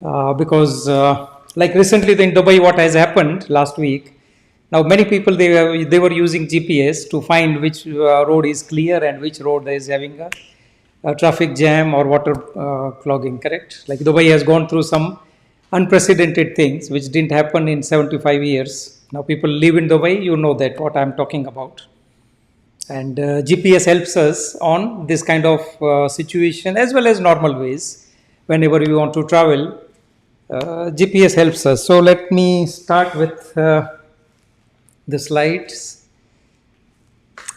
because like recently in Dubai, what has happened last week. Now many people they were using GPS to find which road is clear and which road is having a traffic jam or water clogging. Correct? Like Dubai has gone through some unprecedented things which didn't happen in 75 years. Now people live in Dubai. You know that what I'm talking about. And GPS helps us on this kind of situation as well as normal ways. Whenever we want to travel, GPS helps us. So let me start with the slides.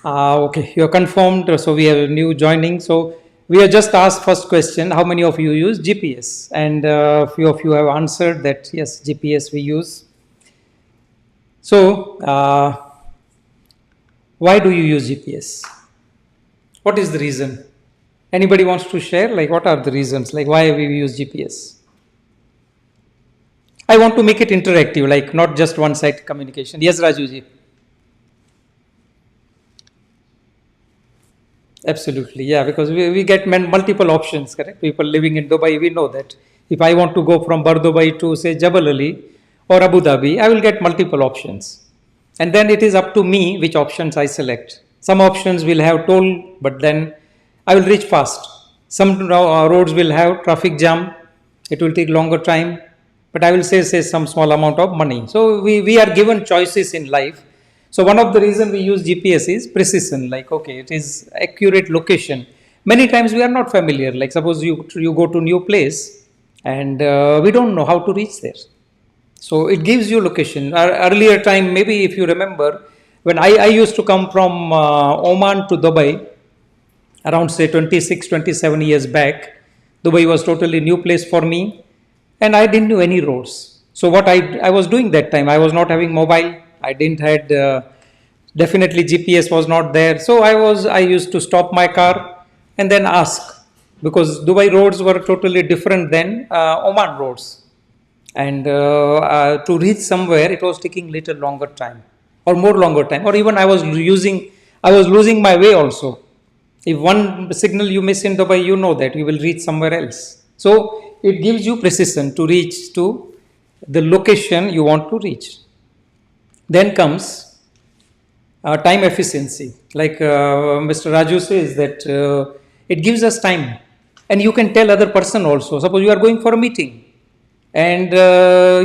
Okay, you're confirmed. So we have a new joining. So we have just asked first question: how many of you use GPS? And a few of you have answered that yes, GPS we use. So why do you use GPS? What is the reason? Anybody wants to share? Like, what are the reasons? Like, why we use GPS? I want to make it interactive, like not just one-side communication. Yes, Rajuji. Absolutely, yeah, because we get multiple options, correct? People living in Dubai, we know that. If I want to go from Dubai to, say, Jebel Ali or Abu Dhabi, I will get multiple options. And then it is up to me which options I select. Some options will have toll, but then I will reach fast. Some roads will have traffic jam. It will take longer time, but I will say some small amount of money. So we are given choices in life. So one of the reason we use GPS is precision. Like, okay, it is accurate location. Many times we are not familiar. Like suppose you go to new place and we don't know how to reach there. So it gives you location. Earlier time, maybe if you remember, when I used to come from Oman to Dubai, around say 26, 27 years back, Dubai was totally new place for me and I didn't know any roads. So what I was doing that time, I was not having mobile. I didn't had, definitely GPS was not there. So I used to stop my car and then ask, because Dubai roads were totally different than Oman roads. And to reach somewhere it was taking little longer time or more longer time, or even I was losing my way also. If one signal you miss in Dubai, you know that you will reach somewhere else. So it gives you precision to reach to the location you want to reach. Then comes time efficiency. Like Mr. Raju says that it gives us time, and you can tell other person also. Suppose you are going for a meeting and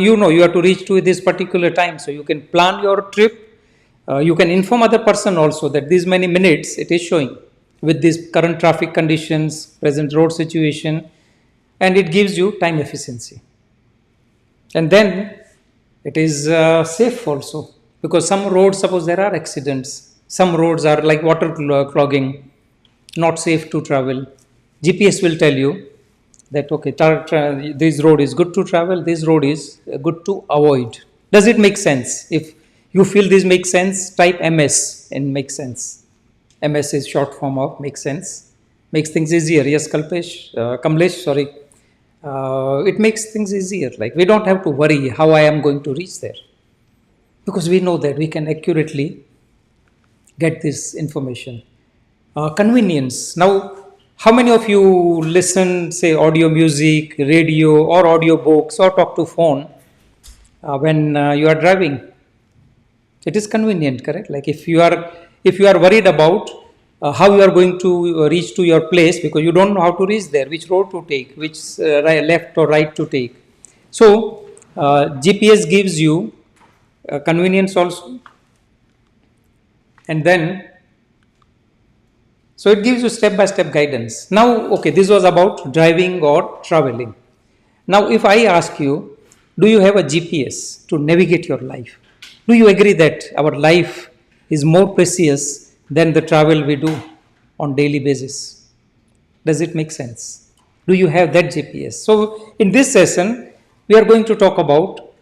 you know you have to reach to this particular time, so you can plan your trip. You can inform other person also that these many minutes it is showing with these current traffic conditions, present road situation, and it gives you time efficiency. And then it is safe also, because some roads, suppose there are accidents, some roads are like water clogging, not safe to travel. GPS will tell you that okay, this road is good to travel, this road is good to avoid. Does it make sense? If you feel this makes sense, type MS and make sense. MS is short form of make sense, makes things easier. Yes, Kamlesh, sorry. It makes things easier. Like we don't have to worry how I am going to reach there, because we know that we can accurately get this information. Convenience. Now, how many of you listen, say, audio music, radio, or audio books, or talk to phone when you are driving? It is convenient, correct? Like if you are worried about how you are going to reach to your place, because you don't know how to reach there, which road to take, which left or right to take. So GPS gives you convenience also, and then so it gives you step-by-step guidance. Now, okay, this was about driving or traveling. Now, if I ask you, do you have a GPS to navigate your life? Do you agree that our life is more precious than the travel we do on daily basis? Does it make sense? Do you have that GPS? So, in this session, we are going to talk about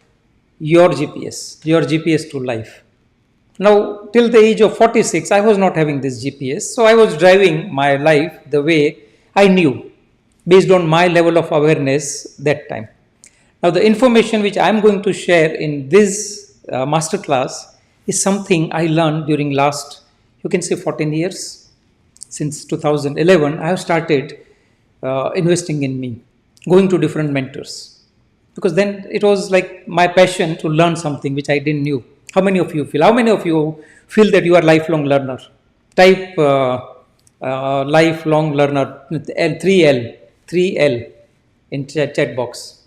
your GPS to life. Now, till the age of 46, I was not having this GPS. So, I was driving my life the way I knew, based on my level of awareness that time. Now, the information which I am going to share in this masterclass is something I learned during last, you can say 14 years. Since 2011, I have started investing in me, going to different mentors. because then it was like my passion to learn something which I didn't knew. How many of you feel? How many of you feel that you are lifelong learner? Type lifelong learner, L, 3L in chat box.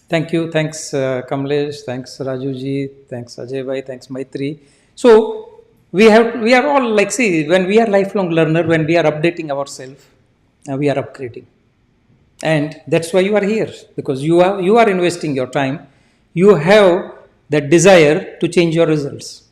Thank you. Thanks, Kamlesh. Thanks, Rajuji. Thanks, Ajay Bhai. Thanks, Maitri. So we are all like, see, when we are lifelong learner, when we are updating ourselves, we are upgrading, and that's why you are here, because you are investing your time. You have that desire to change your results,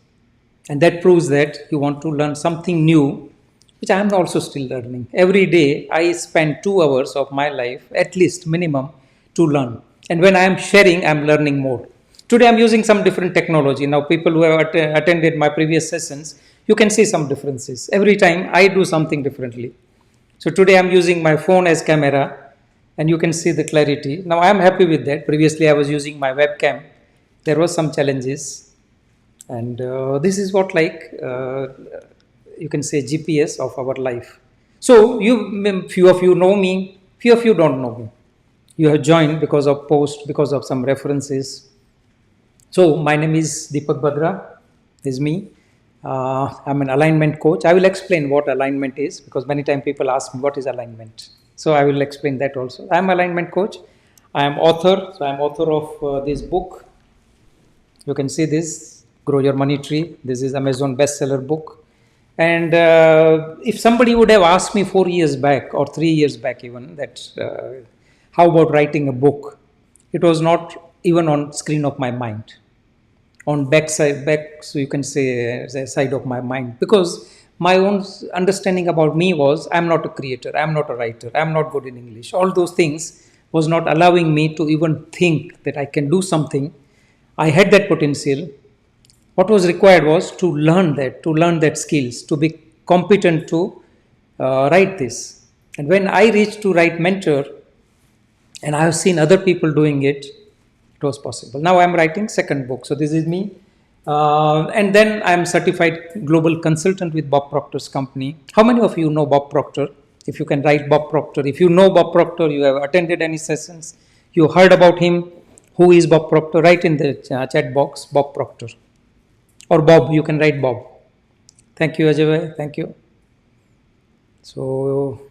and that proves that you want to learn something new, which I am also still learning. Every day I spend 2 hours of my life, at least minimum, to learn. And when I am sharing, I am learning more. Today I am using some different technology. Now people who have attended my previous sessions, you can see some differences. Every time I do something differently. So today I'm using my phone as camera, and you can see the clarity. Now I am happy with that. Previously I was using my webcam. There was some challenges, and this is what, like, you can say, GPS of our life. So few of you know me, few of you don't know me. You have joined because of post, because of some references. So my name is Deepak Badra. This is me. I'm an alignment coach. I will explain what alignment is, because many times people ask me what is alignment. So I will explain that also. I'm alignment coach. I am author. So I'm author of this book. You can see this, Grow Your Money Tree. This is Amazon bestseller book. And if somebody would have asked me 4 years back or 3 years back even that how about writing a book, it was not even on screen of my mind, on back, so you can say the side of my mind, because my own understanding about me was, I'm not a creator, I'm not a writer, I'm not good in English. All those things was not allowing me to even think that I can do something. I had that potential. What was required was to learn that skills, to be competent to write this. And when I reached to write mentor, and I have seen other people doing it, it was possible. Now I am writing second book. So this is me. And then I am certified global consultant with Bob Proctor's company. How many of you know Bob Proctor? If you can write Bob Proctor. If you know Bob Proctor, you have attended any sessions, you heard about him. Who is Bob Proctor? Write in the chat box, Bob Proctor. Or Bob, you can write Bob. Thank you, Ajay. Thank you. So,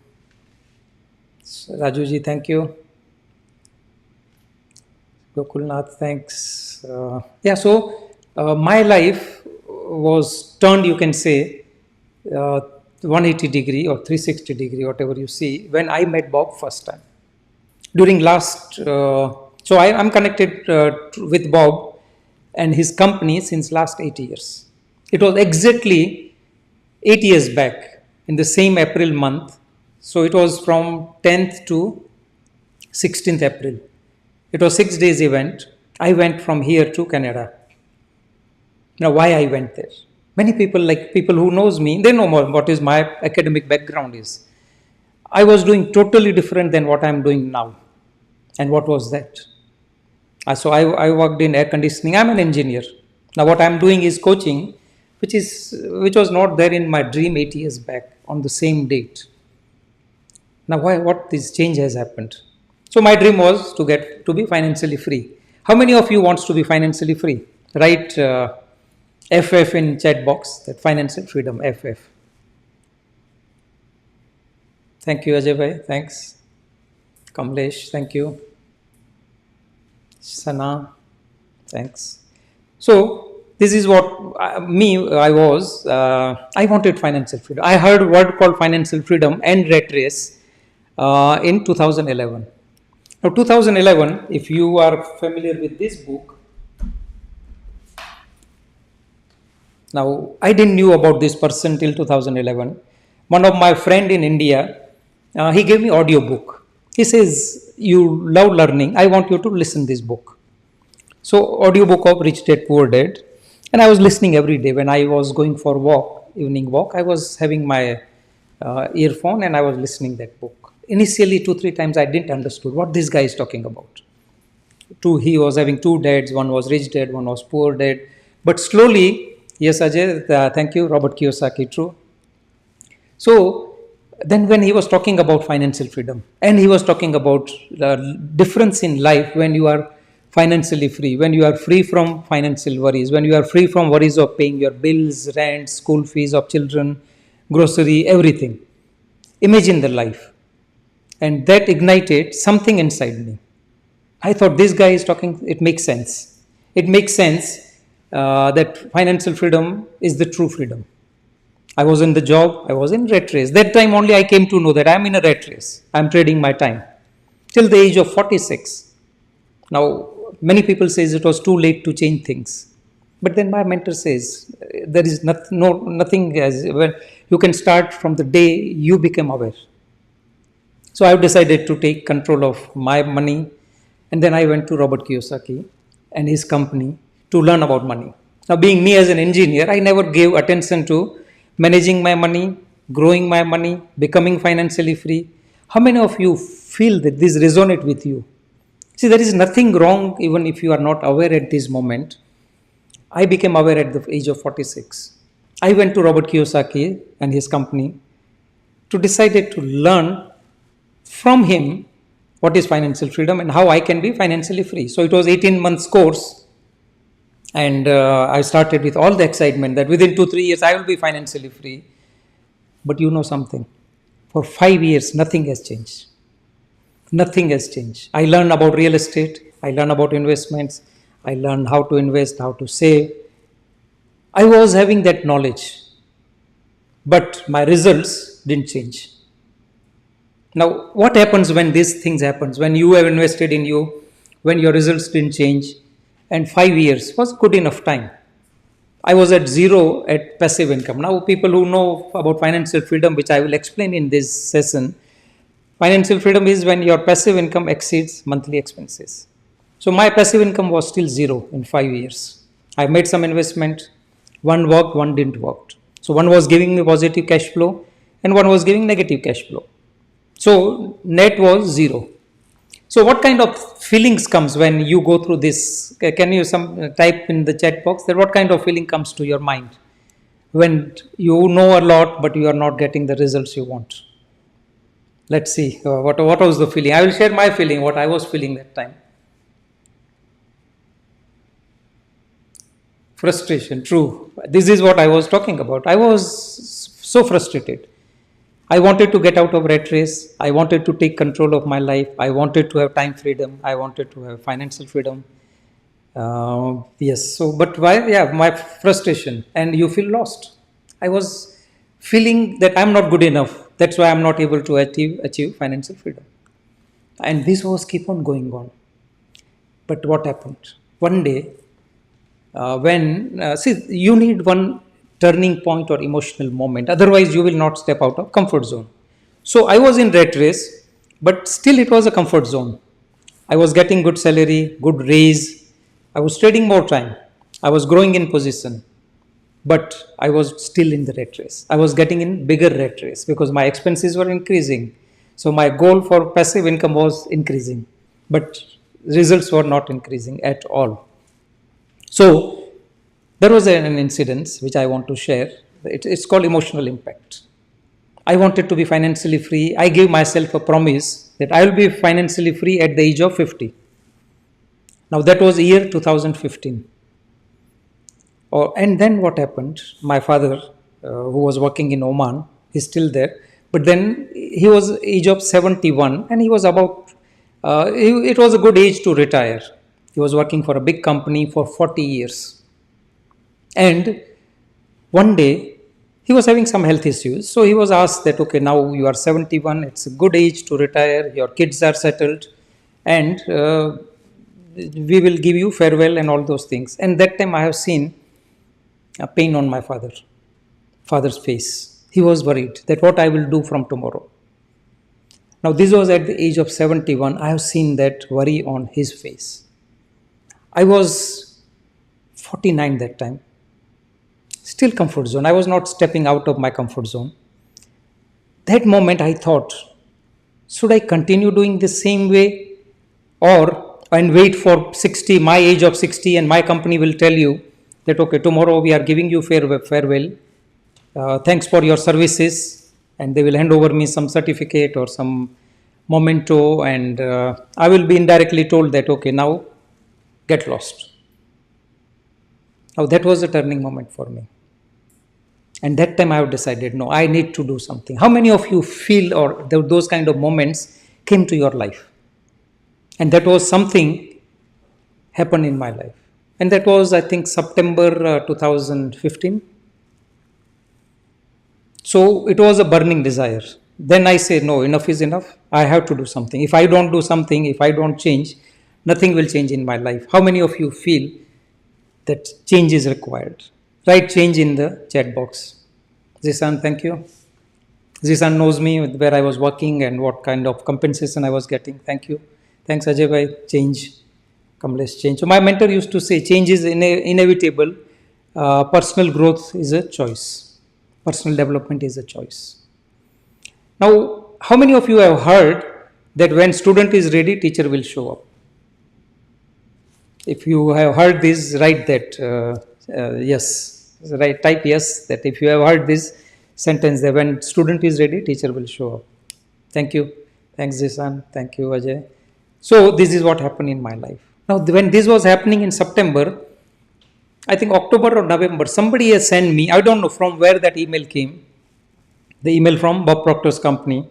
Rajuji, thank you. Gokulnath, thanks. My life was turned, you can say, 180 degree or 360 degree, whatever you see, when I met Bob first time. During last, I'm connected with Bob and his company since last 8 years. It was exactly 8 years back in the same April month. So it was from 10th to 16th April. It was 6 days event. I went from here to Canada. Now, why I went there? Many people, like people who knows me, they know more what is my academic background is. I was doing totally different than what I'm doing now. And what was that? So I worked in air conditioning. I'm an engineer. Now what I'm doing is coaching, which was not there in my dream 8 years back on the same date. Now what this change has happened? So my dream was to be financially free. How many of you wants to be financially free? Write FF in chat box, that financial freedom, FF. Thank you, Ajay Bhai. Thanks. Kamlesh, thank you. Sana, thanks. So this is what I wanted financial freedom. I heard a word called financial freedom and rat race in 2011. Now 2011, if you are familiar with this book, now I didn't knew about this person till 2011. One of my friend in India, he gave me audio book. He says, you love learning, I want you to listen this book. So audiobook of Rich Dad Poor Dad, and I was listening every day. When I was going for walk, evening walk, I was having my earphone and I was listening that book. Initially 2-3 times I didn't understood what this guy is talking about. He was having 2 dads, one was rich dad, one was poor dad. But slowly, yes Ajay, thank you, Robert Kiyosaki, true. So Then when he was talking about financial freedom, and he was talking about the difference in life when you are financially free, when you are free from financial worries, when you are free from worries of paying your bills, rent, school fees of children, grocery, everything. Imagine the life. And that ignited something inside me. I thought, this guy is talking, it makes sense. It makes sense that financial freedom is the true freedom. I was in the job, I was in rat race. That time only I came to know that I'm in a rat race. I'm trading my time till the age of 46. Now, many people says it was too late to change things. But then my mentor says there is nothing as well. You can start from the day you become aware. So I've decided to take control of my money, and then I went to Robert Kiyosaki and his company to learn about money. Now, being me as an engineer, I never gave attention to managing my money, growing my money, becoming financially free. How many of you feel that this resonate with you? See, there is nothing wrong even if you are not aware at this moment. I became aware at the age of 46. I went to Robert Kiyosaki and his company to decide to learn from him what is financial freedom and how I can be financially free. So it was 18 months course, and I started with all the excitement that within 2-3 years I will be financially free. But you know something, for 5 years nothing has changed. Nothing has changed. I learned about real estate, I learned about investments, I learned how to invest, how to save. I was having that knowledge, but my results didn't change. Now, what happens when these things happens? When you have invested in you, when your results didn't change, and 5 years was good enough time. I was at zero at passive income. Now, people who know about financial freedom, which I will explain in this session, financial freedom is when your passive income exceeds monthly expenses. So my passive income was still zero in 5 years. I made some investment. One worked, one didn't work. So one was giving me positive cash flow and one was giving negative cash flow. So net was zero. So what kind of feelings comes when you go through this? Can you type in the chat box that what kind of feeling comes to your mind when you know a lot but you are not getting the results you want? Let's see what was the feeling. I will share my feeling, what I was feeling that time. Frustration, true. This is what I was talking about. I was so frustrated. I wanted to get out of rat race. I wanted to take control of my life. I wanted to have time freedom. I wanted to have financial freedom. Yes. So, but why? Yeah, my frustration, and you feel lost. I was feeling that I'm not good enough. That's why I'm not able to achieve financial freedom. And this was keep on going on. But what happened? One day, you need one turning point or emotional moment. Otherwise, you will not step out of comfort zone. So I was in rat race, but still it was a comfort zone. I was getting good salary, good raise. I was trading more time. I was growing in position, but I was still in the rat race. I was getting in bigger rat race because my expenses were increasing. So my goal for passive income was increasing, but results were not increasing at all. So there was an incident which I want to share. It's called emotional impact. I wanted to be financially free. I gave myself a promise that I will be financially free at the age of 50. Now that was year 2015. And then what happened? My father, who was working in Oman, he's still there. But then he was age of 71 and he was about, it was a good age to retire. He was working for a big company for 40 years. And one day he was having some health issues. So he was asked that, okay, now you are 71, it's a good age to retire, your kids are settled, and we will give you farewell and all those things. And that time I have seen a pain on my father's face. He was worried that what I will do from tomorrow. Now this was at the age of 71. I have seen that worry on his face. I was 49 that time. Still comfort zone. I was not stepping out of my comfort zone. That moment I thought, should I continue doing the same way and wait for 60, my age of 60, and my company will tell you that, okay, tomorrow we are giving you farewell. Thanks for your services. and they will hand over me some certificate or some memento, and I will be indirectly told that, okay, now get lost. Now that was a turning moment for me. And that time I have decided, no, I need to do something. How many of you feel or those kind of moments came to your life? And that was something happened in my life. And that was, I think, September 2015. So it was a burning desire. Then I said, no, enough is enough. I have to do something. If I don't do something, if I don't change, nothing will change in my life. How many of you feel that change is required? Write change in the chat box. Zishan, thank you. Zishan knows me, where I was working and what kind of compensation I was getting. Thank you. Thanks, Ajay bhai. Change. Kamlesh, change. So my mentor used to say, change is inevitable. Personal growth is a choice. Personal development is a choice. Now, how many of you have heard that when student is ready, teacher will show up? If you have heard this, write that yes. Right, type yes, that if you have heard this sentence, that when student is ready, teacher will show up. Thank you. Thanks, Jisan. Thank you, Ajay. So this is what happened in my life. Now, when this was happening in September, I think October or November, somebody has sent me, I don't know from where that email came, the email from Bob Proctor's company,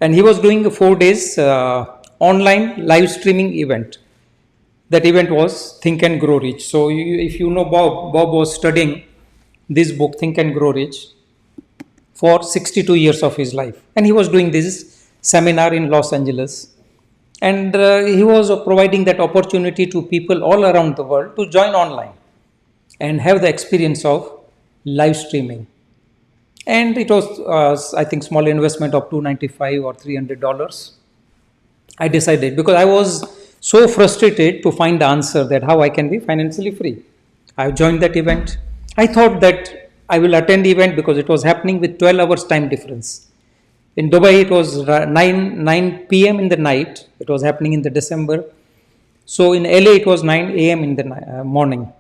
and he was doing a 4 days online live streaming event. That event was Think and Grow Rich. So if you know Bob was studying this book, Think and Grow Rich, for 62 years of his life. And he was doing this seminar in Los Angeles. And he was providing that opportunity to people all around the world to join online and have the experience of live streaming. And it was, I think, small investment of $295 or $300. I decided, because I was so frustrated to find the answer that how I can be financially free. I joined that event. I thought that I will attend the event because it was happening with 12 hours time difference. In Dubai, it was 9 p.m. in the night. It was happening in the December. So in LA, it was 9 a.m. in the morning.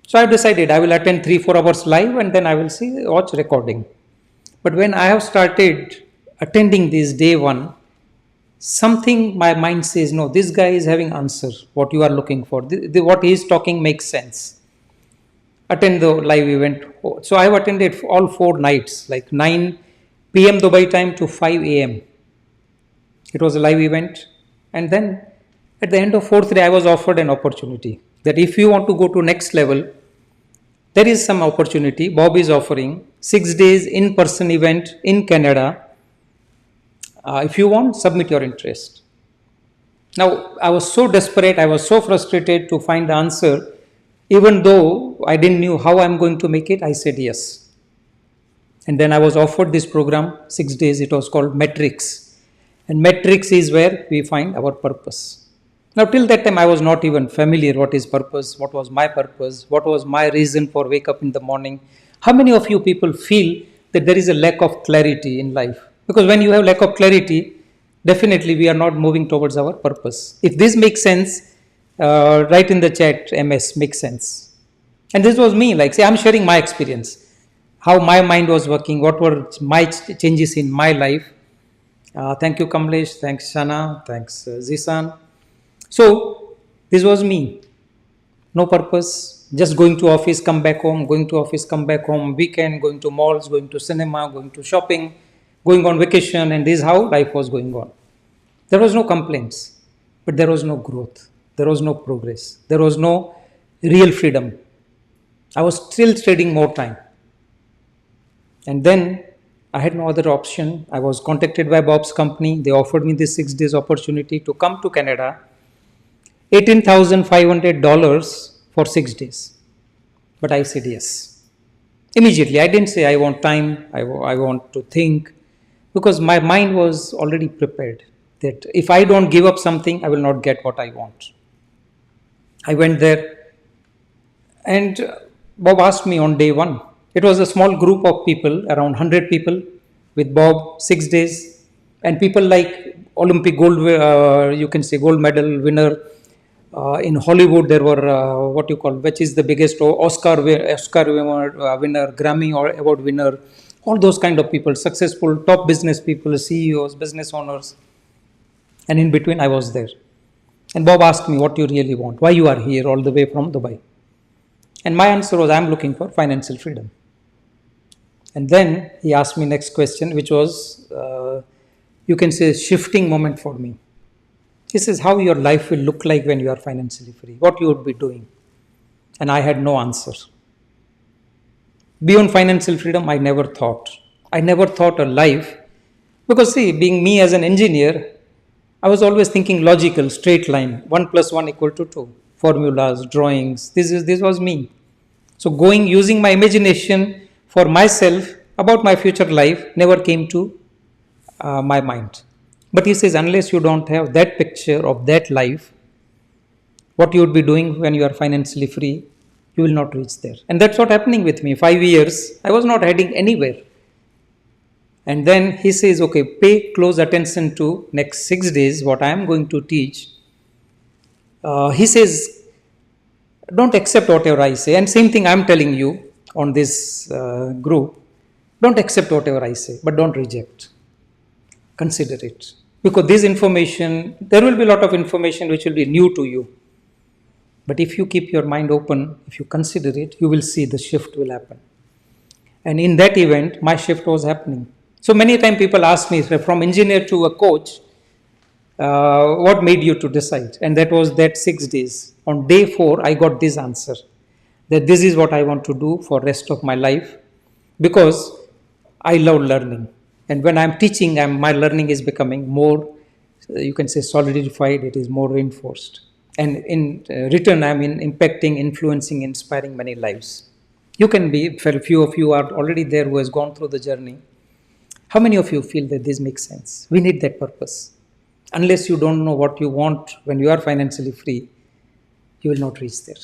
So I decided I will attend 3-4 hours live and then I will watch recording. But when I have started attending this day one, something my mind says, no, this guy is having answer, what you are looking for. What he is talking makes sense. Attend the live event. So I have attended all 4 nights, like 9 p.m. Dubai time to 5 a.m. It was a live event. And then at the end of 4th day, I was offered an opportunity that if you want to go to next level, there is some opportunity. Bob is offering 6 days in-person event in Canada. If you want, submit your interest. Now, I was so desperate, I was so frustrated to find the answer. Even though I didn't know how I'm going to make it, I said yes. And then I was offered this program, 6 days. It was called Matrix. And Matrix is where we find our purpose. Now, till that time, I was not even familiar what is purpose, what was my purpose, what was my reason for wake up in the morning. How many of you people feel that there is a lack of clarity in life? Because when you have lack of clarity, definitely we are not moving towards our purpose. If this makes sense, write in the chat, MS, makes sense. And this was me, like, say, I'm sharing my experience, how my mind was working, what were my changes in my life. Thank you, Kamlesh. Thanks, Shana. Thanks, Zisan. So, this was me. No purpose, just going to office, come back home, going to office, come back home, weekend, going to malls, going to cinema, going to shopping, going on vacation, and this is how life was going on. There was no complaints, but there was no growth. There was no progress. There was no real freedom. I was still trading more time. And then I had no other option. I was contacted by Bob's company. They offered me this 6 days opportunity to come to Canada. $18,500 for 6 days. But I said yes. Immediately. I didn't say I want time. I want to think. Because my mind was already prepared that if I don't give up something, I will not get what I want. I went there and Bob asked me on day one. It was a small group of people, around 100 people with Bob, 6 days. And people like Olympic gold, you can say gold medal winner. In Hollywood, there were which is the biggest Oscar winner, Grammy award winner, All those kind of people, successful top business people, CEOs, business owners. And in between, I was there. And Bob asked me, what you really want? Why you are here all the way from Dubai? And my answer was, I'm looking for financial freedom. And then he asked me next question, which was, you can say, a shifting moment for me. He says, how your life will look like when you are financially free, what you would be doing. And I had no answer. Beyond financial freedom, I never thought. I never thought a life, because see, being me as an engineer, I was always thinking logical, straight line, 1 + 1 = 2, formulas, drawings, this was me. So using my imagination for myself about my future life never came to my mind. But he says, unless you don't have that picture of that life, what you would be doing when you are financially free, you will not reach there. And that's what happening with me. 5 years, I was not heading anywhere. And then he says, okay, pay close attention to next 6 days, what I am going to teach. He says, don't accept whatever I say. And same thing I'm telling you on this group. Don't accept whatever I say, but don't reject. Consider it. Because this information, there will be a lot of information which will be new to you. But if you keep your mind open, if you consider it, you will see the shift will happen. And in that event, my shift was happening. So many times people ask me, from engineer to a coach, what made you to decide? And that was that 6 days. On day 4, I got this answer, that this is what I want to do for rest of my life, because I love learning. And when I'm teaching, my learning is becoming more, you can say, solidified. It is more reinforced. And in return, I'm impacting, influencing, inspiring many lives. You can be, a few of you are already there who has gone through the journey. How many of you feel that this makes sense? We need that purpose. Unless you don't know what you want when you are financially free, you will not reach there.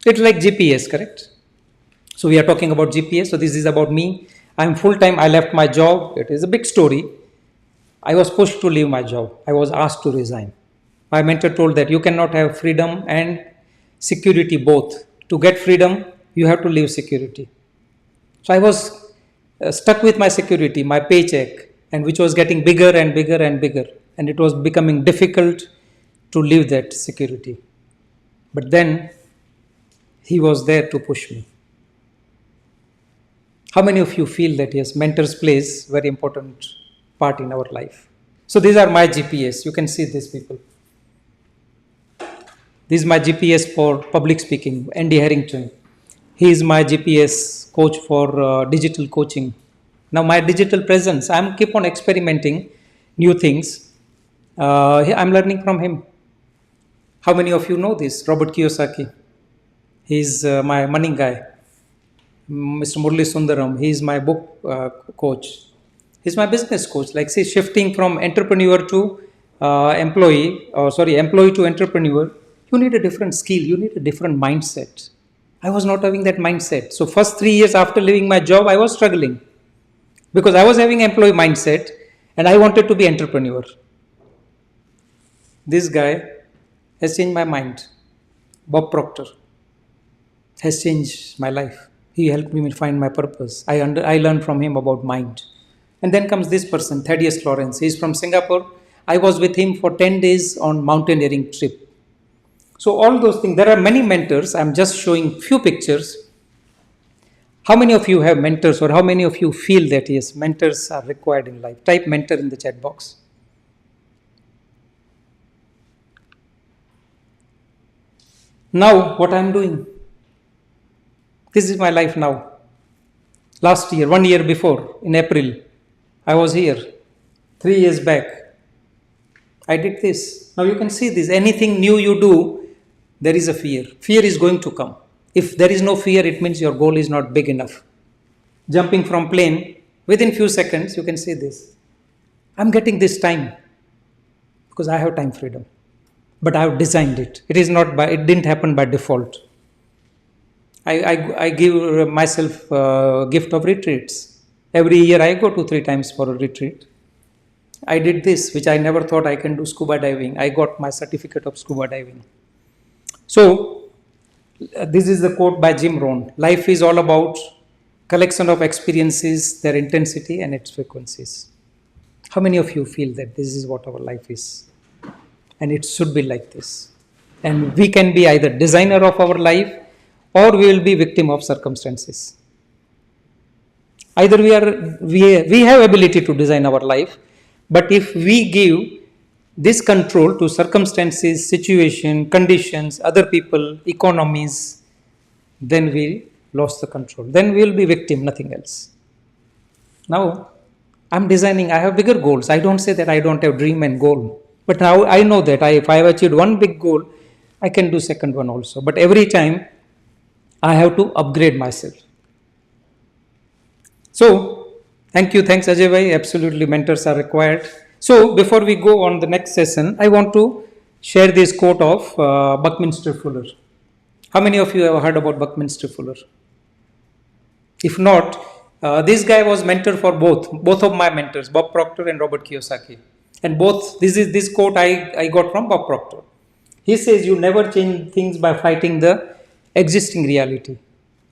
It's like G.P.S, correct? So we are talking about G.P.S. So this is about me. I'm full-time. I left my job. It is a big story. I was pushed to leave my job. I was asked to resign. My mentor told that you cannot have freedom and security both. To get freedom, you have to leave security. So I was stuck with my security, my paycheck, and which was getting bigger and bigger and bigger. And it was becoming difficult to leave that security. But then he was there to push me. How many of you feel that yes, mentors plays very important part in our life? So these are my G.P.S. You can see these people. This is my G.P.S. for public speaking, Andy Harrington. He is my G.P.S. coach for digital coaching. Now my digital presence, I'm keep on experimenting new things. I'm learning from him. How many of you know this? Robert Kiyosaki. He's my money guy. Mr. Murli Sundaram, he is my book coach. He's my business coach. Like say shifting from entrepreneur to employee to entrepreneur, you need a different skill, you need a different mindset. I was not having that mindset. So first 3 years after leaving my job, I was struggling because I was having employee mindset and I wanted to be entrepreneur. This guy has changed my mind. Bob Proctor has changed my life. He helped me find my purpose. I learned from him about mind. And then comes this person, Thaddeus Lawrence. He's from Singapore. I was with him for 10 days on mountaineering trip. So all those things, there are many mentors. I'm just showing few pictures. How many of you have mentors, or how many of you feel that yes, mentors are required in life? Type mentor in the chat box. Now, what I'm doing. This is my life now. Last year, 1 year before, in April, I was here. 3 years back, I did this. Now you can see this. Anything new you do, there is a fear. Fear is going to come. If there is no fear, it means your goal is not big enough. Jumping from plane, within few seconds, you can see this. I'm getting this time because I have time freedom. But I have designed it. It didn't happen by default. I give myself a gift of retreats. Every year I go 2-3 times for a retreat. I did this, which I never thought I can do, scuba diving. I got my certificate of scuba diving. So, this is the quote by Jim Rohn. Life is all about collection of experiences, their intensity and its frequencies. How many of you feel that this is what our life is? And it should be like this. And we can be either designer of our life or we will be victim of circumstances. Either we have ability to design our life, but if we give this control to circumstances, situation, conditions, other people, economies, then we lost the control. Then we will be victim, nothing else. Now, I'm designing, I have bigger goals. I don't say that I don't have dream and goal. But now I know that if I have achieved one big goal, I can do second one also. But every time, I have to upgrade myself. So, thanks Ajay bhai, absolutely mentors are required. So, before we go on the next session, I want to share this quote of Buckminster Fuller. How many of you have heard about Buckminster Fuller? If not, this guy was mentor for both of my mentors, Bob Proctor and Robert Kiyosaki. And this quote I got from Bob Proctor. He says, you never change things by fighting the existing reality.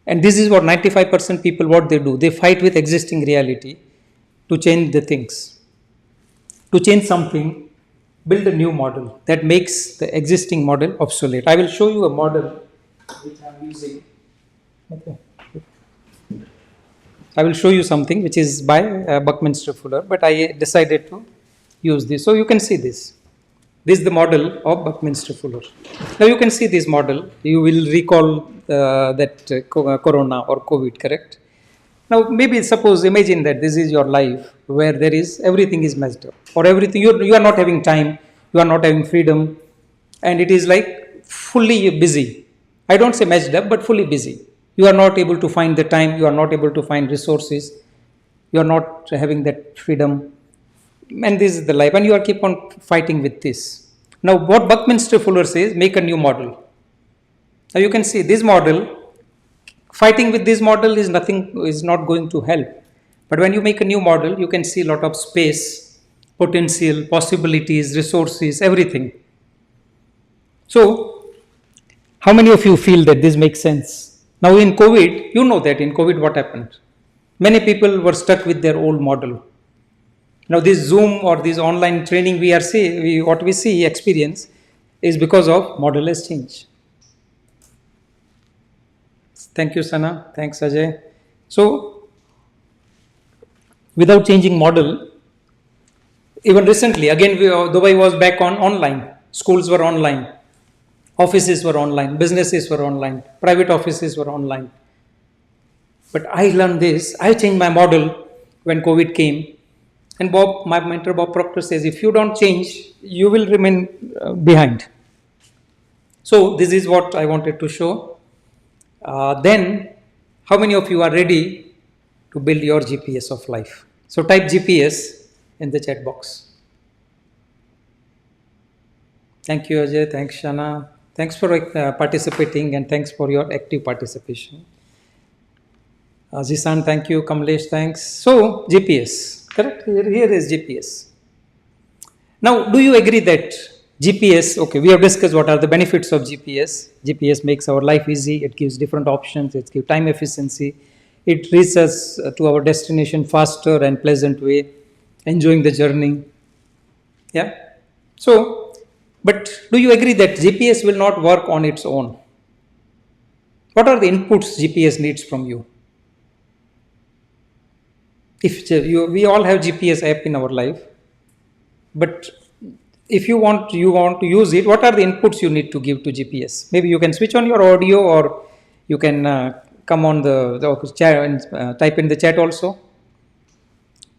And this is what 95% people, what they do. They fight with existing reality to change the things. To change something, build a new model that makes the existing model obsolete. I will show you a model which I am using. Okay. I will show you something which is by Buckminster Fuller, but I decided to use this. So you can see this. This is the model of Buckminster Fuller. Now you can see this model. You will recall that Corona or COVID, correct? Now maybe imagine that this is your life where everything is messed up, or everything you are not having time, you are not having freedom, and it is like fully busy. I don't say messed up, but fully busy. You are not able to find the time, you are not able to find resources, you are not having that freedom, and this is the life, and you are keep on fighting with this. Now what Buckminster Fuller says, make a new model. Now you can see this model, fighting with this model is not going to help. But when you make a new model, you can see a lot of space, potential, possibilities, resources, everything. So how many of you feel that this makes sense? Now in COVID, you know that in COVID what happened? Many people were stuck with their old model. Now this Zoom or this online training what we experience is because of model has changed. Thank you, Sana. Thanks, Ajay. So without changing model, even recently, again, Dubai was back on online. Schools were online. Offices were online. Businesses were online. Private offices were online. But I learned this. I changed my model when COVID came. And my mentor Bob Proctor says, if you don't change, you will remain behind. So this is what I wanted to show. Then, how many of you are ready to build your GPS of life? So type GPS in the chat box. Thank you, Ajay. Thanks, Shana. Thanks for participating, and thanks for your active participation. Zisan, thank you. Kamlesh, thanks. So GPS, correct? Here is GPS. Now, do you agree that GPS, okay, we have discussed what are the benefits of GPS. GPS makes our life easy. It gives different options. It gives time efficiency. It reaches us to our destination faster and pleasant way, enjoying the journey. Yeah. So, but do you agree that GPS will not work on its own? What are the inputs GPS needs from you? We all have GPS app in our life, but if you want to use it, what are the inputs you need to give to GPS? Maybe you can switch on your audio, or you can come on the chat and type in the chat also.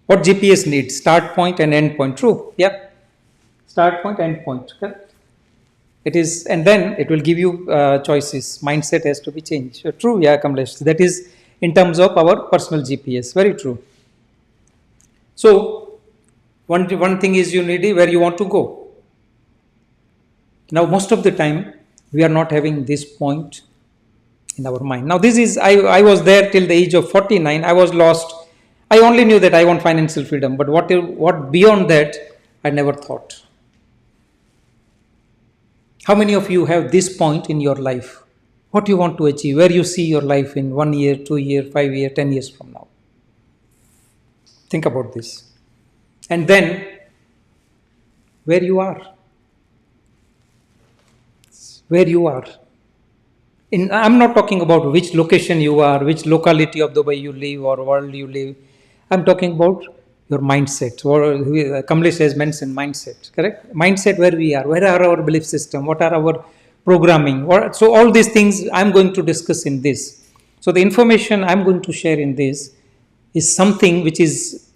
What GPS needs? Start point and end point. True. Yeah. Start point, end point. Correct. It is, and then it will give you choices. Mindset has to be changed. True. Yeah, Kamlesh. That is in terms of our personal GPS. Very true. So one thing is you need where you want to go. Now most of the time we are not having this point in our mind. Now this is, I was there till the age of 49. I was lost. I only knew that I want financial freedom, but what beyond that I never thought. How many of you have this point in your life What you want to achieve, where you see your life in 1 year, 2 year, 5 year, 10 years from now. Think about this. And then where you are. Where you are. I'm not talking about which location you are, which locality of Dubai you live or world you live. I'm talking about your mindset. Or Kamlesh has mentioned mindset, correct? Mindset, where we are, where are our belief system, what are our programming. So all these things I'm going to discuss in this. So the information I'm going to share in this is something which is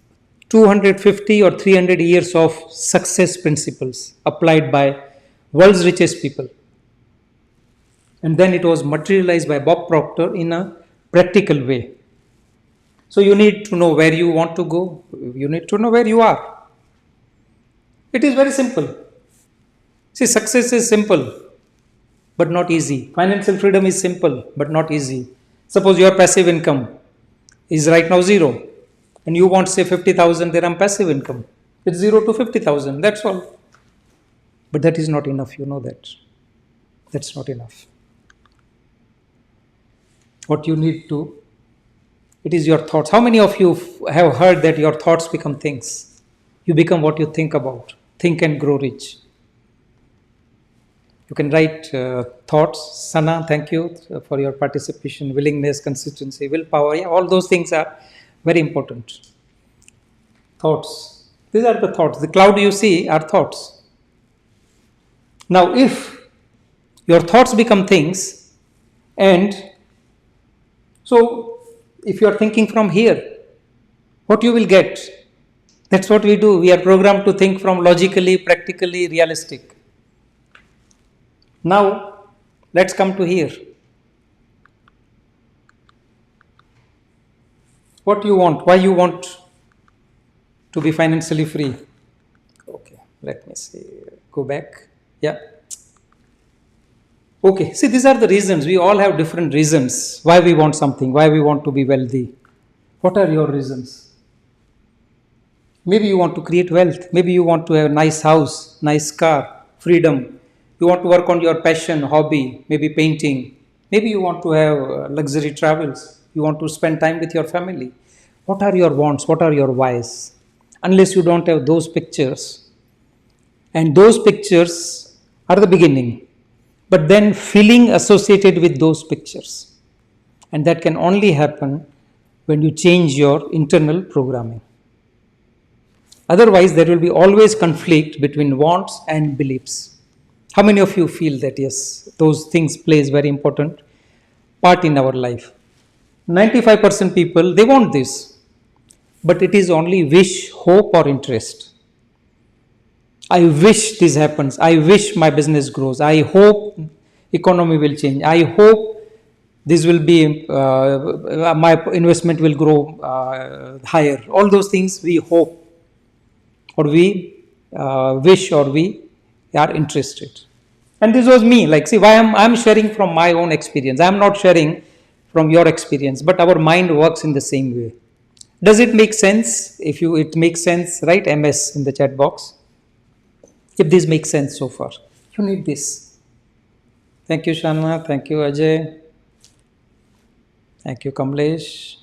250 or 300 years of success principles applied by world's richest people. And then it was materialized by Bob Proctor in a practical way. So you need to know where you want to go. You need to know where you are. It is very simple. See, success is simple, but not easy. Financial freedom is simple, but not easy. Suppose your passive income is right now 0, and you want, say, 50,000 dirham passive income. It's 0 to 50,000, that's all. But that is not enough, you know that. That's not enough. What you need to, it is your thoughts. How many of you have heard that your thoughts become things? You become what you think about. Think and grow rich. You can write thoughts. Sana, thank you for your participation, willingness, consistency, willpower. Yeah, all those things are very important. Thoughts. These are the thoughts. The cloud you see are thoughts. Now, if your thoughts become things, and so if you are thinking from here, what you will get? That's what we do. We are programmed to think from logically, practically, realistic. Now, let's come to here. What you want? Why you want to be financially free? Okay, let me see. Go back. Yeah. Okay, see, these are the reasons. We all have different reasons why we want something, why we want to be wealthy. What are your reasons? Maybe you want to create wealth. Maybe you want to have a nice house, nice car, freedom. You want to work on your passion, hobby, maybe painting. Maybe you want to have luxury travels. You want to spend time with your family. What are your wants? What are your whys? Unless you don't have those pictures. And those pictures are the beginning. But then feeling associated with those pictures. And that can only happen when you change your internal programming. Otherwise, there will be always conflict between wants and beliefs. How many of you feel that, yes, those things plays very important part in our life? 95% people, they want this. But it is only wish, hope or interest. I wish this happens. I wish my business grows. I hope economy will change. I hope this will be, my investment will grow higher. All those things we hope or we wish or we are interested. And this was me. Like, see, why I'm sharing from my own experience. I'm not sharing from your experience, but our mind works in the same way. Does it make sense? If it makes sense, write MS in the chat box. If this makes sense so far, you need this. Thank you, Shana. Thank you, Ajay. Thank you, Kamlesh.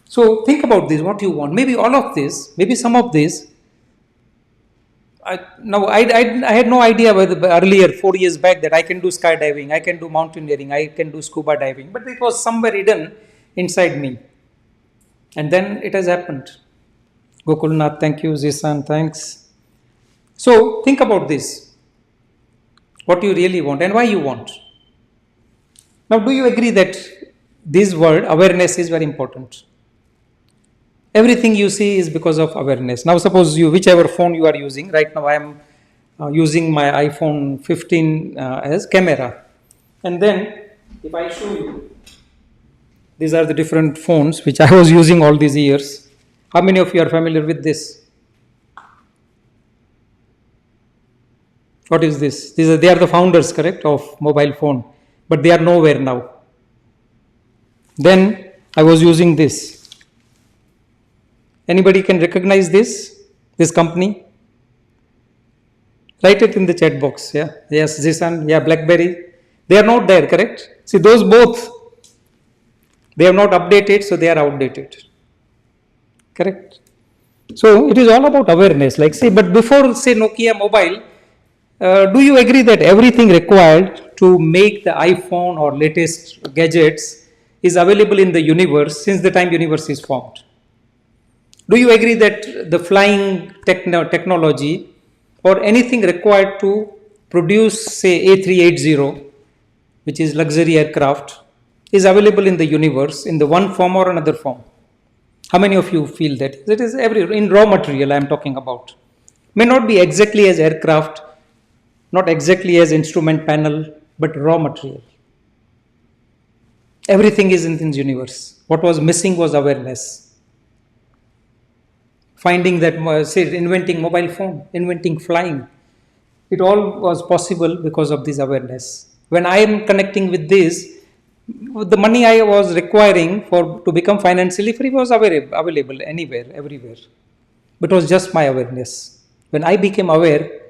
So think about this, what you want. Maybe all of this, maybe some of this. I had no idea earlier, 4 years back, that I can do skydiving, I can do mountaineering, I can do scuba diving. But it was somewhere hidden inside me. And then it has happened. Gokulnath, thank you. Zisan, thanks. So think about this. What you really want and why you want. Now, do you agree that this word awareness is very important? Everything you see is because of awareness. Now, suppose whichever phone you are using, right now I am using my iPhone 15 as camera. And then if I show you, these are the different phones which I was using all these years. How many of you are familiar with this? What is this? They are the founders, correct, of mobile phone, but they are nowhere now. Then I was using this. Anybody can recognize this company? Write it in the chat box. Yeah, yes, Zisan, yeah, BlackBerry. They are not there, correct? See, those both, they have not updated, so they are outdated. Correct? So it is all about awareness. Like say, but before say Nokia mobile, do you agree that everything required to make the iPhone or latest gadgets is available in the universe since the time universe is formed? Do you agree that the flying technology or anything required to produce say A380, which is luxury aircraft, is available in the universe in the one form or another form? How many of you feel that? It is in raw material I am talking about. May not be exactly as aircraft, not exactly as instrument panel, but raw material. Everything is in this universe. What was missing was awareness. Finding that, say, inventing mobile phone, inventing flying, it all was possible because of this awareness. When I am connecting with this, the money I was requiring for to become financially free was available anywhere, everywhere. But it was just my awareness. When I became aware,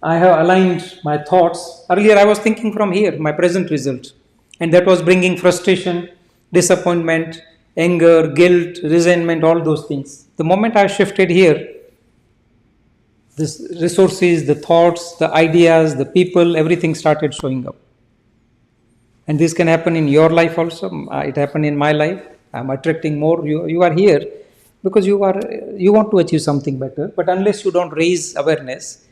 I have aligned my thoughts. Earlier, I was thinking from here, my present result, and that was bringing frustration, disappointment, anger, guilt, resentment, all those things. The moment I shifted here, this resources, the thoughts, the ideas, the people, everything started showing up. And this can happen in your life also. It happened in my life. I'm attracting more. You are here because you want to achieve something better. But unless you don't raise awareness,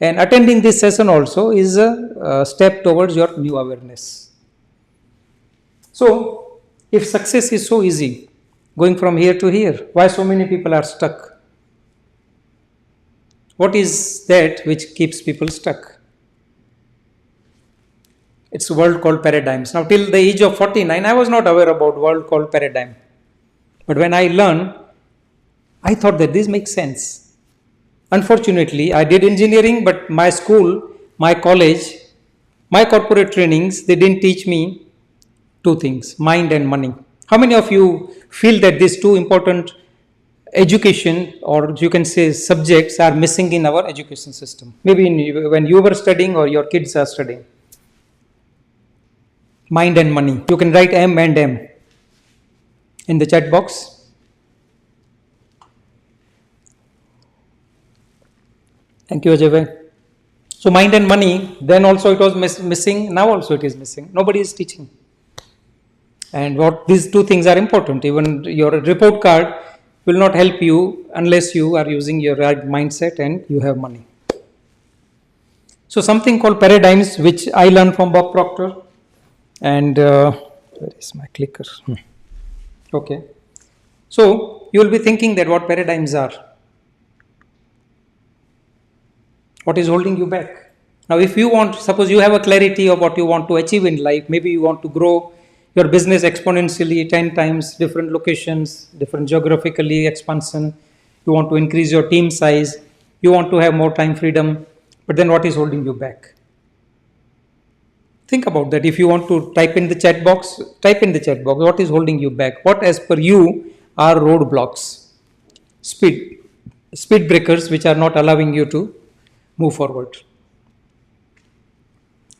and attending this session also is a step towards your new awareness. So, if success is so easy, going from here to here, why so many people are stuck? What is that which keeps people stuck? It's a world called paradigms. Now, till the age of 49, I was not aware about world called paradigm. But when I learned, I thought that this makes sense. Unfortunately, I did engineering, but my school, my college, my corporate trainings, they didn't teach me two things, mind and money. How many of you feel that these two important education, or you can say subjects, are missing in our education system? Maybe when you were studying or your kids are studying. Mind and money. You can write M and M in the chat box. Thank you, Ajay. So mind and money, then also it was missing, now also it is missing. Nobody is teaching. And what these two things are important. Even your report card will not help you unless you are using your right mindset and you have money. So something called paradigms, which I learned from Bob Proctor. And where is my clicker? Okay. So you will be thinking that what paradigms are. What is holding you back? Now, if you want, suppose you have a clarity of what you want to achieve in life, maybe you want to grow your business exponentially 10 times, different locations, different geographically expansion. You want to increase your team size. You want to have more time freedom. But then what is holding you back? Think about that. If you want to type in the chat box, what is holding you back? What as per you are roadblocks? Speed breakers which are not allowing you to move forward.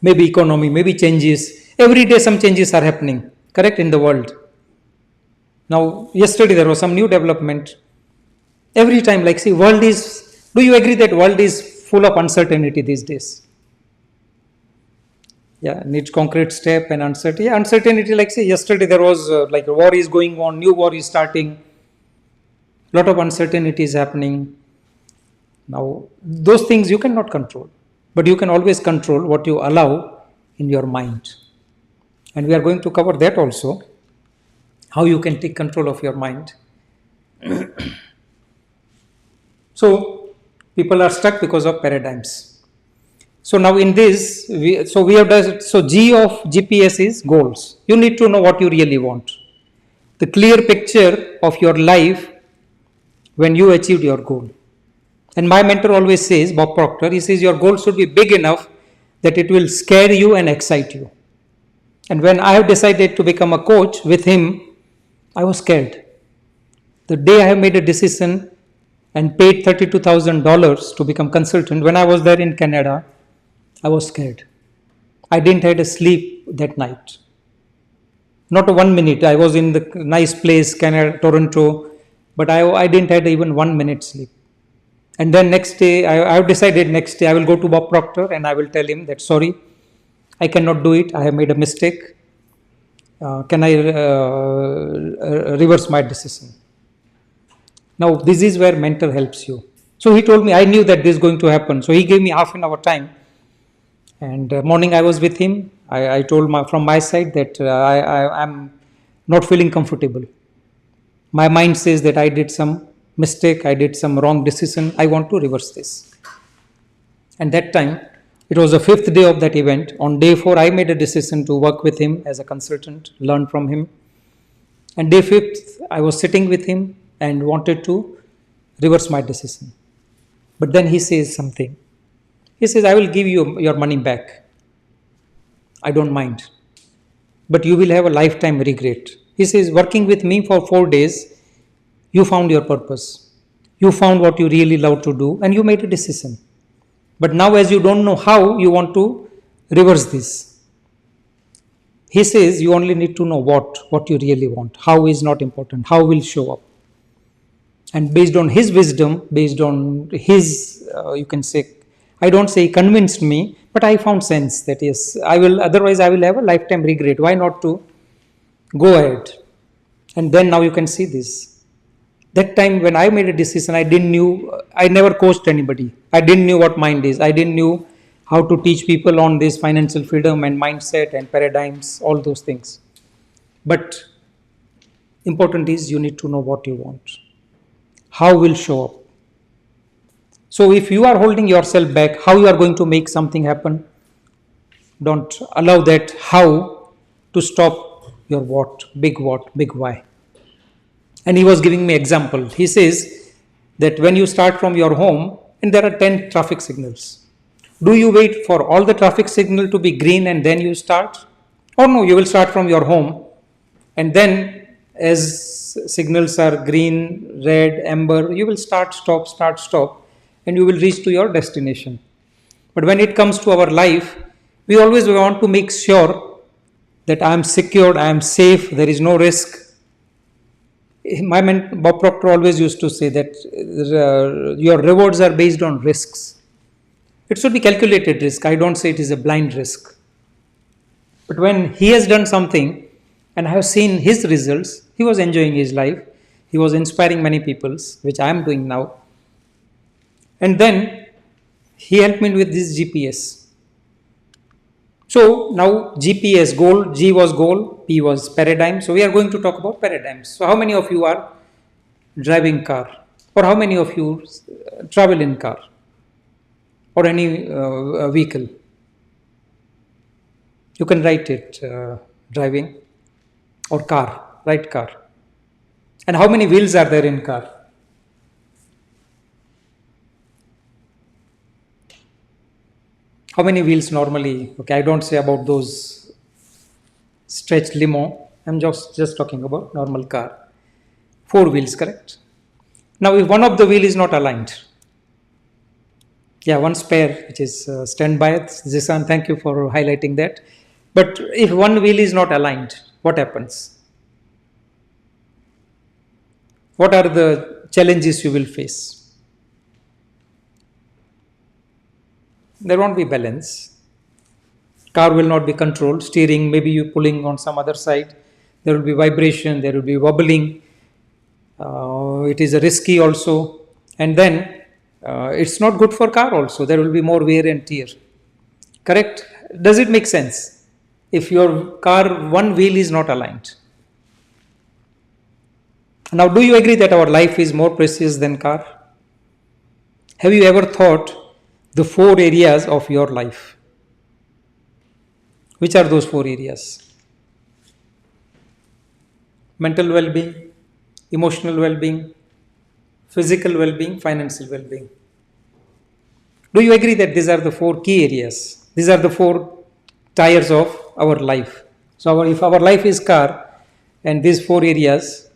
Maybe economy, maybe changes. Every day some changes are happening, correct, in the world. Now, yesterday there was some new development. Every time, like see, do you agree that world is full of uncertainty these days? Yeah, needs concrete step and uncertainty. Yeah, uncertainty, like say, yesterday there was like a war is going on, new war is starting. Lot of uncertainty is happening. Now, those things you cannot control, but you can always control what you allow in your mind. And we are going to cover that also, how you can take control of your mind. So, people are stuck because of paradigms. So now in this, we have done, so G of G.P.S is goals. You need to know what you really want. The clear picture of your life when you achieved your goal. And my mentor always says, Bob Proctor, he says your goal should be big enough that it will scare you and excite you. And when I have decided to become a coach with him, I was scared. The day I have made a decision and paid $32,000 to become consultant, when I was there in Canada, I was scared. I didn't have a sleep that night. Not 1 minute. I was in the nice place, Canada, Toronto, but I didn't have even 1 minute sleep. And then next day, I've decided next day I will go to Bob Proctor and I will tell him that, sorry, I cannot do it. I have made a mistake. Can I reverse my decision? Now, this is where mentor helps you. So he told me, I knew that this is going to happen. So he gave me half an hour time. And morning I was with him. I told from my side that I'm not feeling comfortable. My mind says that I did some mistake, I did some wrong decision. I want to reverse this. And that time, it was the 5th day of that event. On day 4, I made a decision to work with him as a consultant, learn from him. And day 5th, I was sitting with him and wanted to reverse my decision. But then he says something. He says, I will give you your money back. I don't mind. But you will have a lifetime regret. He says, working with me for 4 days, you found your purpose. You found what you really love to do and you made a decision. But now as you don't know how, you want to reverse this. He says, you only need to know what you really want. How is not important. How will show up. And based on his wisdom, based on his, you can say, I don't say he convinced me, but I found sense that yes, otherwise I will have a lifetime regret. Why not to go ahead? And then now you can see this. That time when I made a decision, I never coached anybody. I didn't know what mind is. I didn't know how to teach people on this financial freedom and mindset and paradigms, all those things. But important is you need to know what you want. How will show up. So if you are holding yourself back, how you are going to make something happen? Don't allow that how to stop your what, big why. And he was giving me example. He says that when you start from your home and there are 10 traffic signals, do you wait for all the traffic signal to be green and then you start? Or no, you will start from your home and then as signals are green, red, amber, you will start, stop, and you will reach to your destination. But when it comes to our life, we always want to make sure that I am secured, I am safe, there is no risk. My mentor, Bob Proctor, always used to say that your rewards are based on risks. It should be calculated risk. I don't say it is a blind risk. But when he has done something and I have seen his results, he was enjoying his life. He was inspiring many people, which I am doing now. And then he helped me with this G.P.S. So now G.P.S, goal, G was goal, P was paradigm. So we are going to talk about paradigms. So how many of you are driving car? Or how many of you travel in car? Or any vehicle? You can write it, driving or car, write car. And how many wheels are there in car? How many wheels normally? Okay, I don't say about those stretched limo. I'm just talking about normal car. 4 wheels, correct? Now, if one of the wheel is not aligned, one spare, which is standby. Zisan, thank you for highlighting that. But if one wheel is not aligned, what happens? What are the challenges you will face? There won't be balance. Car will not be controlled. Steering, maybe you pulling on some other side. There will be vibration. There will be wobbling. It is risky also. And then it's not good for car also. There will be more wear and tear. Correct? Does it make sense? If your car, one wheel is not aligned. Now, do you agree that our life is more precious than car? Have you ever thought the 4 areas of your life? Which are those 4 areas? Mental well-being, emotional well-being, physical well-being, financial well-being. Do you agree that these are the 4 key areas? These are the 4 tires of our life. So if our life is car and these 4 areas,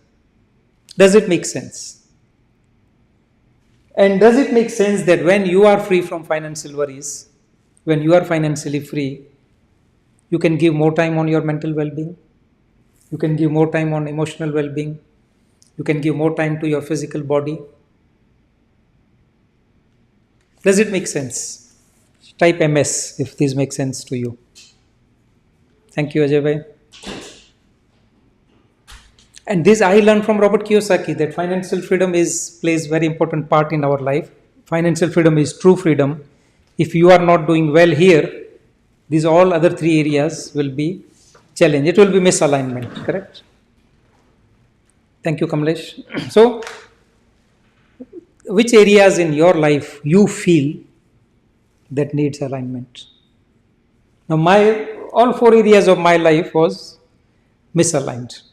does it make sense? And does it make sense that when you are free from financial worries, when you are financially free, You can give more time on your mental well-being. You can give more time on emotional well-being. You can give more time to your physical body. Does it make sense? Type MS if this makes sense to you. Thank you, Ajay bhai. And this I learned from Robert Kiyosaki, that financial freedom plays very important part in our life. Financial freedom is true freedom. If you are not doing well here, these all other three areas will be challenge. It will be misalignment, correct? Thank you, Kamlesh. So, which areas in your life you feel that needs alignment? Now, all four areas of my life was misaligned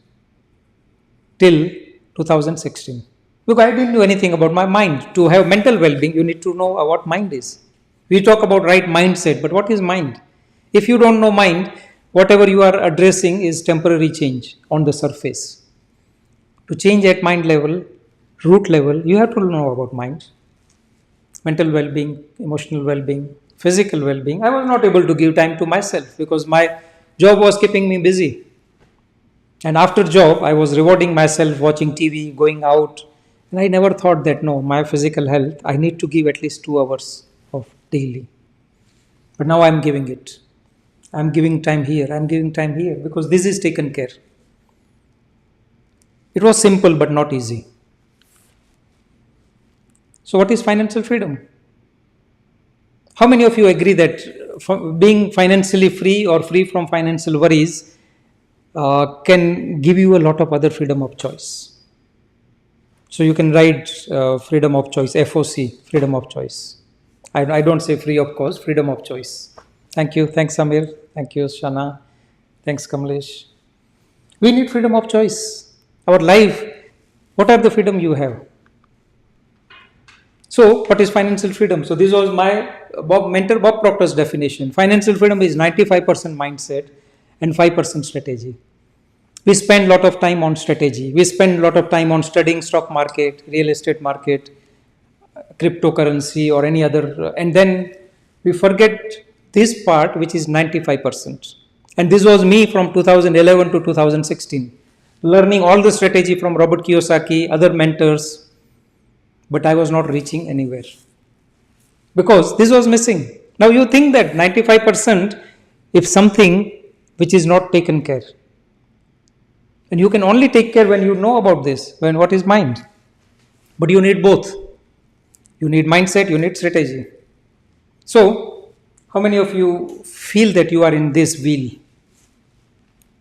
till 2016. Because I didn't know anything about my mind. To have mental well-being, you need to know what mind is. We talk about right mindset, but what is mind? If you don't know mind, whatever you are addressing is temporary change on the surface. To change at mind level, root level, you have to know about mind. Mental well-being, emotional well-being, physical well-being. I was not able to give time to myself because my job was keeping me busy. And after job, I was rewarding myself, watching TV, going out. And I never thought that, no, my physical health, I need to give at least 2 hours of daily. But now I'm giving it. I'm giving time here. I'm giving time here because this is taken care. It was simple but not easy. So what is financial freedom? How many of you agree that being financially free or free from financial worries can give you a lot of other freedom of choice? So you can write freedom of choice, FOC, freedom of choice. I don't say free of course, freedom of choice. Thank you. Thanks, Samir. Thank you, Shana. Thanks, Kamlesh. We need freedom of choice. Our life, what are the freedom you have? So, what is financial freedom? So, this was my mentor Bob Proctor's definition. Financial freedom is 95% mindset and 5% strategy. We spend a lot of time on strategy. We spend a lot of time on studying stock market, real estate market, cryptocurrency or any other. And then we forget this part, which is 95%. And this was me from 2011 to 2016, learning all the strategy from Robert Kiyosaki, other mentors, but I was not reaching anywhere because this was missing. Now you think that 95% if something which is not taken care, and you can only take care when you know about this, when what is mind. But you need both. You need mindset, you need strategy. So, how many of you feel that you are in this wheel,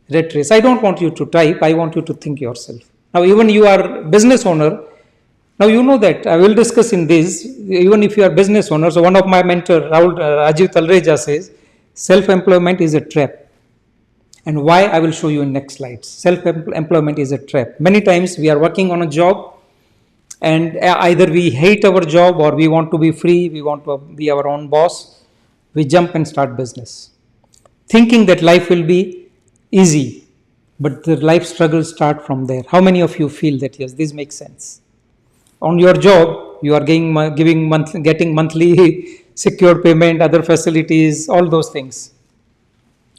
rat race? I don't want you to type, I want you to think yourself. Now, even you are business owner, now you know that, I will discuss in this, even if you are business owner. So, one of my mentor, Rajiv Talreja says, self-employment is a trap. And why, I will show you in next slides. Self-employment is a trap. Many times we are working on a job and either we hate our job or we want to be free, we want to be our own boss. We jump and start business, thinking that life will be easy, but the life struggles start from there. How many of you feel that, yes, this makes sense? On your job, you are getting monthly secured payment, other facilities, all those things.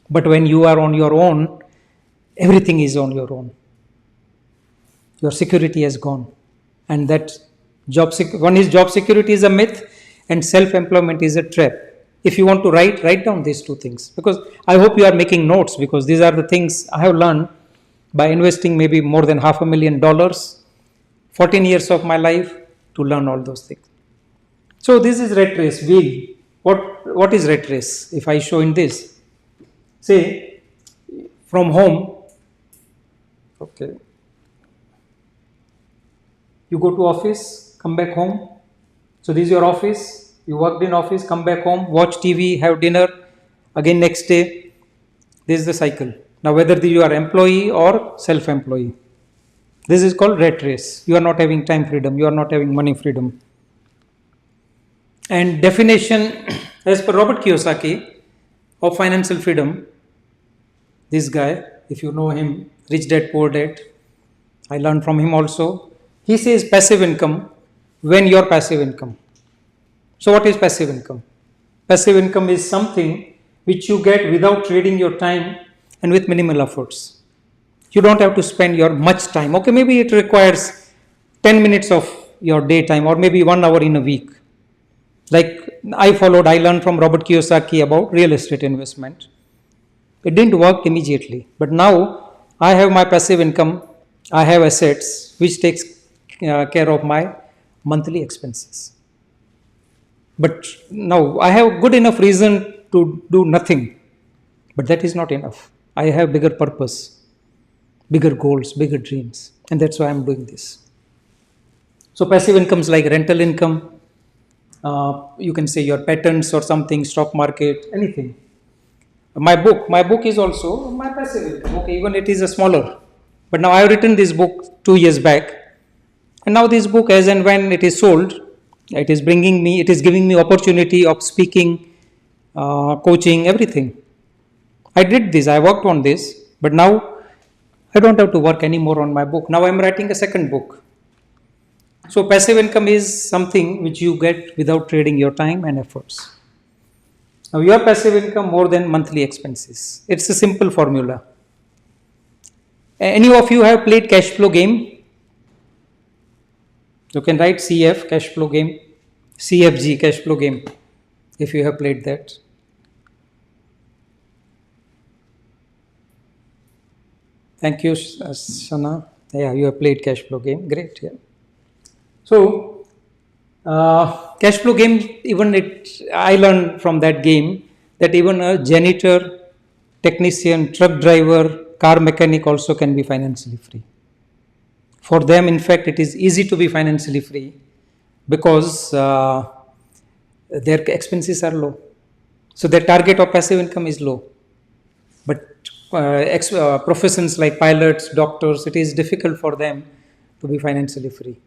But when you are on your own, everything is on your own. Your security has gone. And that job security is a myth and self-employment is a trap. If you want to write down these two things. Because I hope you are making notes, because these are the things I have learned by investing maybe more than $500,000, 14 years of my life to learn all those things. So this is rat race, wheel. What is rat race? If I show in this. Say, from home, okay, you go to office, come back home. So this is your office, you worked in office, come back home, watch TV, have dinner, again next day. This is the cycle. Now whether you are employee or self-employee, this is called rat race. You are not having time freedom, you are not having money freedom. And definition, as per Robert Kiyosaki, of financial freedom, this guy, if you know him, Rich Dad Poor Dad, I learned from him also. He says passive income when your passive income. So what is passive income? Passive income is something which you get without trading your time and with minimal efforts. You don't have to spend your much time. Okay, maybe it requires 10 minutes of your daytime or maybe 1 hour in a week. Like I learned from Robert Kiyosaki about real estate investment. It didn't work immediately, but now I have my passive income, I have assets which takes care of my monthly expenses. But now I have good enough reason to do nothing, but that is not enough. I have bigger purpose, bigger goals, bigger dreams, and that's why I'm doing this. So passive incomes like rental income, you can say your patents or something, stock market, anything. My book is also my passive income. Okay, even it is a smaller, but now I have written this book 2 years back, and now this book, as and when it is sold, it is giving me opportunity of speaking, coaching, everything. I did this, I worked on this, but now I don't have to work anymore on my book. Now I'm writing a second book. So passive income is something which you get without trading your time and efforts. Now your passive income more than monthly expenses. It's a simple formula. Any of you have played cash flow game? You can write CF, cash flow game, CFG, cash flow game, if you have played that. Thank you, Shana. Yeah, you have played cash flow game. Great. Yeah. So, cash flow game, I learned from that game that even a janitor, technician, truck driver, car mechanic also can be financially free. For them, in fact, it is easy to be financially free because their expenses are low. So their target of passive income is low. But professions like pilots, doctors, it is difficult for them to be financially free.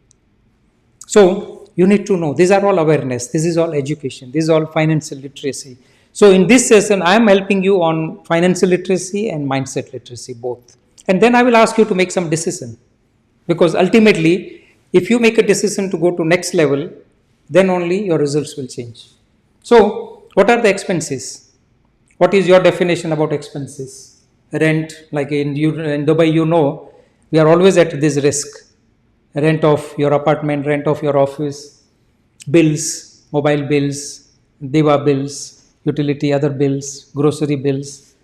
So you need to know, these are all awareness, this is all education, this is all financial literacy. So in this session, I am helping you on financial literacy and mindset literacy, both. And then I will ask you to make some decision. Because ultimately, if you make a decision to go to next level, then only your results will change. So what are the expenses? What is your definition about expenses? Rent, like in Dubai, you know, we are always at this risk. Rent of your apartment, rent of your office, bills, mobile bills, diva bills, utility, other bills, grocery bills,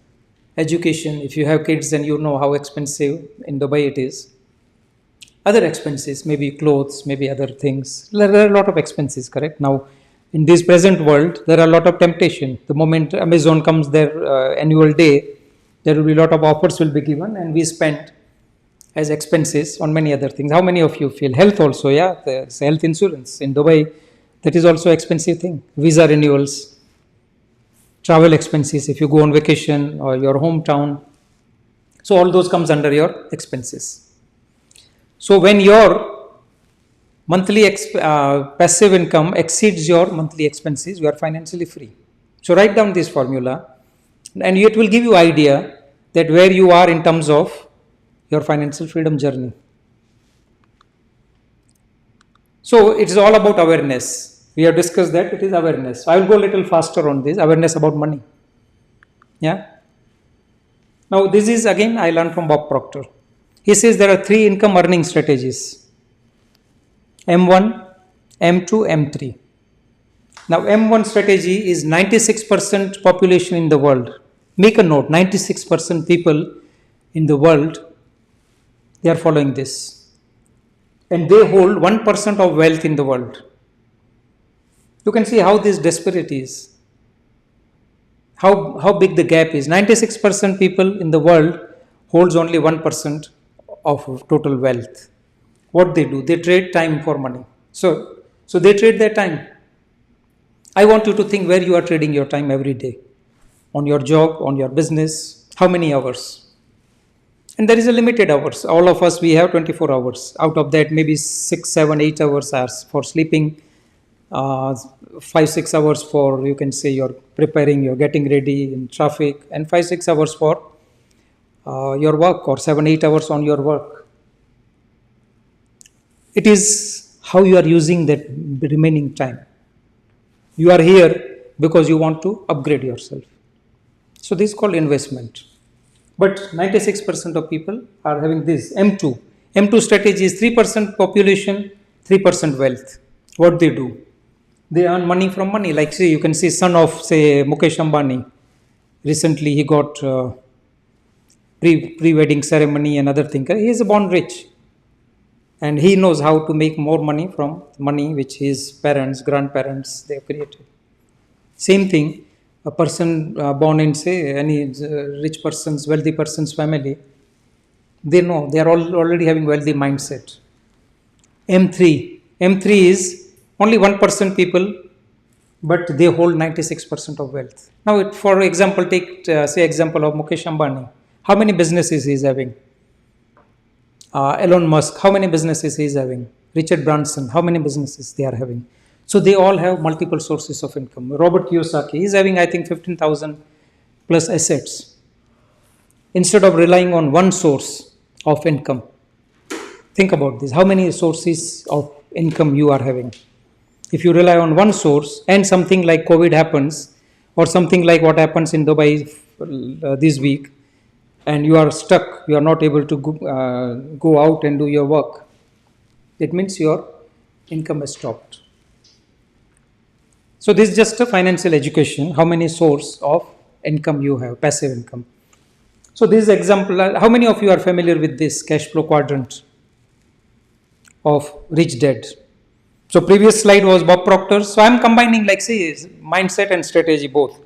education. If you have kids, then you know how expensive in Dubai it is. Other expenses, maybe clothes, maybe other things. There are a lot of expenses, correct? Now, in this present world, there are a lot of temptation. The moment Amazon comes their annual day, there will be a lot of offers will be given, and we spend as expenses on many other things. How many of you feel health also? Yeah, there's health insurance in Dubai. That is also expensive thing. Visa renewals, travel expenses if you go on vacation or your hometown. So all those comes under your expenses. So when your monthly passive income exceeds your monthly expenses, you are financially free. So write down this formula, and it will give you idea that where you are in terms of your financial freedom journey. So it's all about awareness. We have discussed that it is awareness. So I will go a little faster on this, awareness about money. Yeah. Now this is again I learned from Bob Proctor. He says there are 3 income earning strategies: M1, M2, M3. Now M1 strategy is 96% population in the world. Make a note, 96% people in the world, they are following this. And they hold 1% of wealth in the world. You can see how this disparity is. How big the gap is. 96% people in the world holds only 1% of total wealth. What they do? They trade time for money. So they trade their time. I want you to think where you are trading your time every day. On your job, on your business, how many hours? And there is a limited hours. All of us, we have 24 hours. Out of that, maybe 6, 7, 8 hours are for sleeping, 5, 6 hours for, you can say, you're preparing, you're getting ready in traffic, and 5, 6 hours for your work, or 7, 8 hours on your work. It is how you are using that remaining time. You are here because you want to upgrade yourself. So this is called investment. But 96% of people are having this M2. M2 strategy is 3% population, 3% wealth. What they do? They earn money from money. Like, say, you can see son of, say, Mukesh Ambani. Recently, he got pre-wedding ceremony and other thing. He is born rich. And he knows how to make more money from money which his parents, grandparents, they have created. Same thing, a person born in, say, any rich person's, wealthy person's family, they know, they are already having wealthy mindset. M3 is only 1% people, but they hold 96% of wealth. Now, for example, take, say, example of Mukesh Ambani. How many businesses he is having? Elon Musk, how many businesses he is having? Richard Branson, how many businesses they are having? So they all have multiple sources of income. Robert Kiyosaki is having, I think, 15,000 plus assets. Instead of relying on one source of income, think about this. How many sources of income you are having? If you rely on one source and something like COVID happens, or something like what happens in Dubai this week, and you are stuck, you are not able to go out and do your work, it means your income has stopped. So this is just a financial education, how many source of income you have, passive income. So this example, how many of you are familiar with this cash flow quadrant of Rich Dad? So previous slide was Bob Proctor's. So I am combining, like, say, mindset and strategy both.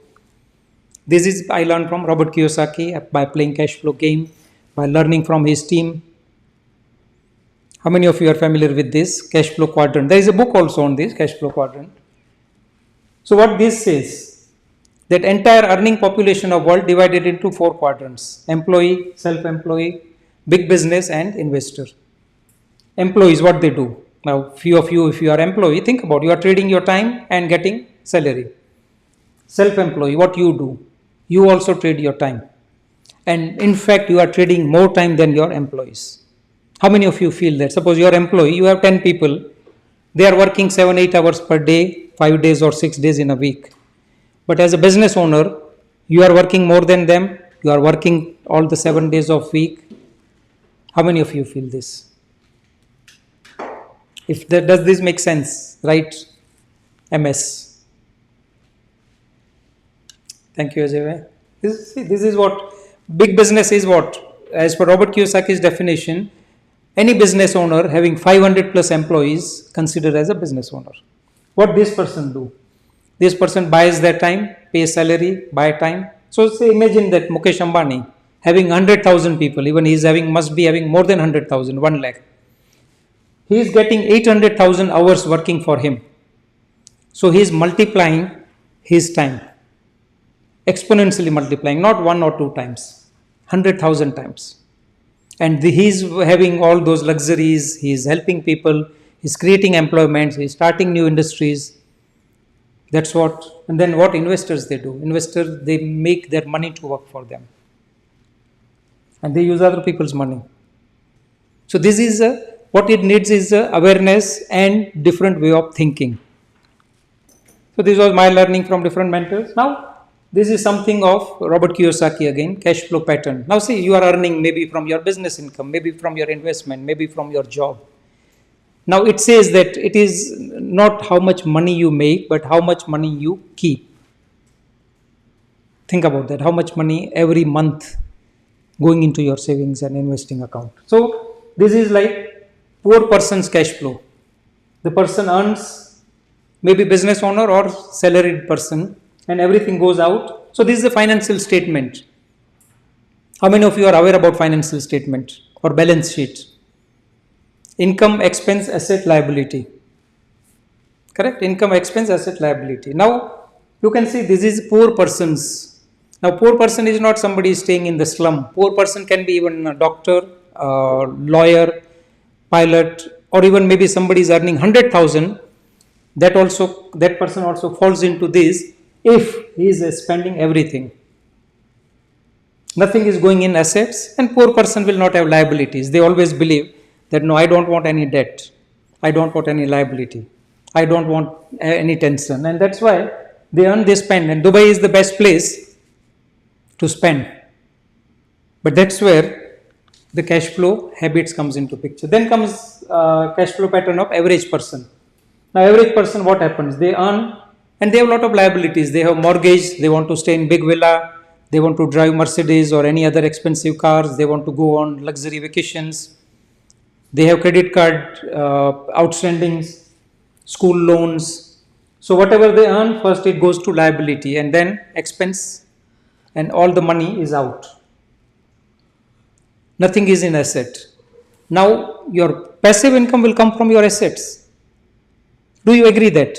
This is I learned from Robert Kiyosaki by playing cash flow game, by learning from his team. How many of you are familiar with this cash flow quadrant? There is a book also on this cash flow quadrant. So what this says, that entire earning population of world divided into 4 quadrants: employee, self-employed, big business, and investor. Employees, what they do? Now, few of you, if you are employee, think about, you are trading your time and getting salary. Self-employed, what you do? You also trade your time. And in fact, you are trading more time than your employees. How many of you feel that? Suppose you are employee, you have 10 people, they are working 7-8 hours per day, 5 days or 6 days in a week. But as a business owner, you are working more than them, you are working all the 7 days of week. How many of you feel this? If that, does this make sense, right? MS. Thank you, Ajay. This is what big business is. What, as per Robert Kiyosaki's definition, any business owner having 500 plus employees considered as a business owner. What this person do? This person buys their time, pays salary, buy time. So say, imagine that Mukesh Ambani having 100,000 people, even he is having, must be having more than 100,000, 1 lakh. He is getting 800,000 hours working for him. So he is multiplying his time, exponentially multiplying, not 1 or 2 times, 100,000 times. And he is having all those luxuries, he is helping people, he is creating employment, he is starting new industries. That's what, and then what investors they do? Investors, they make their money to work for them. And they use other people's money. So this is what it needs is awareness and different way of thinking. So this was my learning from different mentors. Now, this is something of Robert Kiyosaki again, cash flow pattern. Now see, you are earning maybe from your business income, maybe from your investment, maybe from your job. Now it says that it is not how much money you make, but how much money you keep. Think about that, how much money every month going into your savings and investing account. So this is like poor person's cash flow. The person earns, maybe business owner or salaried person, and everything goes out. So this is a financial statement. How many of you are aware about financial statement or balance sheet? Income, expense, asset, liability. Correct? Income, expense, asset, liability. Now you can see this is poor person's. Now poor person is not somebody staying in the slum. Poor person can be even a doctor, lawyer, pilot, or even maybe somebody is earning 100,000. That person also falls into this if he is spending everything. Nothing is going in assets, and poor person will not have liabilities. They always believe that no, I don't want any debt, I don't want any liability, I don't want any tension, and that's why they earn, they spend. And Dubai is the best place to spend. But that's where the cash flow habits comes into picture. Then comes cash flow pattern of average person. Now average person, what happens? They earn and they have a lot of liabilities. They have mortgage, they want to stay in big villa, they want to drive Mercedes or any other expensive cars, they want to go on luxury vacations, they have credit card outstandings, school loans. So whatever they earn, first it goes to liability and then expense, and all the money is out. Nothing is in asset. Now your passive income will come from your assets. Do you agree that?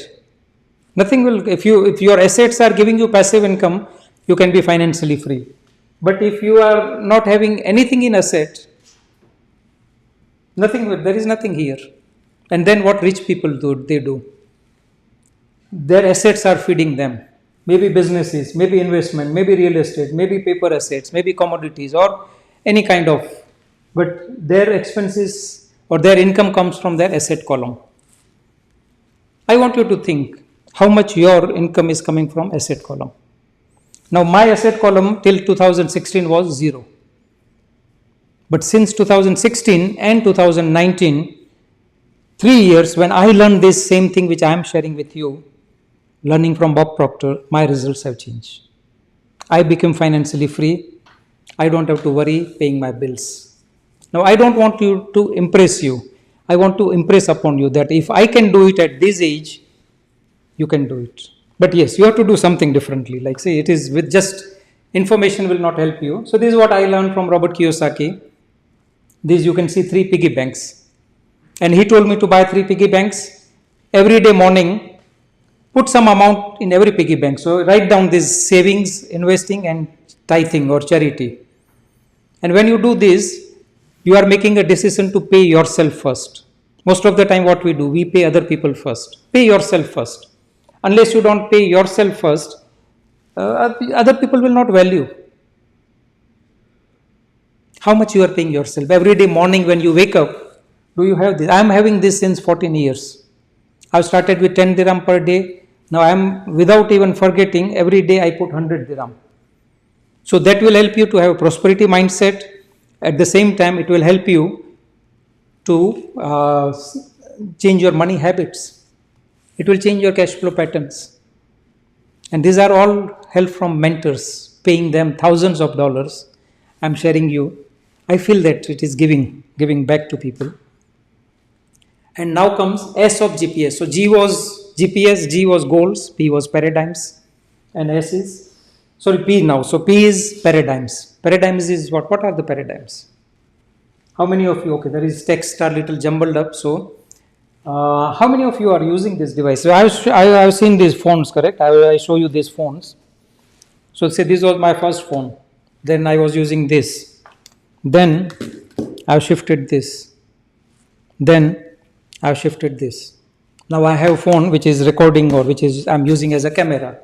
Nothing will, if your assets are giving you passive income, you can be financially free. But if you are not having anything in asset, there is nothing here. And then what rich people do, they do. Their assets are feeding them. Maybe businesses, maybe investment, maybe real estate, maybe paper assets, maybe commodities or any kind of, but their expenses or their income comes from their asset column. I want you to think how much your income is coming from asset column. Now my asset column till 2016 was 0. But since 2016 and 2019, 3 years, when I learned this same thing which I am sharing with you, learning from Bob Proctor, my results have changed. I became financially free. I don't have to worry paying my bills. Now I don't want you to impress you. I want to impress upon you that if I can do it at this age, you can do it. But yes, you have to do something differently. Like say, it is with just information will not help you. So this is what I learned from Robert Kiyosaki. These you can see 3 piggy banks. And he told me to buy 3 piggy banks. Every day morning, put some amount in every piggy bank. So write down this savings, investing and tithing or charity. And when you do this, you are making a decision to pay yourself first. Most of the time what we do, we pay other people first. Pay yourself first. Unless you don't pay yourself first, other people will not value how much you are paying yourself. Every day morning when you wake up, do you have this? I am having this since 14 years. I have started with 10 dirham per day. Now I am, without even forgetting, every day I put 100 dirham. So that will help you to have a prosperity mindset. At the same time, it will help you to change your money habits. It will change your cash flow patterns. And these are all help from mentors, paying them thousands of dollars. I'm sharing you. I feel that it is giving back to people. And now comes S of G.P.S. So G was G.P.S, G was goals, P was paradigms, and S is, sorry, P now. So P is paradigms. Paradigms is what? What are the paradigms? How many of you, okay, there is text are little jumbled up. So how many of you are using this device? So I have seen these phones, correct? I show you these phones. So say this was my first phone. Then I was using this. Then I have shifted this. Then I have shifted this. Now I have a phone which is recording or which is I'm using as a camera.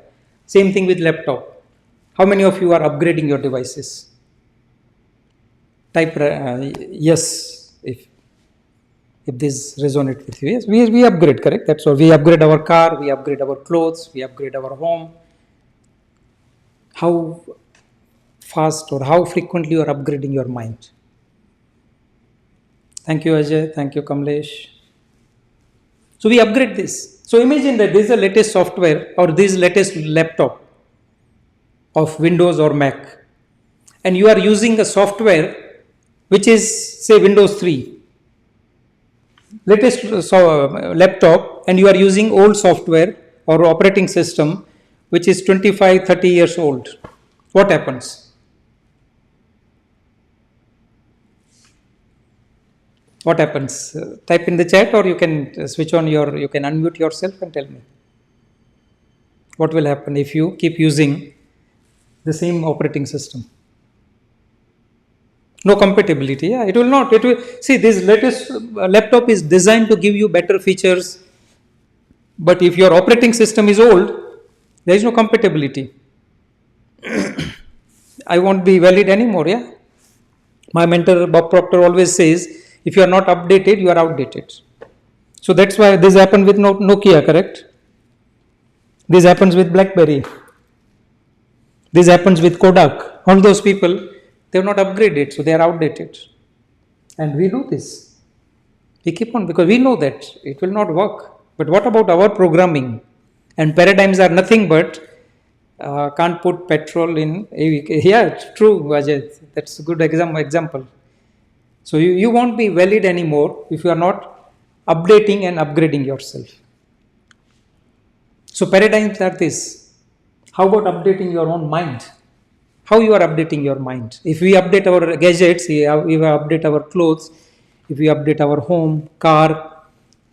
Same thing with laptop. How many of you are upgrading your devices? Type yes if this resonates with you. Yes, we upgrade, correct? That's all. We upgrade our car, we upgrade our clothes, we upgrade our home. How fast or how frequently you are upgrading your mind? Thank you, Ajay. Thank you, Kamlesh. So we upgrade this. So imagine that this is the latest software or this latest laptop of Windows or Mac, and you are using a software which is say Windows 3, latest laptop, and you are using old software or operating system which is 25-30 years old. What happens? What happens? Type in the chat, or you can switch on you can unmute yourself and tell me. What will happen if you keep using the same operating system? No compatibility. Yeah, it will not. It will. See, this latest laptop is designed to give you better features, but if your operating system is old, there is no compatibility. I won't be valid anymore. Yeah. My mentor Bob Proctor always says, if you are not updated, you are outdated. So that's why this happened with Nokia, correct? This happens with BlackBerry. This happens with Kodak. All those people, they have not upgraded, so they are outdated. And we know this. We keep on because we know that it will not work. But what about our programming? And paradigms are nothing but can't put petrol in. Yeah, it's true, Ajay. That's a good example. So you won't be valid anymore if you are not updating and upgrading yourself. So paradigms are this. How about updating your own mind? How you are updating your mind? If we update our gadgets, if we update our clothes, if we update our home, car,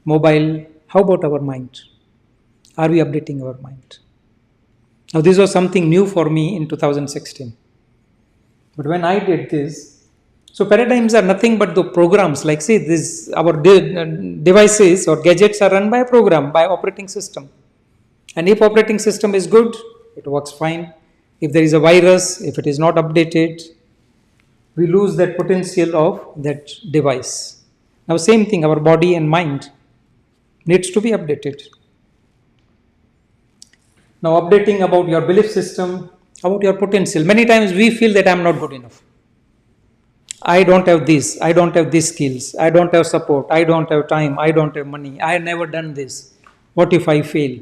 mobile, how about our mind? Are we updating our mind? Now this was something new for me in 2016. But when I did this, so paradigms are nothing but the programs. Like see, this our devices or gadgets are run by a program, by operating system. And if operating system is good, it works fine. If there is a virus, if it is not updated, we lose that potential of that device. Now same thing, our body and mind needs to be updated. Now updating about your belief system, about your potential. Many times we feel that I am not good enough. I don't have this, I don't have these skills, I don't have support, I don't have time, I don't have money, I have never done this. What if I fail?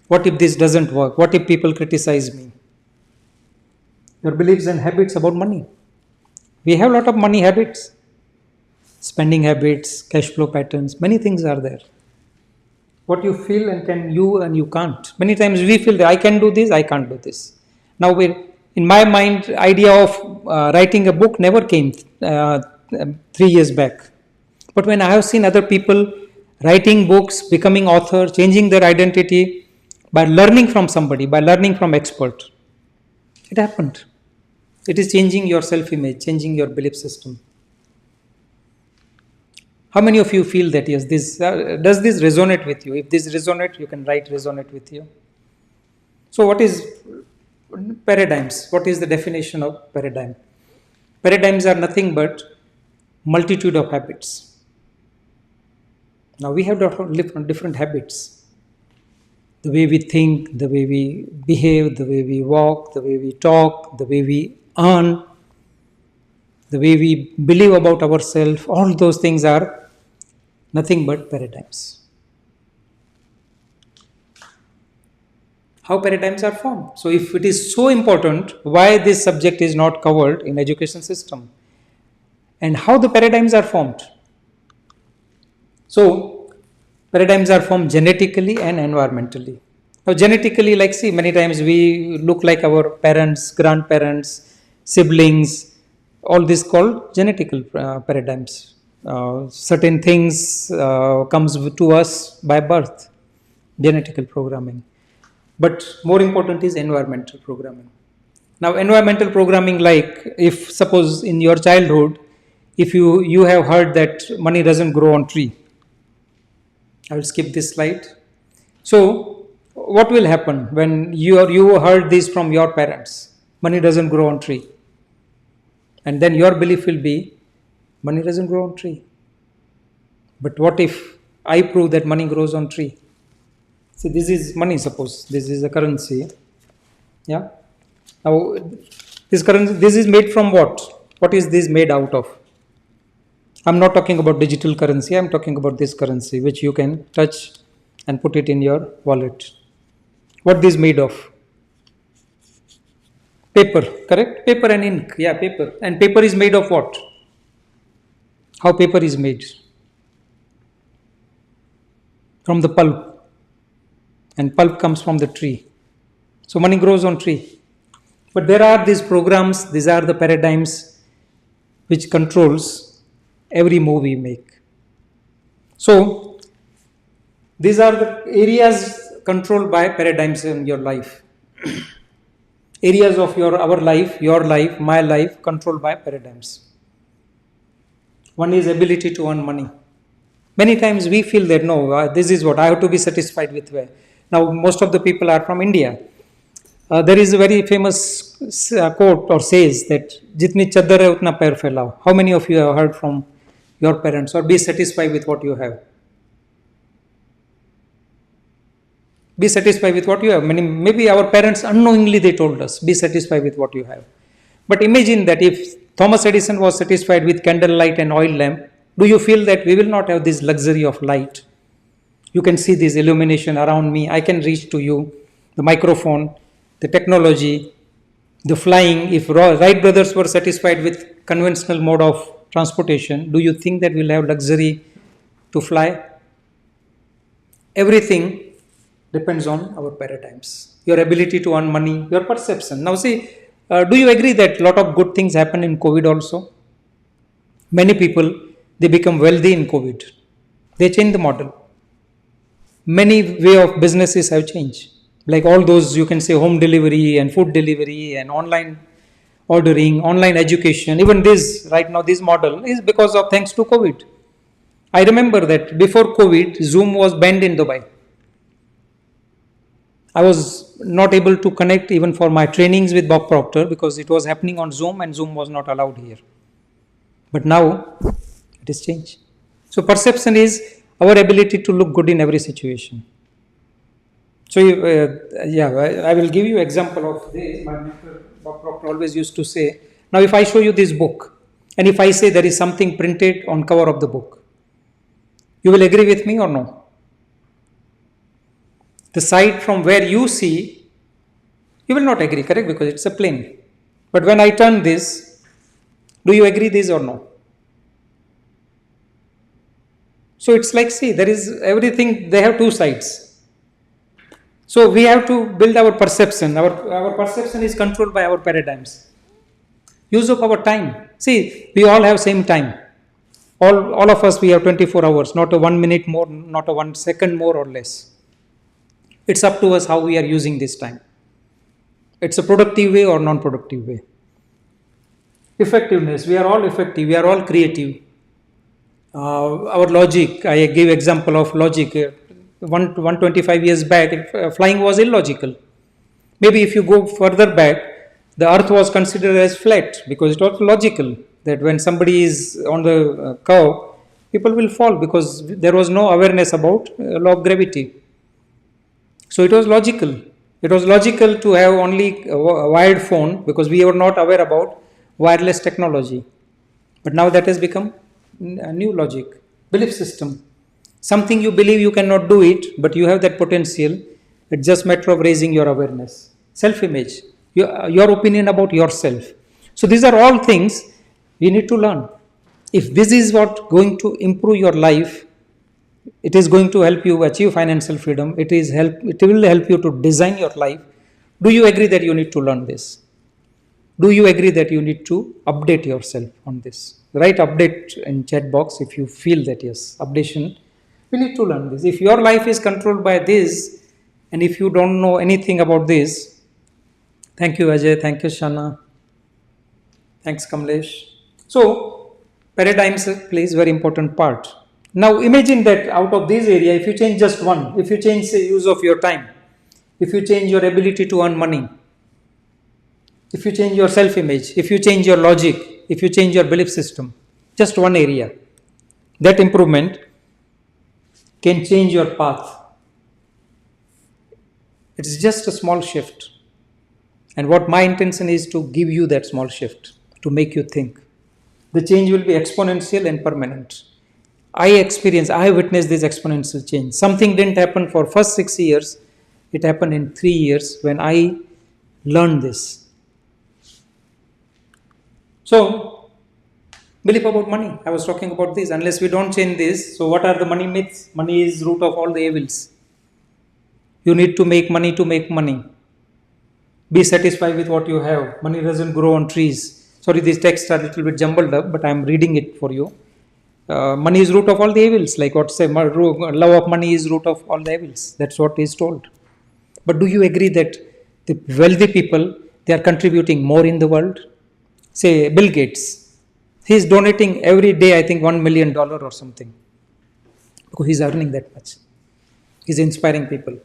What if this doesn't work? What if people criticize me? Your beliefs and habits about money. We have a lot of money habits, spending habits, cash flow patterns, many things are there. What you feel and you can't. Many times we feel that I can do this, I can't do this. Now in my mind, idea of writing a book never came 3 years back. But when I have seen other people writing books, becoming author, changing their identity by learning from somebody, by learning from expert, it happened. It is changing your self-image, changing your belief system. How many of you feel that yes, this does this resonate with you? If this resonate, you can write resonate with you. So what is paradigms? What is the definition of paradigm? Paradigms are nothing but multitude of habits. Now we have different habits. The way we think, the way we behave, the way we walk, the way we talk, the way we earn, the way we believe about ourselves, all those things are nothing but paradigms. How paradigms are formed? So if it is so important, why this subject is not covered in education system? And how the paradigms are formed? So paradigms are formed genetically and environmentally. Now genetically, like see, many times we look like our parents, grandparents, siblings, all this called genetical paradigms. Certain things comes to us by birth, genetical programming. But more important is environmental programming. Now environmental programming, like if suppose in your childhood, if you have heard that money doesn't grow on tree. I will skip this slide. So what will happen when you heard this from your parents? Money doesn't grow on tree. And then your belief will be, money doesn't grow on tree. But what if I prove that money grows on tree? So this is money, suppose. This is a currency. Yeah. Now, this currency, this is made from what? What is this made out of? I'm not talking about digital currency. I'm talking about this currency, which you can touch and put it in your wallet. What is made of? Paper, correct? Paper and ink. Yeah, paper. And paper is made of what? How paper is made? From the pulp. And pulp comes from the tree. So money grows on tree. But there are these programs, these are the paradigms which controls every move we make. So these are the areas controlled by paradigms in your life. Areas of our life, your life, my life, controlled by paradigms. One is ability to earn money. Many times we feel that no, this is what I have to be satisfied with. Now most of the people are from India. There is a very famous quote or says that "Jitni chadar hai utna pair phailao." How many of you have heard from your parents, or be satisfied with what you have? Be satisfied with what you have. Maybe our parents unknowingly they told us, be satisfied with what you have. But imagine that if Thomas Edison was satisfied with candlelight and oil lamp, do you feel that we will not have this luxury of light? You can see this illumination around me. I can reach to you. The microphone, the technology, the flying. If Wright brothers were satisfied with conventional mode of transportation, do you think that we'll have luxury to fly? Everything depends on our paradigms, your ability to earn money, your perception. Now see, do you agree that a lot of good things happen in COVID also? Many people, they become wealthy in COVID. They change the model. Many way of businesses have changed. Like all those, you can say home delivery and food delivery and online ordering, online education. Even this, right now, this model is because of thanks to COVID. I remember that before COVID, Zoom was banned in Dubai. I was not able to connect even for my trainings with Bob Proctor because it was happening on Zoom and Zoom was not allowed here. But now it has changed. So perception is our ability to look good in every situation. So I will give you example of this. My mentor Bob Proctor always used to say, now if I show you this book and if I say there is something printed on cover of the book, you will agree with me or no? The side from where you see, you will not agree, correct? Because it's a plane. But when I turn this, do you agree this or no? So it's like, see, there is everything, they have two sides. So we have to build our perception. Our perception is controlled by our paradigms. Use of our time. See, we all have same time. All of us, we have 24 hours, not a 1 minute more, not a 1 second more or less. It's up to us how we are using this time. It's a productive way or non-productive way. Effectiveness, we are all effective, we are all creative. Our logic, I give example of logic. 125 years back, flying was illogical. Maybe if you go further back, the earth was considered as flat because it was logical that when somebody is on the curve, people will fall because there was no awareness about law of gravity. So it was logical. It was logical to have only a wired phone because we were not aware about wireless technology. But now that has become a new logic, belief system. Something you believe you cannot do it, but you have that potential. It's just a matter of raising your awareness. Self-image, your opinion about yourself. So these are all things we need to learn. If this is what going to improve your life, it is going to help you achieve financial freedom. It will help you to design your life. Do you agree that you need to learn this? Do you agree that you need to update yourself on this? Write update in chat box if you feel that yes, updation. We need to learn this. If your life is controlled by this, and if you don't know anything about this, thank you Ajay, thank you Shana, thanks Kamlesh. So paradigms plays very important part. Now imagine that out of this area, if you change just one, if you change the use of your time, if you change your ability to earn money, if you change your self-image, if you change your logic, if you change your belief system, just one area, that improvement can change your path. It's just a small shift. And what my intention is to give you that small shift, to make you think. The change will be exponential and permanent. I have witnessed this exponential change. Something didn't happen for first 6 years. It happened in 3 years when I learned this. So, belief about money. I was talking about this. Unless we don't change this, so what are the money myths? Money is root of all the evils. You need to make money to make money. Be satisfied with what you have. Money doesn't grow on trees. Sorry, these texts are a little bit jumbled up, but I am reading it for you. Money is root of all the evils. Like what say, love of money is root of all the evils. That's what is told. But do you agree that the wealthy people, they are contributing more in the world? Say Bill Gates, he is donating every day, I think $1 million or something, because he's earning that much. He's inspiring people.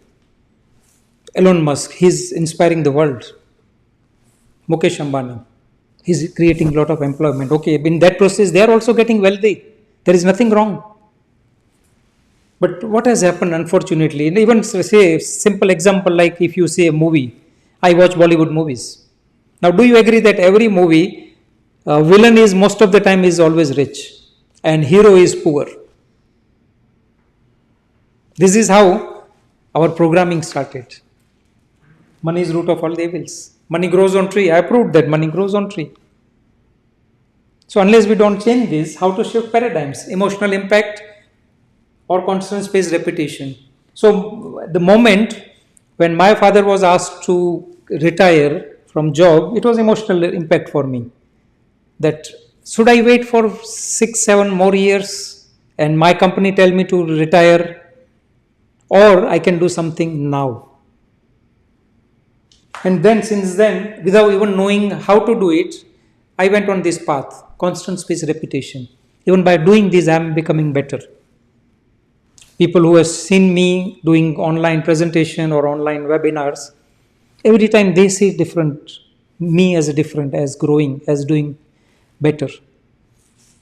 Elon Musk, he's inspiring the world. Mukesh Ambani, he's creating a lot of employment. Okay, in that process, they are also getting wealthy. There is nothing wrong. But what has happened, unfortunately, and even say simple example like if you say a movie, I watch Bollywood movies. Now, do you agree that every movie, villain is most of the time is always rich, and hero is poor? This is how our programming started. Money is root of all the evils. Money grows on tree. I proved that money grows on tree. So unless we don't change this, how to shift paradigms? Emotional impact or constant space repetition. So the moment when my father was asked to retire from job, it was emotional impact for me. That should I wait for 6, 7 more years and my company tell me to retire, or I can do something now. And then since then, without even knowing how to do it, I went on this path, constant space repetition. Even by doing this, I am becoming better. People who have seen me doing online presentation or online webinars, every time they see different, me as a different, as growing, as doing better.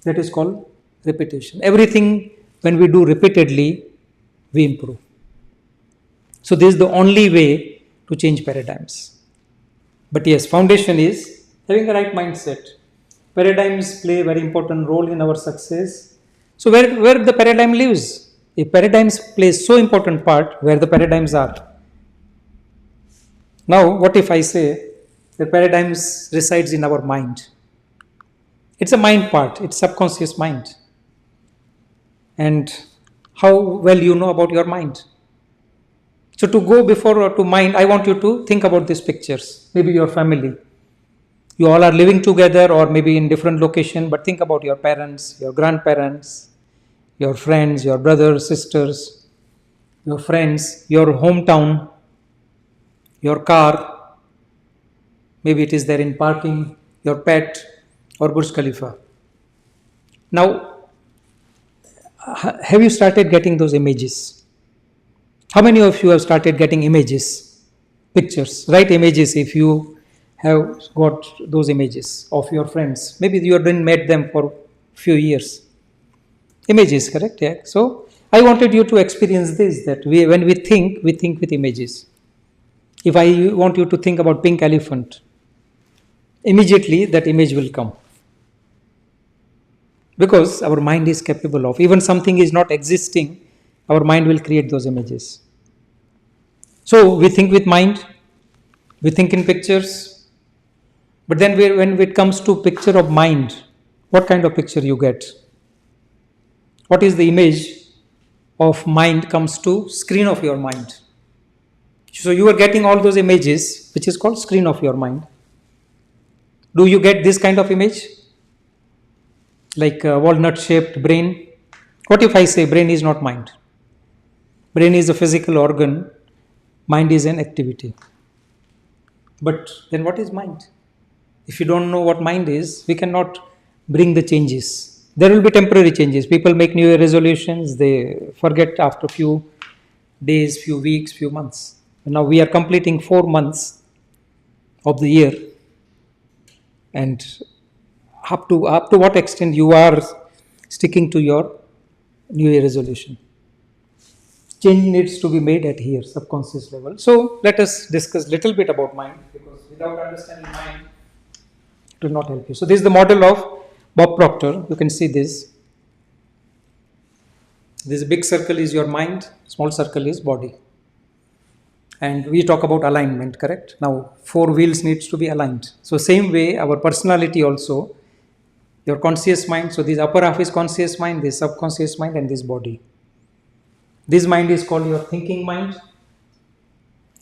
That is called repetition. Everything when we do repeatedly, we improve. So this is the only way to change paradigms. But yes, foundation is having the right mindset. Paradigms play a very important role in our success. So where the paradigm lives? If paradigms play so important part, where the paradigms are. Now, what if I say the paradigms resides in our mind? It's a mind part, it's subconscious mind. And how well you know about your mind? So to go before or to mind, I want you to think about these pictures. Maybe your family. You all are living together or maybe in different location, but think about your parents, your grandparents, your friends, your brothers, sisters, your friends, your hometown, your car. Maybe it is there in parking, your pet or Burj Khalifa. Now, have you started getting those images? How many of you have started getting images, pictures, right? Images if you have got those images of your friends. Maybe you didn't met them for few years. Images, correct? Yeah. So I wanted you to experience this, that when we think with images. If I want you to think about pink elephant, immediately that image will come. Because our mind is capable of, even something is not existing, our mind will create those images. So we think with mind, we think in pictures, but then when it comes to picture of mind, what kind of picture you get? What is the image of mind comes to screen of your mind? So you are getting all those images, which is called screen of your mind. Do you get this kind of image? Like a walnut shaped brain. What if I say brain is not mind? Brain is a physical organ, mind is an activity. But then what is mind? If you don't know what mind is, we cannot bring the changes. There will be temporary changes. People make New Year resolutions, they forget after few days, few weeks, few months. And now we are completing 4 months of the year. And up to what extent you are sticking to your New Year resolution? Change needs to be made at here, subconscious level. So let us discuss little bit about mind, because without understanding mind, it will not help you. So this is the model of Bob Proctor. You can see this. This big circle is your mind, small circle is body. And we talk about alignment, correct? Now 4 wheels needs to be aligned. So same way our personality also, your conscious mind. So this upper half is conscious mind, this subconscious mind, and this body. This mind is called your thinking mind.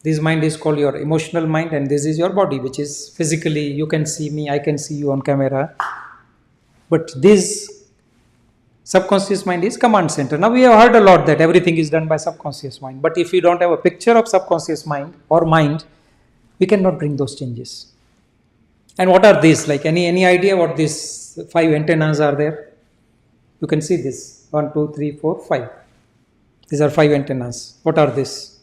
This mind is called your emotional mind, and this is your body, which is physically, you can see me, I can see you on camera. But this subconscious mind is command center. Now we have heard a lot that everything is done by subconscious mind. But if we don't have a picture of subconscious mind or mind, we cannot bring those changes. And what are these? Like any idea what these 5 antennas are there? You can see this. 1, 2, 3, 4, 5. These are 5 antennas. What are these?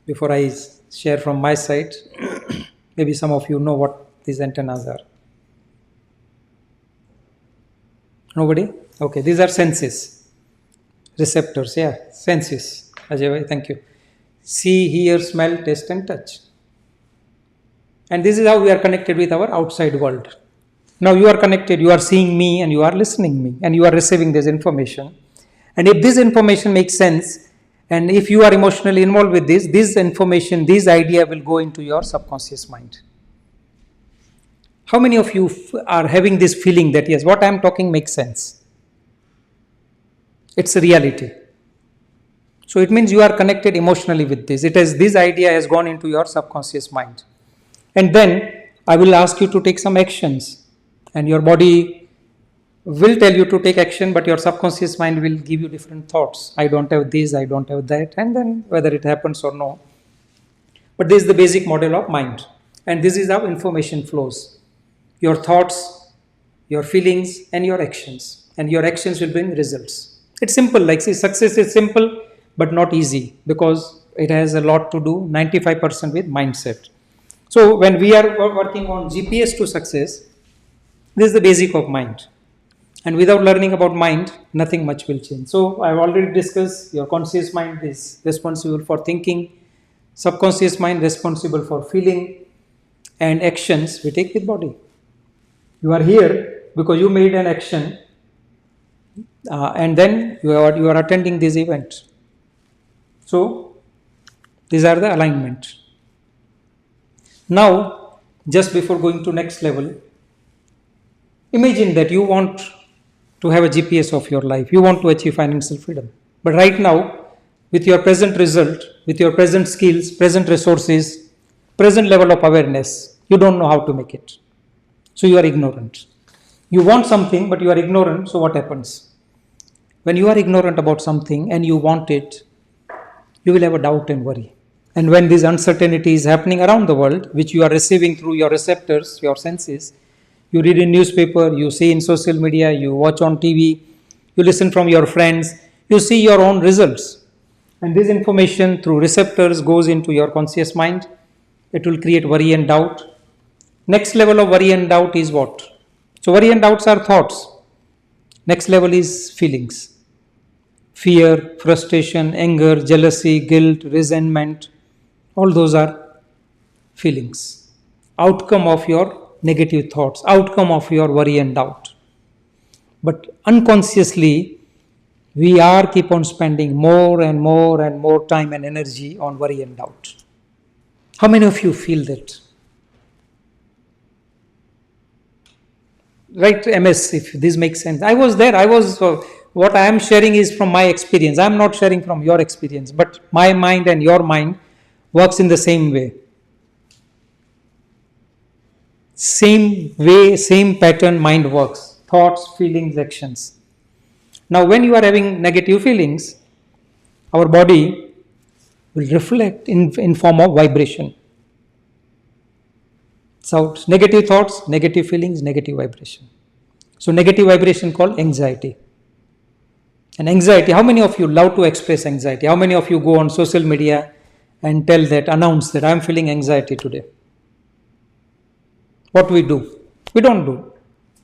Before I share from my side, maybe some of you know what these antennas are. Nobody? Okay, these are senses. Receptors, yeah, senses. Ajay bhai, thank you. See, hear, smell, taste and touch. And this is how we are connected with our outside world. Now you are connected, you are seeing me and you are listening me and you are receiving this information. And if this information makes sense, and if you are emotionally involved with this information, this idea will go into your subconscious mind. How many of you are having this feeling that yes, what I am talking makes sense? It's a reality. So it means you are connected emotionally with this. This idea has gone into your subconscious mind. And then I will ask you to take some actions. And your body will tell you to take action, but your subconscious mind will give you different thoughts. I don't have this, I don't have that, and then whether it happens or no. But this is the basic model of mind. And this is how information flows. Your thoughts, your feelings, and your actions. And your actions will bring results. It's simple, like see, success is simple, but not easy because it has a lot to do, 95% with mindset. So when we are working on G.P.S to success, this is the basic of mind. And without learning about mind, nothing much will change. So I've already discussed your conscious mind is responsible for thinking, subconscious mind responsible for feeling, and actions we take with body. You are here because you made an action and then you are attending this event. So these are the alignment. Now, just before going to next level, imagine that you want to have a G.P.S of your life. You want to achieve financial freedom. But right now, with your present result, with your present skills, present resources, present level of awareness, you don't know how to make it. So you are ignorant. You want something, but you are ignorant. So what happens? When you are ignorant about something and you want it, you will have a doubt and worry. And when this uncertainty is happening around the world, which you are receiving through your receptors, your senses, you read in newspaper, you see in social media, you watch on TV, you listen from your friends, you see your own results. And this information through receptors goes into your conscious mind. It will create worry and doubt. Next level of worry and doubt is what? So worry and doubts are thoughts. Next level is feelings. Fear, frustration, anger, jealousy, guilt, resentment, all those are feelings. Outcome of your negative thoughts, outcome of your worry and doubt. But unconsciously, we are keep on spending more and more and more time and energy on worry and doubt. How many of you feel that? Right, MS, if this makes sense. I was there, what I am sharing is from my experience. I am not sharing from your experience, but my mind and your mind works in the same way. Same way, same pattern mind works. Thoughts, feelings, actions. Now when you are having negative feelings, our body will reflect in form of vibration. So negative thoughts, negative feelings, negative vibration. So negative vibration called anxiety. And anxiety, how many of you love to express anxiety? How many of you go on social media and announce that I am feeling anxiety today? What we do? We don't do.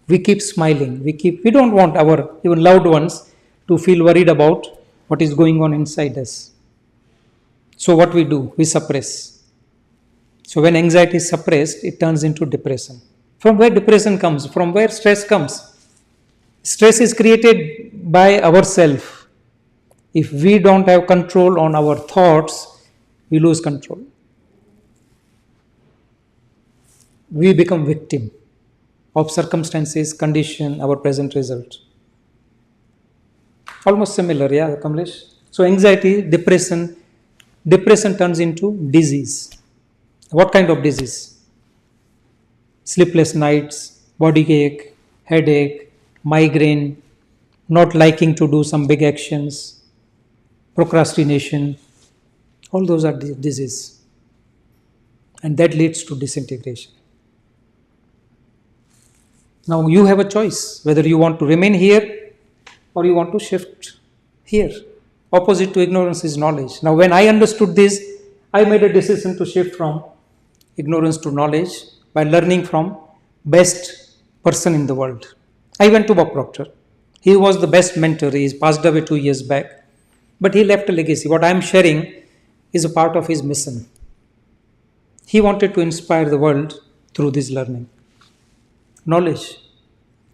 We keep smiling. We don't want our even loved ones to feel worried about what is going on inside us. So what we do? We suppress. So when anxiety is suppressed, it turns into depression. From where depression comes? From where stress comes? Stress is created by ourselves. If we don't have control on our thoughts, we lose control. We become victim of circumstances, condition, our present result. Almost similar, yeah, Kamlesh? So anxiety, depression turns into disease. What kind of disease? Sleepless nights, body ache, headache, migraine, not liking to do some big actions, procrastination, all those are disease. And that leads to disintegration. Now you have a choice whether you want to remain here or you want to shift here. Opposite to ignorance is knowledge. Now when I understood this, I made a decision to shift from ignorance to knowledge by learning from best person in the world. I went to Bob Proctor. He was the best mentor. He passed away 2 years back. But he left a legacy. What I am sharing is a part of his mission. He wanted to inspire the world through this learning. Knowledge.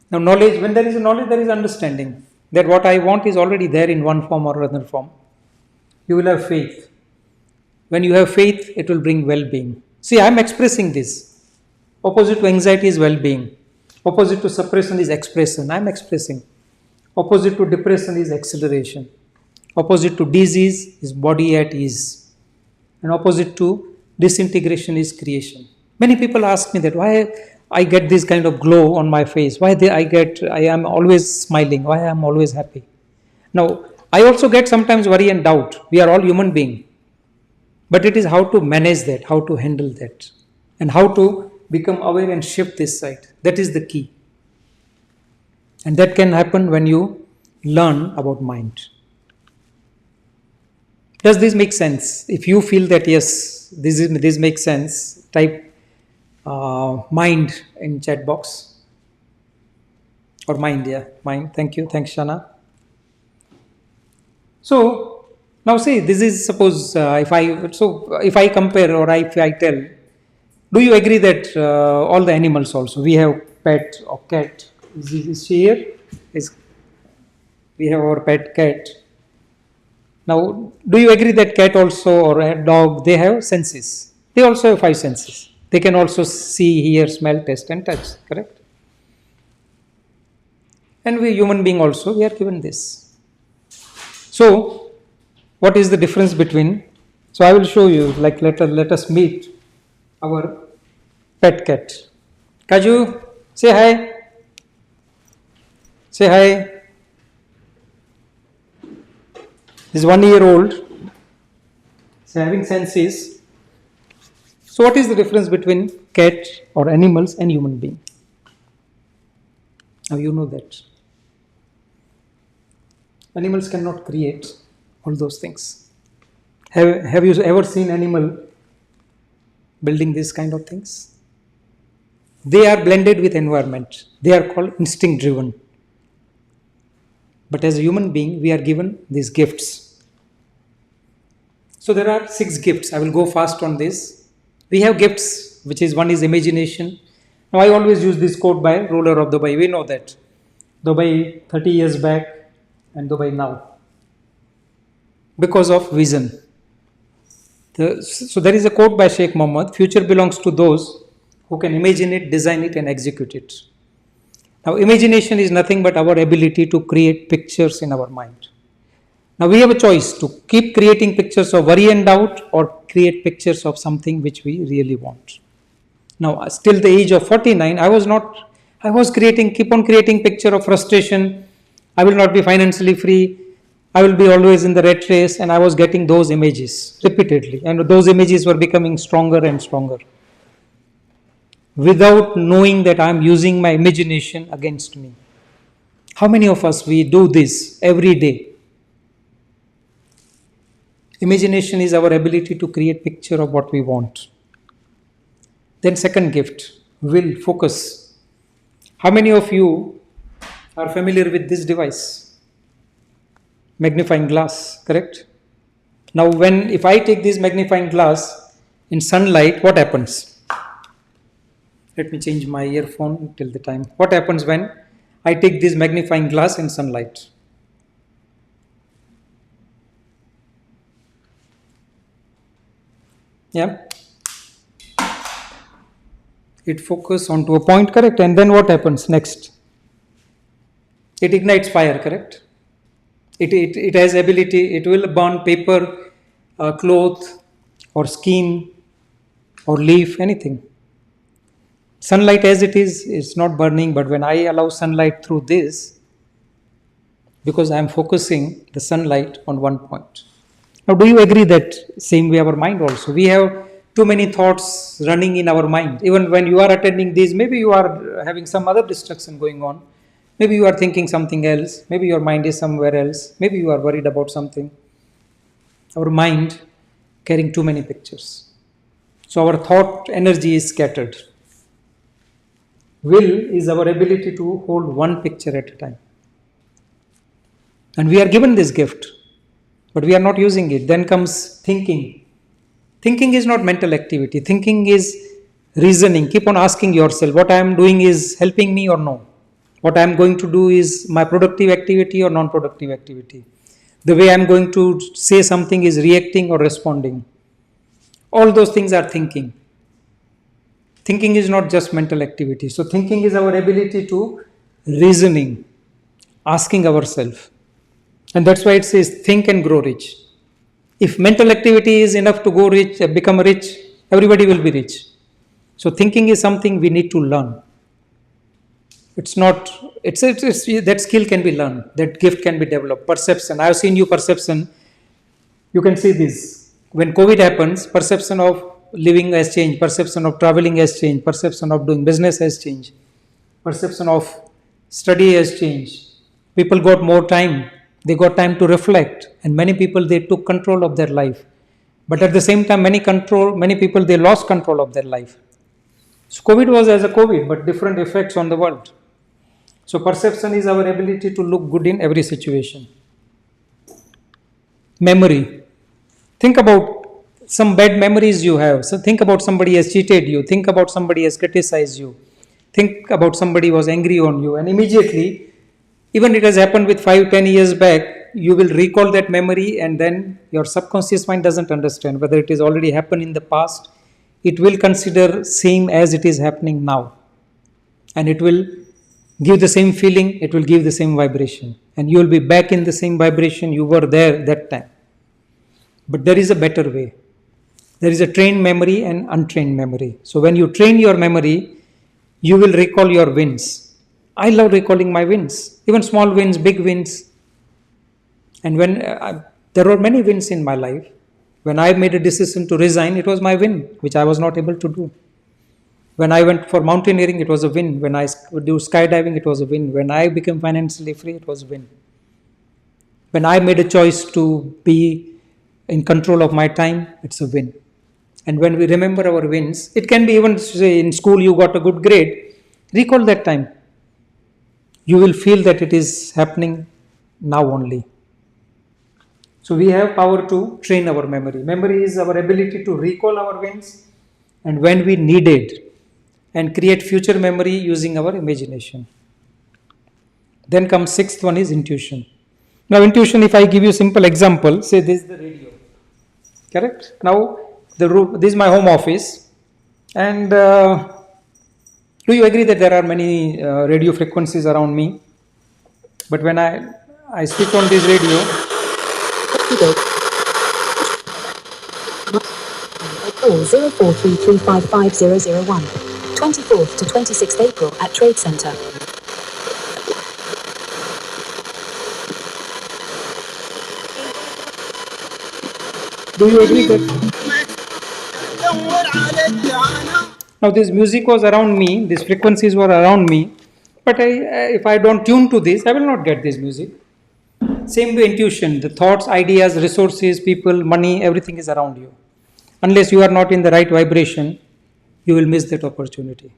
Now, knowledge, when there is a knowledge, there is understanding. That what I want is already there in one form or another form. You will have faith. When you have faith, it will bring well-being. See, I am expressing this. Opposite to anxiety is well-being. Opposite to suppression is expression. I am expressing. Opposite to depression is acceleration. Opposite to disease is body at ease. And opposite to disintegration is creation. Many people ask me that why I get this kind of glow on my face, I am always smiling, why I am always happy. Now, I also get sometimes worry and doubt. We are all human beings. But it is how to manage that, how to handle that, and how to become aware and shift this side. That is the key. And that can happen when you learn about mind. Does this make sense? If you feel that yes, this makes sense, type mind in chat box. Or mind, yeah, mind. Thank you. Thanks, Shana. So, now see, this is suppose if I compare or if I tell, do you agree that all the animals also, we have pet or cat, is she here? We have our pet cat. Now, do you agree that cat also or a dog, they have senses? They also have 5 senses. They can also see, hear, smell, taste and touch, correct? And we human being also, we are given this. So, what is the difference between? So I will show you. Like let us meet our pet cat. Kaju, say hi. Say hi. He's 1 year old. So having senses. So what is the difference between cat or animals and human being? Now you know that. Animals cannot create all those things. Have you ever seen animal building these kind of things? They are blended with environment. They are called instinct driven. But as a human being, we are given these gifts. So there are 6 gifts. I will go fast on this. We have gifts, which is one is imagination. Now I always use this quote by ruler of Dubai. We know that. Dubai 30 years back and Dubai now. Because of vision. So there is a quote by Sheikh Mohammed, future belongs to those who can imagine it, design it and execute it. Now imagination is nothing but our ability to create pictures in our mind. Now we have a choice to keep creating pictures of worry and doubt or create pictures of something which we really want. Now till the age of 49, I was keep on creating picture of frustration. I will not be financially free. I will be always in the rat race, and I was getting those images repeatedly, and those images were becoming stronger and stronger without knowing that I am using my imagination against me. How many of us we do this every day? Imagination is our ability to create picture of what we want. Then second gift, will, focus. How many of you are familiar with this device? Magnifying glass, correct? Now if I take this magnifying glass in sunlight, what happens? Let me change my earphone till the time. What happens when I take this magnifying glass in sunlight? Yeah. It focuses onto a point, correct? And then what happens next? It ignites fire, correct? It has ability, it will burn paper, cloth or skin or leaf, anything. Sunlight as it is, it's not burning, but when I allow sunlight through this, because I am focusing the sunlight on one point. Now do you agree that same way our mind also? We have too many thoughts running in our mind. Even when you are attending these, maybe you are having some other distraction going on. Maybe you are thinking something else. Maybe your mind is somewhere else. Maybe you are worried about something. Our mind carrying too many pictures. So our thought energy is scattered. Will is our ability to hold one picture at a time. And we are given this gift, but we are not using it. Then comes thinking. Thinking is not mental activity. Thinking is reasoning. Keep on asking yourself, what I am doing is helping me or no? What I am going to do is my productive activity or non-productive activity? The way I am going to say something is reacting or responding. All those things are thinking. Thinking is not just mental activity. So thinking is our ability to reasoning, asking ourselves. And that's why it says think and grow rich. If mental activity is enough to go rich, become rich, everybody will be rich. So thinking is something we need to learn. It's not, it's that skill can be learned, that gift can be developed. Perception, I have seen you perception. You can see this. When COVID happens, perception of living has changed, perception of traveling has changed, perception of doing business has changed, perception of study has changed. People got more time, they got time to reflect, and many people they took control of their life. But at the same time, many people they lost control of their life. So COVID was as a COVID, but different effects on the world. So perception is our ability to look good in every situation. Memory. Think about some bad memories you have. So think about somebody has cheated you. Think about somebody has criticized you. Think about somebody was angry on you. And immediately, even it has happened with 5-10 years back, you will recall that memory, and then your subconscious mind doesn't understand whether it has already happened in the past. It will consider same as it is happening now. And it will give the same feeling, it will give the same vibration. And you will be back in the same vibration you were there that time. But there is a better way. There is a trained memory and untrained memory. So when you train your memory, you will recall your wins. I love recalling my wins, even small wins, big wins. And when there were many wins in my life, when I made a decision to resign, it was my win, which I was not able to do. When I went for mountaineering, it was a win. When I do skydiving, it was a win. When I became financially free, it was a win. When I made a choice to be in control of my time, it's a win. And when we remember our wins, it can be even say in school you got a good grade, recall that time. You will feel that it is happening now only. So we have power to train our memory. Memory is our ability to recall our wins and when we needed, and create future memory using our imagination. Then comes sixth one is intuition. Now intuition, if I give you simple example, say this is the radio. Correct? Now this is my home office, and do you agree that there are many radio frequencies around me? But when I switch on this radio, call 0433555001. 24th to 26th April at Trade Center. Do you agree that? Now this music was around me, these frequencies were around me, but if I don't tune to this, I will not get this music. Same way intuition, the thoughts, ideas, resources, people, money, everything is around you. Unless you are not in the right vibration, you will miss that opportunity.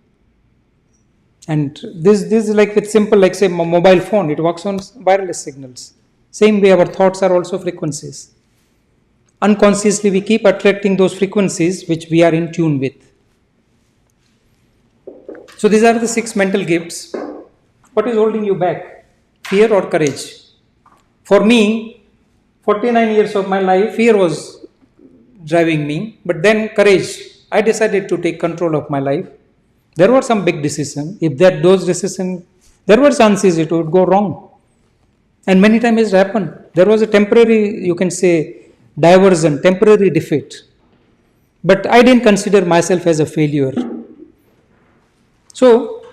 And this is like with simple, like say mobile phone, it works on wireless signals. Same way our thoughts are also frequencies. Unconsciously we keep attracting those frequencies which we are in tune with. So these are the 6 mental gifts. What is holding you back? Fear or courage? For me, 49 years of my life, fear was driving me, but then courage. I decided to take control of my life. There were some big decisions. If those decisions, there were chances it would go wrong. And many times it happened. There was a temporary, you can say, diversion, temporary defeat. But I didn't consider myself as a failure. So,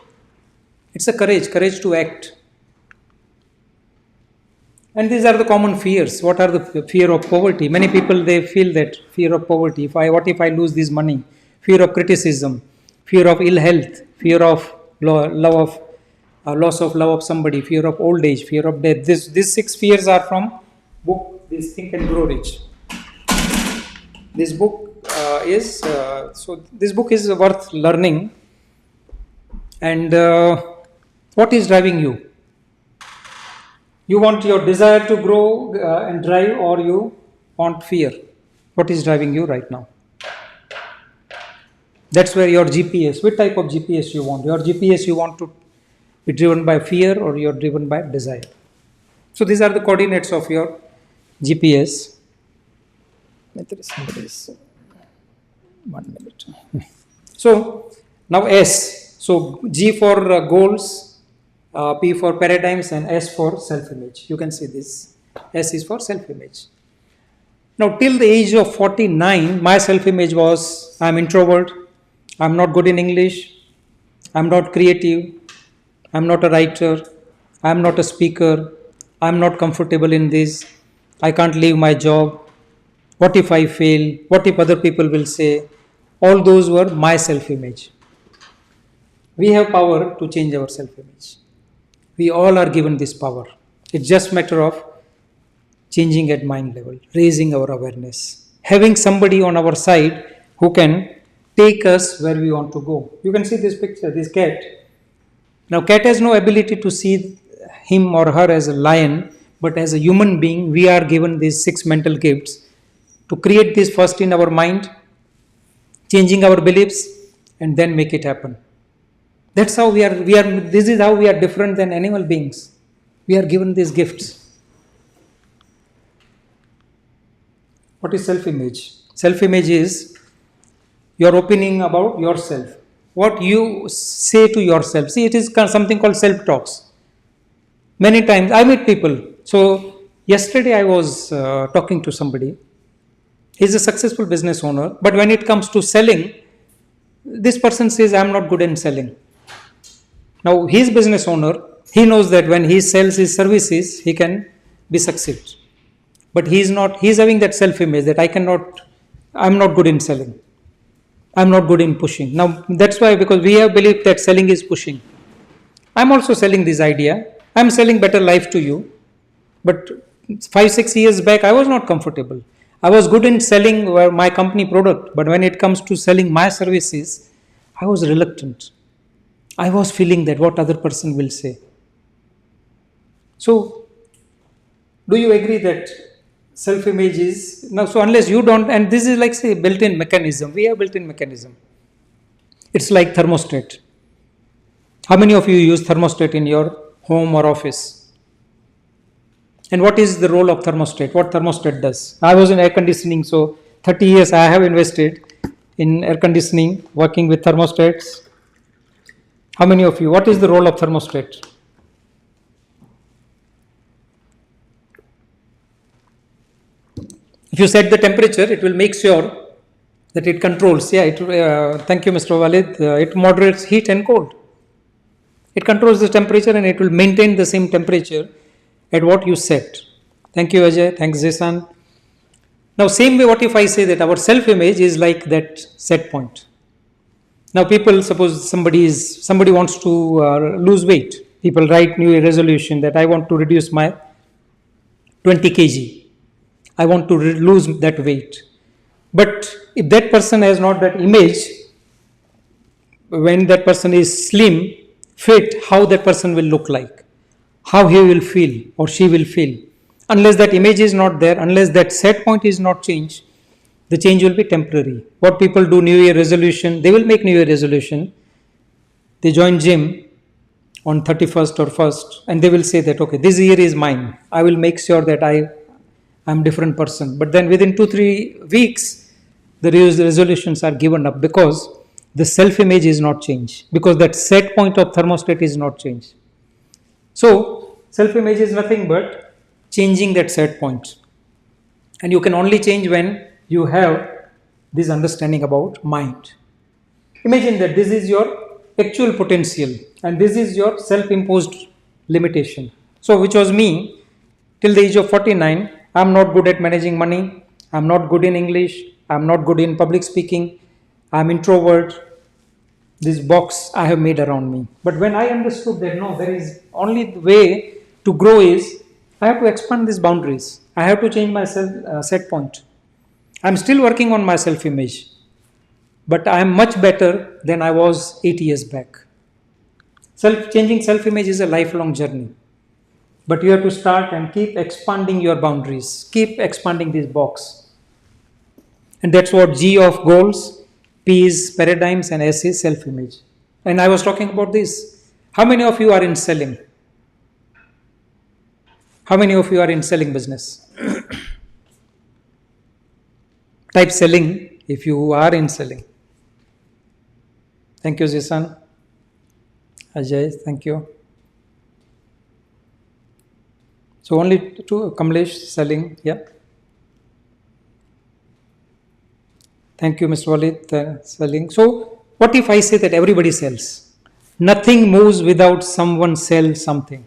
it's a courage to act. And these are the common fears. What are the fear of poverty? Many people, they feel that fear of poverty. What if I lose this money? Fear of criticism, fear of ill health, fear of loss of love of somebody, fear of old age, fear of death. These 6 fears are from book, this Think and Grow Rich. This book this book is worth learning. And what is driving you? You want your desire to grow and drive, or you want fear? What is driving you right now? That's where your GPS, what type of GPS you want? Your GPS you want to be driven by fear, or you're driven by desire? So these are the coordinates of your GPS. One minute. So now S. So G for goals, P for paradigms, and S for self-image. You can see this. S is for self-image. Now till the age of 49, my self-image was I'm introvert, I'm not good in English, I'm not creative, I'm not a writer, I'm not a speaker, I'm not comfortable in this, I can't leave my job, what if I fail, what if other people will say? All those were my self-image. We have power to change our self-image. We all are given this power. It's just a matter of changing at mind level, raising our awareness, having somebody on our side who can take us where we want to go. You can see this picture, this cat. Now, cat has no ability to see him or her as a lion, but as a human being, we are given these 6 mental gifts to create this first in our mind, changing our beliefs, and then make it happen. That's how we are. This is how we are different than animal beings. We are given these gifts. What is self-image? Self-image is your opinion about yourself. What you say to yourself. See, it is something called self-talks. Many times I meet people. So yesterday I was talking to somebody. He's a successful business owner, but when it comes to selling, this person says, I'm not good in selling. Now, he's business owner. He knows that when he sells his services, he can be successful. But he's having that self-image that I'm not good in selling. I'm not good in pushing. Now, that's why, because we have believed that selling is pushing. I'm also selling this idea. I'm selling better life to you. But 5-6 years back, I was not comfortable. I was good in selling my company product, but when it comes to selling my services, I was reluctant. I was feeling that what other person will say. So, do you agree that self-image is now? So unless you don't, and this is like say built-in mechanism. We have built-in mechanism. It's like thermostat. How many of you use thermostat in your home or office? And what is the role of thermostat? What thermostat does? I was in air conditioning, so 30 years I have invested in air conditioning, working with thermostats. How many of you? What is the role of thermostat? If you set the temperature, it will make sure that it controls. Yeah, thank you, Mr. Walid. It moderates heat and cold. It controls the temperature and it will maintain the same temperature at what you set. Thank you, Ajay. Thanks, Jason. Now, same way, what if I say that our self-image is like that set point? Now, people, suppose somebody wants to lose weight. People write New Year resolution that I want to reduce my 20 kg. I want to lose that weight. But if that person has not that image, when that person is slim, fit, how that person will look like, how he will feel or she will feel. Unless that image is not there, unless that set point is not changed, the change will be temporary. What people do, New Year resolution, they will make New Year resolution. They join gym on 31st or 1st and they will say that, okay, this year is mine. I will make sure that I'm different person. But then within 2-3 weeks, the resolutions are given up because the self-image is not changed, because that set point of thermostat is not changed. So, self-image is nothing but changing that set point. And you can only change when you have this understanding about mind. Imagine that this is your actual potential and this is your self-imposed limitation. So, which was me till the age of 49, I'm not good at managing money, I'm not good in English, I'm not good in public speaking, I'm introvert. This box I have made around me. But when I understood that no, there is only the way to grow is I have to expand these boundaries. I have to change my set point. I'm still working on my self-image, but I am much better than I was 8 years back. Changing self-image is a lifelong journey. But you have to start and keep expanding your boundaries, keep expanding this box. And that's what G of goals, P is paradigms, and S is self image. And I was talking about this. How many of you are in selling? How many of you are in selling business? Type selling if you are in selling. Thank you, Zisan. Ajay, thank you. So only two, Kamlesh, selling, yeah. Thank you, Mr. Walid, selling. So what if I say that everybody sells? Nothing moves without someone sells something.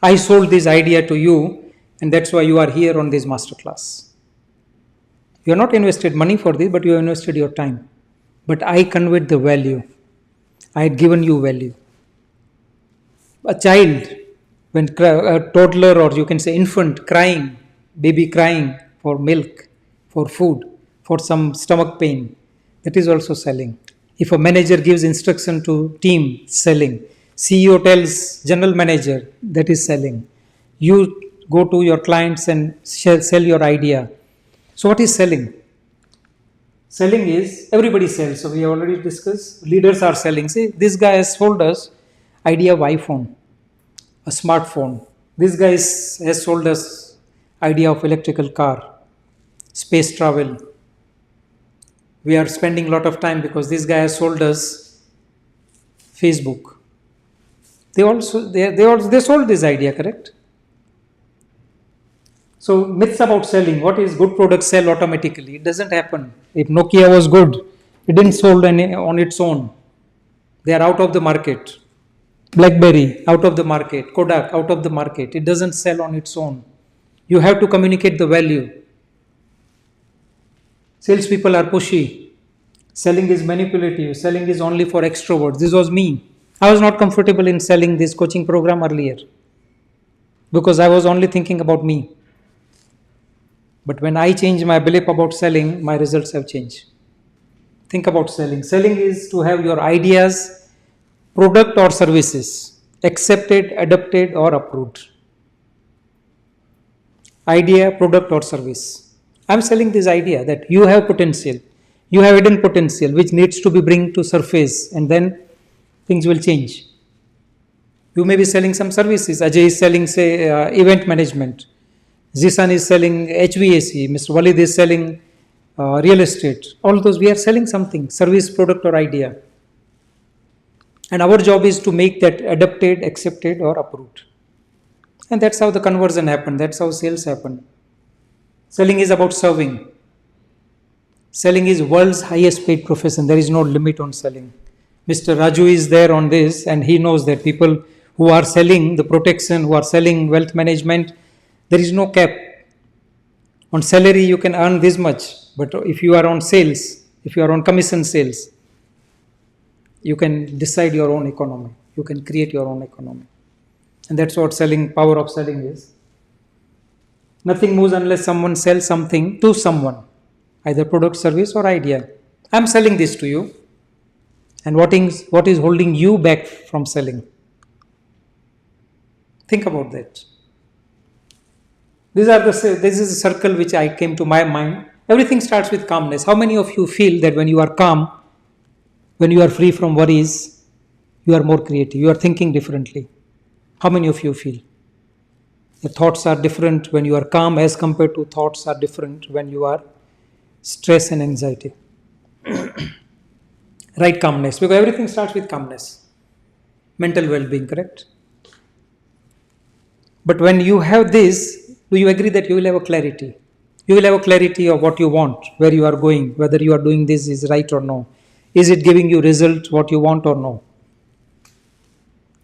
I sold this idea to you, and that's why you are here on this masterclass. You have not invested money for this, but you have invested your time. But I conveyed the value. I had given you value. A child, when a toddler or you can say infant crying, baby crying for milk, for food, for some stomach pain, that is also selling. If a manager gives instruction to team, selling. CEO tells general manager, that is selling. You go to your clients and sell your idea. So what is selling? Selling is, everybody sells. So we have already discussed, leaders are selling. See, this guy has sold us idea of iPhone, a smartphone. This guy has sold us idea of electrical car, space travel. We are spending a lot of time because this guy has sold us Facebook. They sold this idea, correct? So myths about selling. What is good products sell automatically? It doesn't happen. If Nokia was good, it didn't sold on its own. They are out of the market. BlackBerry out of the market. Kodak out of the market. It doesn't sell on its own. You have to communicate the value. Salespeople are pushy. Selling is manipulative. Selling is only for extroverts. This was me. I was not comfortable in selling this coaching program earlier because I was only thinking about me. But when I change my belief about selling, my results have changed. Think about selling. Selling is to have your ideas, product or services accepted, adopted or approved. Idea, product or service. I am selling this idea that you have potential. You have hidden potential which needs to be bring to surface, and then things will change. You may be selling some services. Ajay is selling, say, event management. Zisan is selling HVAC. Mr. Walid is selling real estate. All those, we are selling something, service, product or idea. And our job is to make that adopted, accepted or approved. And that's how the conversion happen. That's how sales happen. Selling is about serving. Selling is world's highest paid profession. There is no limit on selling. Mr. Raju is there on this, and he knows that people who are selling the protection, who are selling wealth management, there is no cap. On salary, you can earn this much. But if you are on sales, if you are on commission sales, you can decide your own economy. You can create your own economy. And that's what selling, power of selling is. Nothing moves unless someone sells something to someone, either product, service or idea. I'm selling this to you. And what is holding you back from selling? Think about that. This is a circle which I came to my mind. Everything starts with calmness. How many of you feel that when you are calm, when you are free from worries, you are more creative, you are thinking differently? How many of you feel? The thoughts are different when you are calm as compared to thoughts are different when you are stress and anxiety. Right, calmness, because everything starts with calmness. Mental well-being, correct? But when you have this, do you agree that you will have a clarity? You will have a clarity of what you want, where you are going, whether you are doing this is right or no. Is it giving you result what you want or no?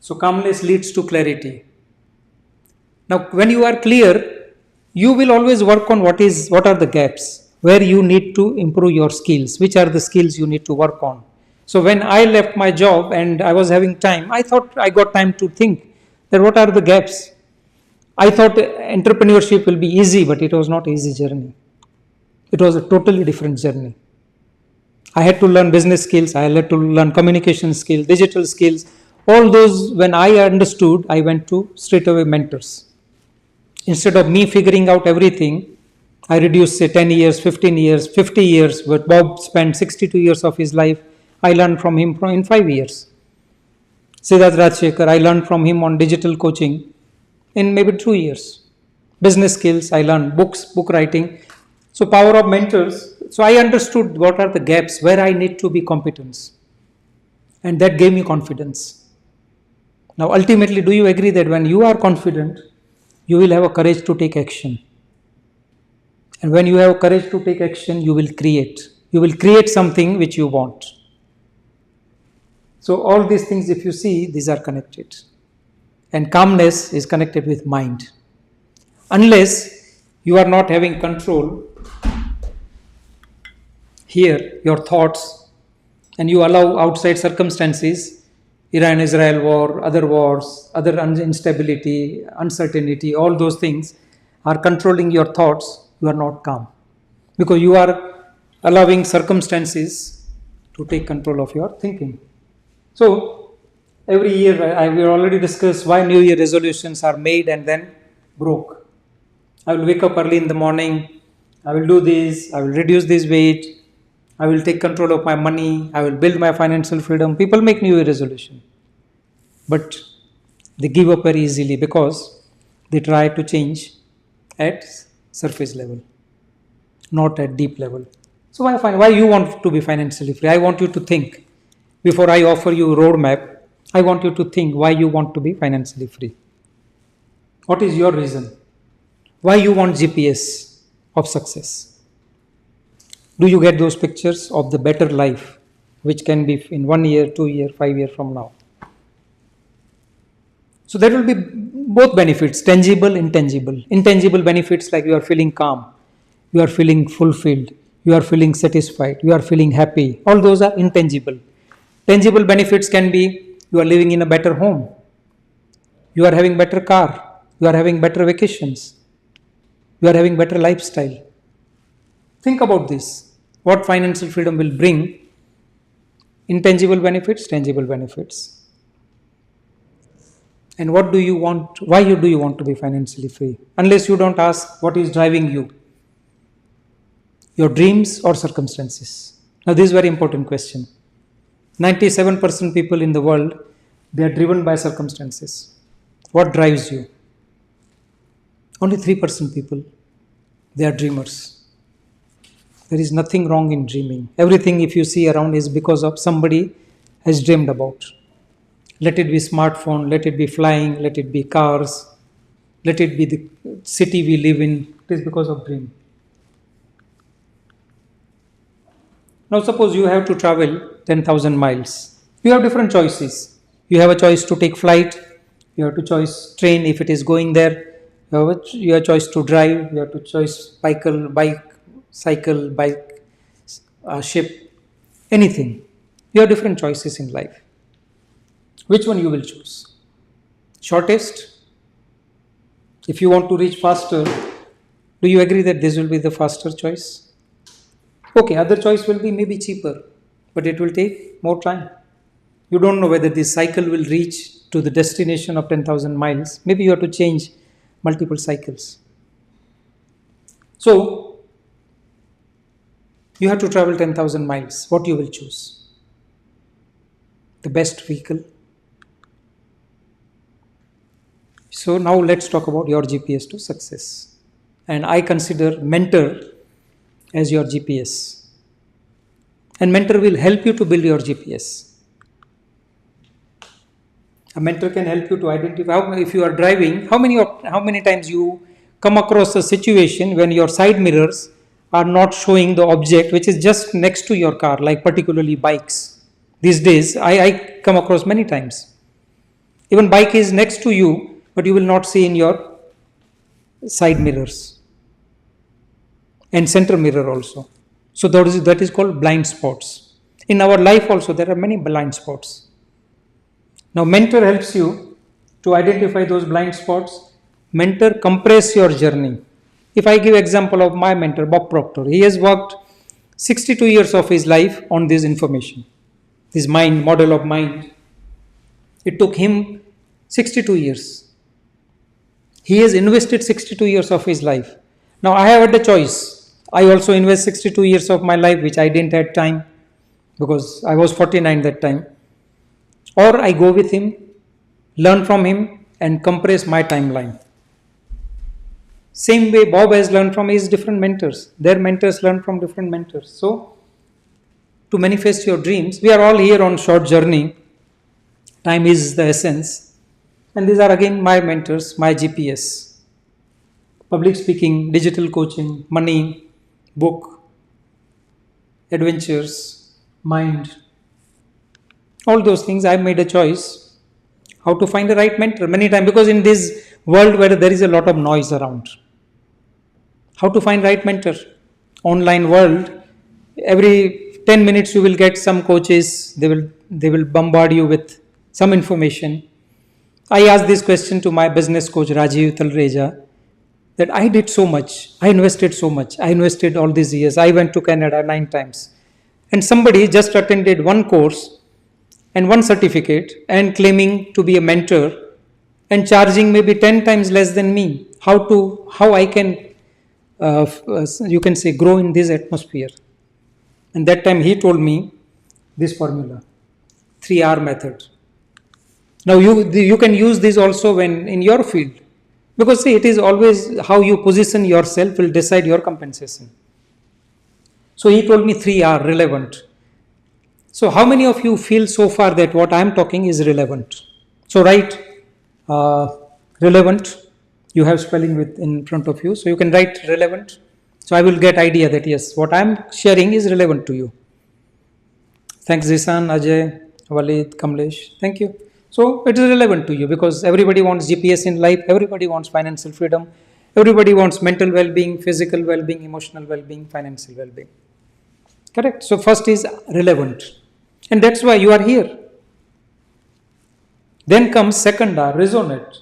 So calmness leads to clarity. Now, when you are clear, you will always work on what are the gaps, where you need to improve your skills, which are the skills you need to work on. So when I left my job and I was having time, I thought I got time to think that what are the gaps. I thought entrepreneurship will be easy, but it was not an easy journey. It was a totally different journey. I had to learn business skills, I had to learn communication skills, digital skills. All those, when I understood, I went to straight away mentors. Instead of me figuring out everything, I reduce, say, 10 years, 15 years, 50 years, but Bob spent 62 years of his life. I learned from him in 5 years. Siddharth Rajshekhar, I learned from him on digital coaching in maybe 2 years. Business skills, I learned books, book writing. So power of mentors. So I understood what are the gaps, where I need to be competent. And that gave me confidence. Now, ultimately, do you agree that when you are confident, you will have a courage to take action? And when you have courage to take action, you will create. You will create something which you want. So all these things, if you see, these are connected. And calmness is connected with mind. Unless you are not having control here, your thoughts, and you allow outside circumstances, Iran-Israel war, other wars, other instability, uncertainty, all those things are controlling your thoughts, you are not calm. Because you are allowing circumstances to take control of your thinking. So, every year, we already discussed why New Year resolutions are made and then broke. I will wake up early in the morning, I will do this, I will reduce this weight, I will take control of my money, I will build my financial freedom. People make New Year resolution. But they give up very easily because they try to change at surface level, not at deep level. So why you want to be financially free? I want you to think. Before I offer you a roadmap, I want you to think why you want to be financially free. What is your reason? Why you want G.P.S. of success? Do you get those pictures of the better life, which can be in 1 year, 2 year, 5 years from now? So there will be both benefits, tangible, intangible. Intangible benefits like you are feeling calm, you are feeling fulfilled, you are feeling satisfied, you are feeling happy. All those are intangible. Tangible benefits can be you are living in a better home, you are having better car, you are having better vacations, you are having better lifestyle. Think about this. What financial freedom will bring? Intangible benefits, tangible benefits. And what do you want? Why do you want to be financially free? Unless you don't ask what is driving you, your dreams or circumstances. Now this is a very important question. 97% people in the world, they are driven by circumstances. What drives you? Only 3% people, they are dreamers. There is nothing wrong in dreaming. Everything if you see around is because of somebody has dreamed about. Let it be smartphone, let it be flying, let it be cars, let it be the city we live in. It is because of dream. Now suppose you have to travel 10,000 miles. You have different choices. You have a choice to take flight. You have to choose train if it is going there. You have a choice to drive. You have to choose cycle, bike, ship, anything. You have different choices in life. Which one you will choose? Shortest? If you want to reach faster, do you agree that this will be the faster choice? Okay, other choice will be maybe cheaper, but it will take more time. You don't know whether this cycle will reach to the destination of 10,000 miles. Maybe you have to change multiple cycles. So, you have to travel 10,000 miles. What you will choose? The best vehicle. So now let's talk about your G.P.S. to success. And I consider mentor as your G.P.S. And mentor will help you to build your G.P.S. A mentor can help you to identify if you are driving, how many times you come across a situation when your side mirrors are not showing the object which is just next to your car, like particularly bikes. These days, I come across many times. Even bike is next to you, but you will not see in your side mirrors and center mirror also. So that is called blind spots. In our life also, there are many blind spots. Now, mentor helps you to identify those blind spots. Mentor compress your journey. If I give example of my mentor, Bob Proctor, he has worked 62 years of his life on this information, this model of mind. It took him 62 years. He has invested 62 years of his life. Now I have had the choice. I also invest 62 years of my life, which I didn't have time because I was 49 that time. Or I go with him, learn from him, and compress my timeline. Same way Bob has learned from his different mentors. Their mentors learn from different mentors. So, to manifest your dreams, we are all here on short journey. Time is the essence. And these are again my mentors, my G.P.S. Public speaking, digital coaching, money, book, adventures, mind. All those things I made a choice how to find the right mentor many times, because in this world where there is a lot of noise around, how to find right mentor. Online world, every 10 minutes you will get some coaches, they will bombard you with some information. I asked this question to my business coach Rajiv Talreja, that I did so much, I invested so much, I invested all these years, I went to Canada 9 times, and somebody just attended one course and one certificate and claiming to be a mentor and charging maybe 10 times less than me. How I can you can say grow in this atmosphere? And that time he told me this formula, 3R method. Now you can use this also when in your field, because see, it is always how you position yourself will decide your compensation. So he told me 3R, relevant. So how many of you feel so far that what I am talking is relevant? So write relevant. You have spelling with in front of you, so you can write relevant. So I will get idea that yes, what I am sharing is relevant to you. Thanks Zisan, Ajay, Walid, Kamlesh. Thank you. So it is relevant to you because everybody wants G.P.S in life. Everybody wants financial freedom. Everybody wants mental well-being, physical well-being, emotional well-being, financial well-being. Correct. So first is relevant, and that's why you are here. Then comes second R, resonate.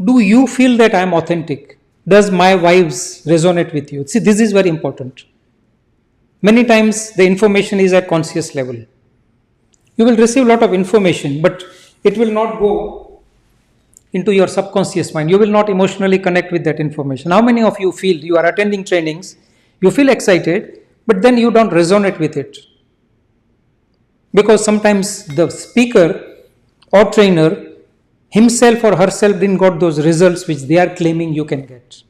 Do you feel that I am authentic? Does my vibes resonate with you? See, this is very important. Many times the information is at conscious level. You will receive a lot of information, but it will not go into your subconscious mind. You will not emotionally connect with that information. How many of you feel you are attending trainings, you feel excited, but then you don't resonate with it? Because sometimes the speaker or trainer himself or herself didn't got those results which they are claiming you can get.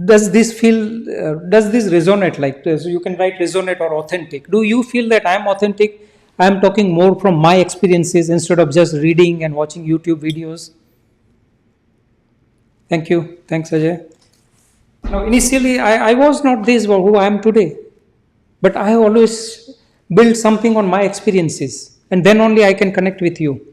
Does this resonate like this? So you can write resonate or authentic. Do you feel that I am authentic? I am talking more from my experiences instead of just reading and watching YouTube videos. Thank you. Thanks, Ajay. Now, initially, I was not this who I am today, but I always build something on my experiences, and then only I can connect with you.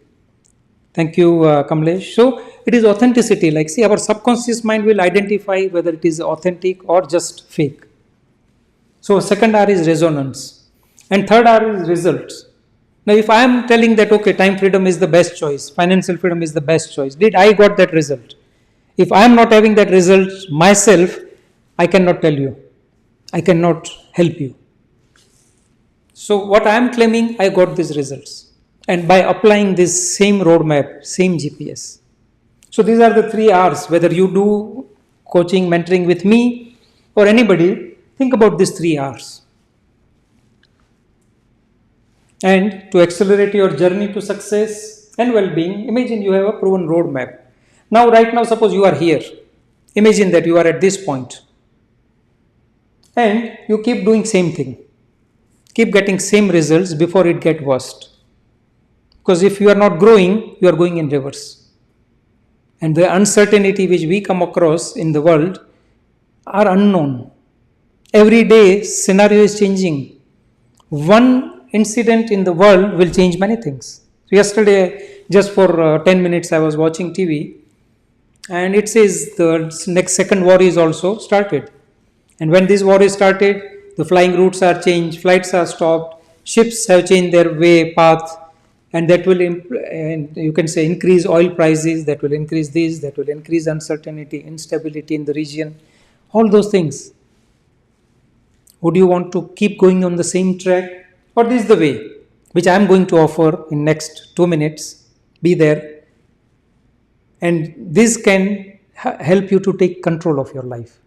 Thank you, Kamlesh. So it is authenticity. Like, see, our subconscious mind will identify whether it is authentic or just fake. So second R is resonance, and third R is results. Now, if I am telling that okay, time freedom is the best choice, financial freedom is the best choice, did I got that result? If I am not having that result myself, I cannot tell you. I cannot help you. So what I am claiming, I got these results. And by applying this same roadmap, same G.P.S. So these are the 3 R's. Whether you do coaching, mentoring with me or anybody, think about these 3 R's. And to accelerate your journey to success and well-being, imagine you have a proven roadmap. Now, right now, suppose you are here. Imagine that you are at this point. And you keep doing same thing. Keep getting same results before it get worst. Because if you are not growing, you are going in reverse. And the uncertainty which we come across in the world are unknown. Every day, scenario is changing. One incident in the world will change many things. So yesterday, just for 10 minutes, I was watching TV, and it says the next second war is also started. And when this war is started, the flying routes are changed, flights are stopped, ships have changed their way, path, and that will, you can say, increase oil prices, that will increase this, that will increase uncertainty, instability in the region, all those things. Would you want to keep going on the same track? Or this is the way, which I am going to offer in next 2 minutes. Be there. And this can help you to take control of your life.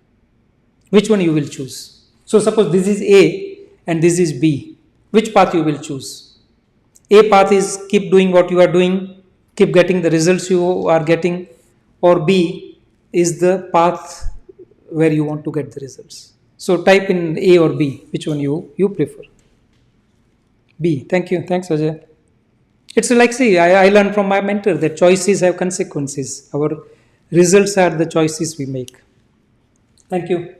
Which one you will choose? So suppose this is A and this is B. Which path you will choose? A path is keep doing what you are doing, keep getting the results you are getting, or B is the path where you want to get the results. So type in A or B, which one you prefer. B. Thank you. Thanks, Ajay. It's like, see, I learned from my mentor that choices have consequences. Our results are the choices we make. Thank you.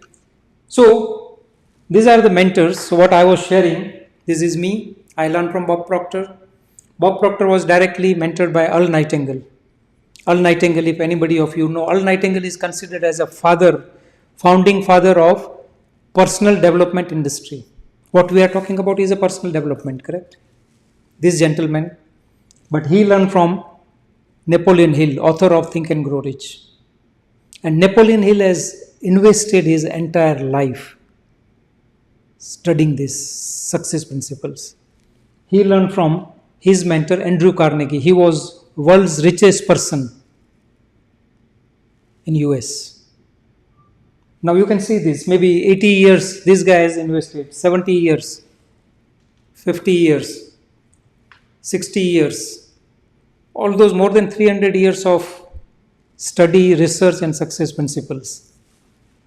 So, these are the mentors. So, what I was sharing, this is me. I learned from Bob Proctor. Bob Proctor was directly mentored by Earl Nightingale. Earl Nightingale, if anybody of you know, Earl Nightingale is considered as a founding father of personal development industry. What we are talking about is a personal development, correct? This gentleman, but he learned from Napoleon Hill, author of Think and Grow Rich. And Napoleon Hill has invested his entire life studying these success principles. He learned from his mentor Andrew Carnegie. He was world's richest person in US. Now you can see this, maybe 80 years this guy has invested, 70 years, 50 years, 60 years, all those more than 300 years of study, research and success principles.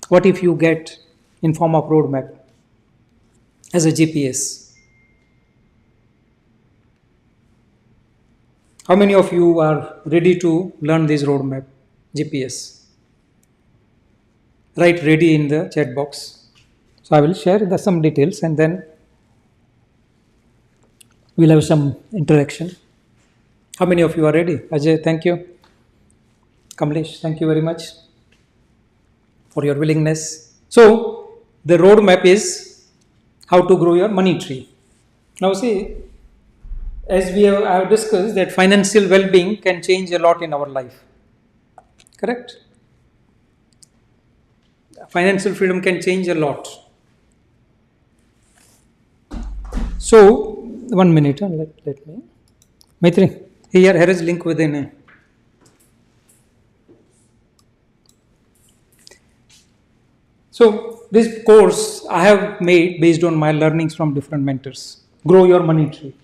What if you get in form of roadmap as a G.P.S? How many of you are ready to learn this roadmap, G.P.S? Write ready in the chat box. So I will share some details and then we'll have some interaction. How many of you are ready? Ajay, thank you. Kamlesh, thank you very much for your willingness. So the roadmap is how to grow your money tree. Now see, as I have discussed that financial well-being can change a lot in our life. Correct? Financial freedom can change a lot. So, 1 minute, let me. Maitri, here is link within. So, this course I have made based on my learnings from different mentors. Grow your money tree.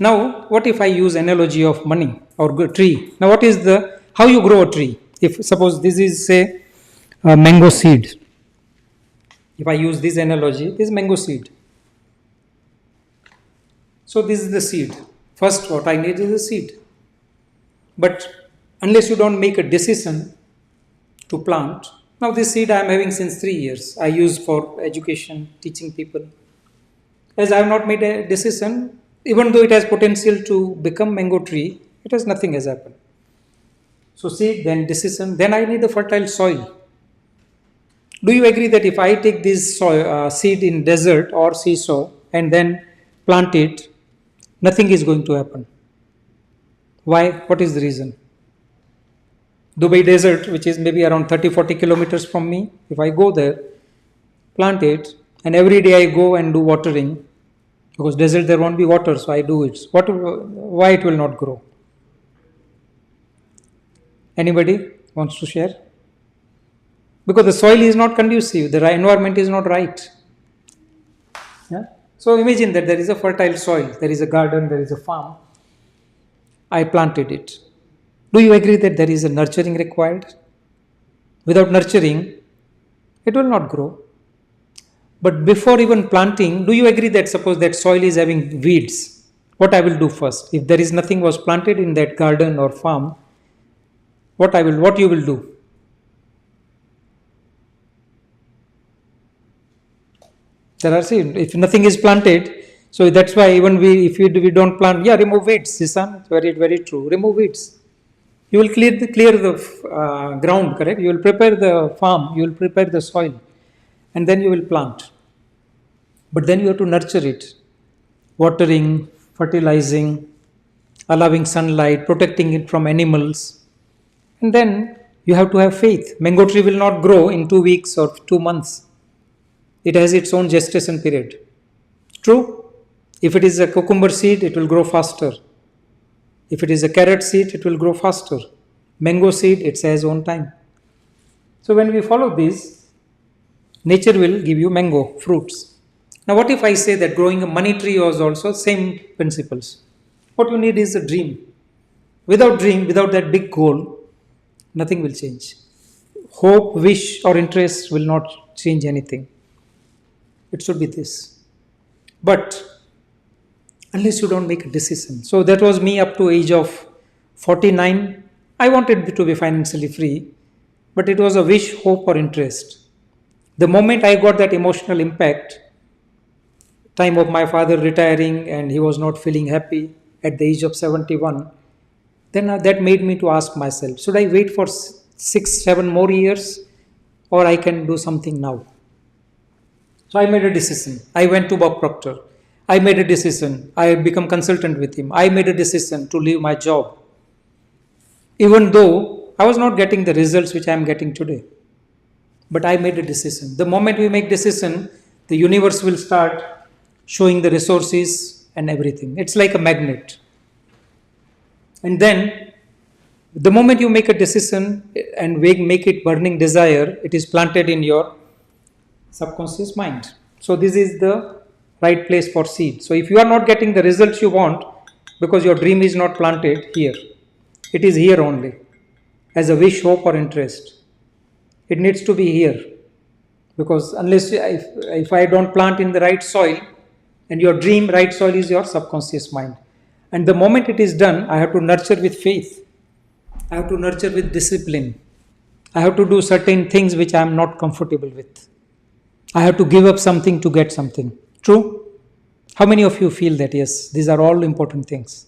Now, what if I use analogy of money or tree? Now, how you grow a tree? If suppose this is say a mango seed. If I use this analogy, this is mango seed. So this is the seed. First what I need is a seed. But unless you don't make a decision to plant, now this seed I am having since 3 years. I use for education, teaching people. As I have not made a decision, even though it has potential to become mango tree, nothing has happened. So seed, then decision, then I need a fertile soil. Do you agree that if I take this seed in desert or seesaw and then plant it, nothing is going to happen? Why? What is the reason? Dubai desert, which is maybe around 30-40 kilometers from me, if I go there, plant it, and every day I go and do watering, because desert there won't be water, so I do it. Why it will not grow? Anybody wants to share? Because the soil is not conducive, the environment is not right. Yeah? So imagine that there is a fertile soil, there is a garden, there is a farm. I planted it. Do you agree that there is a nurturing required? Without nurturing, it will not grow. But before even planting, do you agree that suppose that soil is having weeds? What I will do first? If there is nothing was planted in that garden or farm, what you will do? If nothing is planted, so that's why even if we don't plant, remove weeds. Sisan, very, very true. Remove weeds. You will clear the ground, correct? You will prepare the farm, you will prepare the soil, and then you will plant. But then you have to nurture it. Watering, fertilizing, allowing sunlight, protecting it from animals. And then you have to have faith. Mango tree will not grow in 2 weeks or 2 months. It has its own gestation period. True? If it is a cucumber seed, it will grow faster. If it is a carrot seed, it will grow faster. Mango seed, it has own time. So when we follow this, nature will give you mango fruits. Now what if I say that growing a money tree was also same principles? What you need is a dream. Without dream, without that big goal, nothing will change. Hope, wish or interest will not change anything. It should be this. But unless you don't make a decision. So that was me up to age of 49. I wanted to be financially free, but it was a wish, hope or interest. The moment I got that emotional impact, time of my father retiring and he was not feeling happy at the age of 71, then that made me to ask myself, should I wait for 6, 7 more years or I can do something now? So I made a decision. I went to Bob Proctor. I made a decision. I become consultant with him. I made a decision to leave my job. Even though I was not getting the results which I am getting today. But I made a decision. The moment we make decision, the universe will start showing the resources and everything. It's like a magnet. And then, the moment you make a decision and make it burning desire, it is planted in your subconscious mind. So this is the right place for seed. So if you are not getting the results you want, because your dream is not planted here, it is here only, as a wish, hope or interest. It needs to be here. Because unless, if I don't plant in the right soil, and your dream right soil is your subconscious mind. And the moment it is done, I have to nurture with faith. I have to nurture with discipline. I have to do certain things which I am not comfortable with. I have to give up something to get something. True? How many of you feel that? Yes, these are all important things.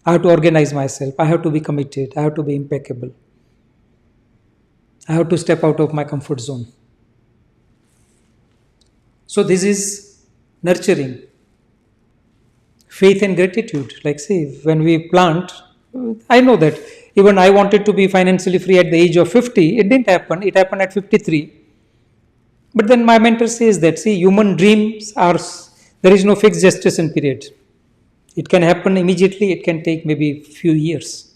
I have to organize myself. I have to be committed. I have to be impeccable. I have to step out of my comfort zone. So this is nurturing. Faith and gratitude. Like say, when we plant, I know that even I wanted to be financially free at the age of 50. It didn't happen. It happened at 53. But then my mentor says that, see, human dreams are, there is no fixed gestation period. It can happen immediately. It can take maybe few years.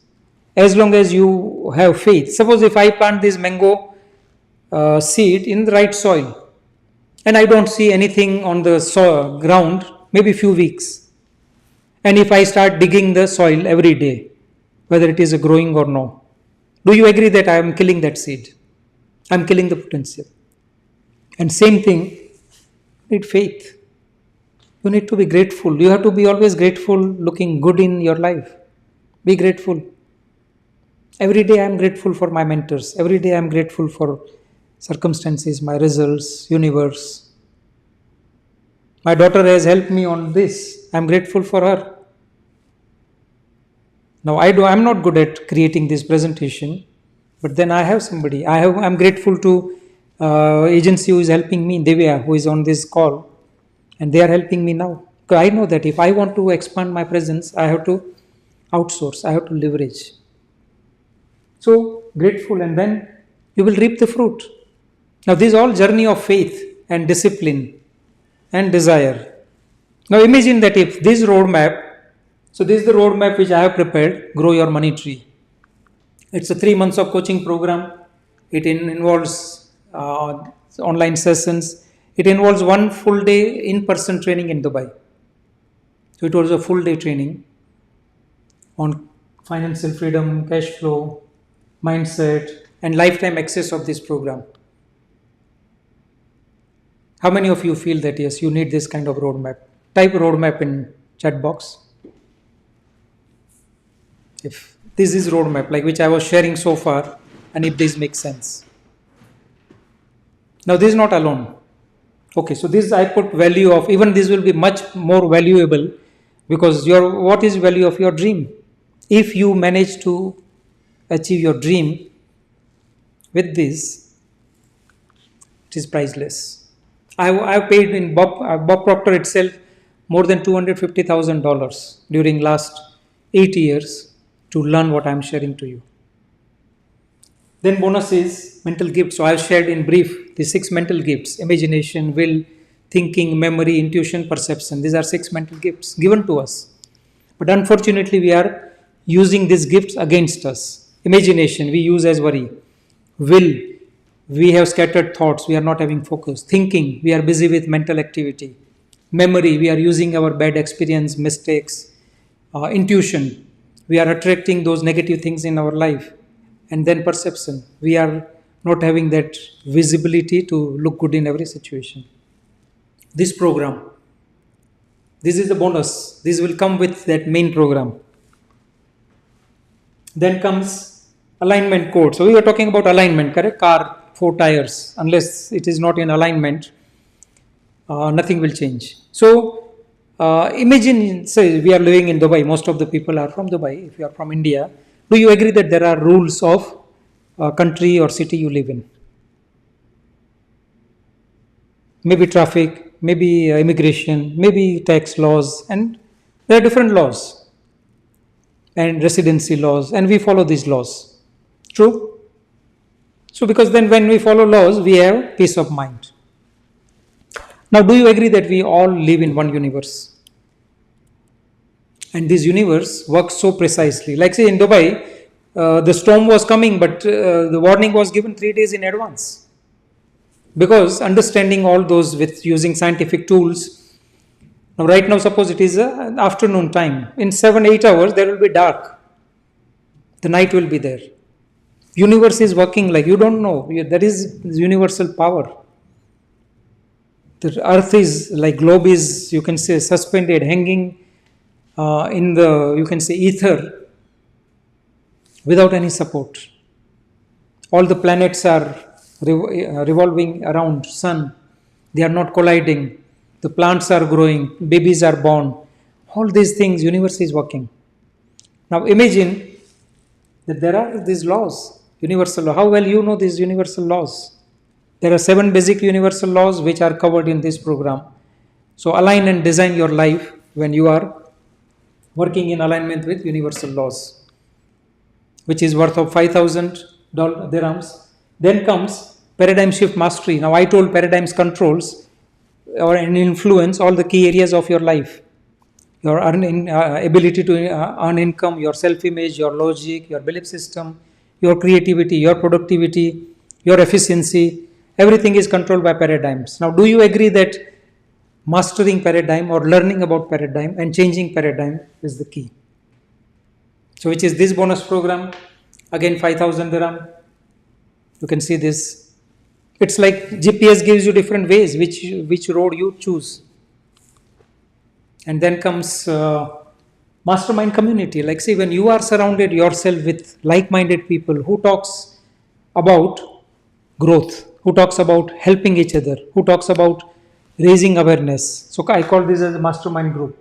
As long as you have faith. Suppose if I plant this mango seed in the right soil, and I don't see anything on the ground, maybe few weeks. And if I start digging the soil every day, whether it is growing or no, do you agree that I am killing that seed? I am killing the potential. And same thing, you need faith. You need to be grateful. You have to be always grateful, looking good in your life. Be grateful. Every day I am grateful for my mentors. Every day I am grateful for circumstances, my results, universe. My daughter has helped me on this. I am grateful for her. Now I'm not good at creating this presentation, but then I have somebody. I'm grateful to agency who is helping me, Divya, who is on this call, and they are helping me now. Because I know that if I want to expand my presence, I have to outsource, I have to leverage. So grateful, and then you will reap the fruit. Now this is all journey of faith and discipline and desire. Now imagine that if this roadmap, so this is the roadmap which I have prepared, Grow Your Money Tree. It's a 3 months of coaching program. It involves online sessions. It involves 1 full day in-person training in Dubai. So it was a full day training on financial freedom, cash flow, mindset, and lifetime access of this program. How many of you feel that yes, you need this kind of roadmap? Type roadmap in chat box. If this is roadmap, like which I was sharing so far, and if this makes sense. Now this is not alone. Okay, so this I put value of, even this will be much more valuable, because what is value of your dream? If you manage to achieve your dream with this, it is priceless. I paid in Bob Proctor itself more than $250,000 during last 8 years to learn what I am sharing to you. Then bonus is mental gifts. So I have shared in brief the 6 mental gifts: imagination, will, thinking, memory, intuition, perception. These are 6 mental gifts given to us. But unfortunately, we are using these gifts against us. Imagination, we use as worry. Will, we have scattered thoughts, we are not having focus. Thinking, we are busy with mental activity. Memory, we are using our bad experience, mistakes. Intuition, we are attracting those negative things in our life. And then perception, we are not having that visibility to look good in every situation. This program, this is the bonus. This will come with that main program. Then comes alignment code. So we were talking about alignment, correct? Car, 4 tires. Unless it is not in alignment, nothing will change. So imagine, say we are living in Dubai. Most of the people are from Dubai. If you are from India, do you agree that there are rules of country or city you live in? Maybe traffic, maybe immigration, maybe tax laws, and there are different laws and residency laws, and we follow these laws. True? So, because then when we follow laws, we have peace of mind. Now, do you agree that we all live in one universe? And this universe works so precisely. Like, say, in Dubai, the storm was coming, but the warning was given 3 days in advance. Because understanding all those with using scientific tools, now right now suppose it is afternoon time, in 7-8 hours there will be dark, the night will be there. Universe is working like you don't know, there is universal power. The earth is like globe is, you can say, suspended, hanging in the, you can say, ether without any support. All the planets are revolving around sun, they are not colliding, the plants are growing, babies are born, all these things, universe is working. Now imagine that there are these laws, universal law. How well you know these universal laws? There are 7 basic universal laws which are covered in this program. So align and design your life when you are working in alignment with universal laws, which is worth of 5,000 dirhams. Then comes paradigm shift mastery. Now I told paradigms controls or an influence all the key areas of your life. Your ability to earn income, your self-image, your logic, your belief system, your creativity, your productivity, your efficiency, everything is controlled by paradigms. Now do you agree that mastering paradigm or learning about paradigm and changing paradigm is the key? So which is this bonus program, again 5,000 dirham. You can see this. It's like G.P.S gives you different ways which road you choose. And then comes mastermind community. Like say when you are surrounded yourself with like-minded people who talks about growth, who talks about helping each other, who talks about raising awareness. So I call this as a mastermind group.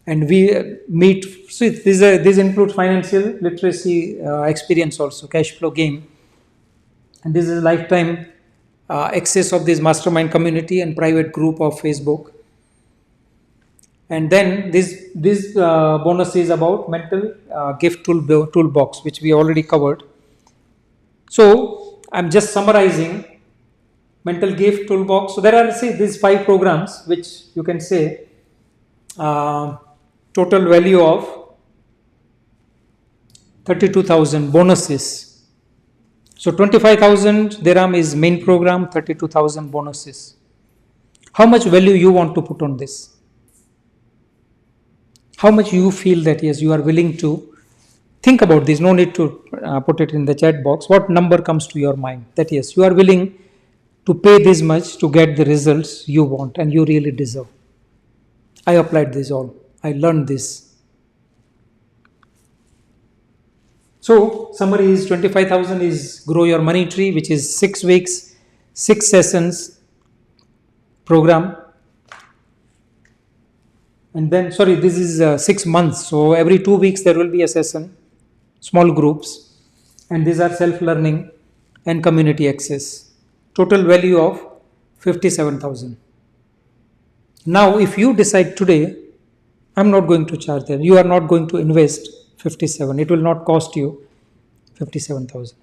And we meet, so this includes financial literacy experience also, cash flow game. And this is a lifetime access of this mastermind community and private group of Facebook. And then this bonus is about mental gift toolbox, which we already covered. So I'm just summarizing mental gift toolbox. So there are, say, these 5 programs, which you can say total value of 32,000 bonuses. So 25,000 dirham is main program, 32,000 bonuses. How much value you want to put on this? How much you feel that yes, you are willing to think about this. No need to put it in the chat box. What number comes to your mind? That yes, you are willing to pay this much to get the results you want and you really deserve. I applied this all. I learned this. So summary is 25,000 is grow your money tree, which is 6 weeks, 6 sessions program. And then, sorry, this is 6 months. So every 2 weeks there will be a session, small groups. And these are self-learning and community access. Total value of 57,000. Now, if you decide today, I'm not going to charge them. You are not going to invest 57. It will not cost you 57,000.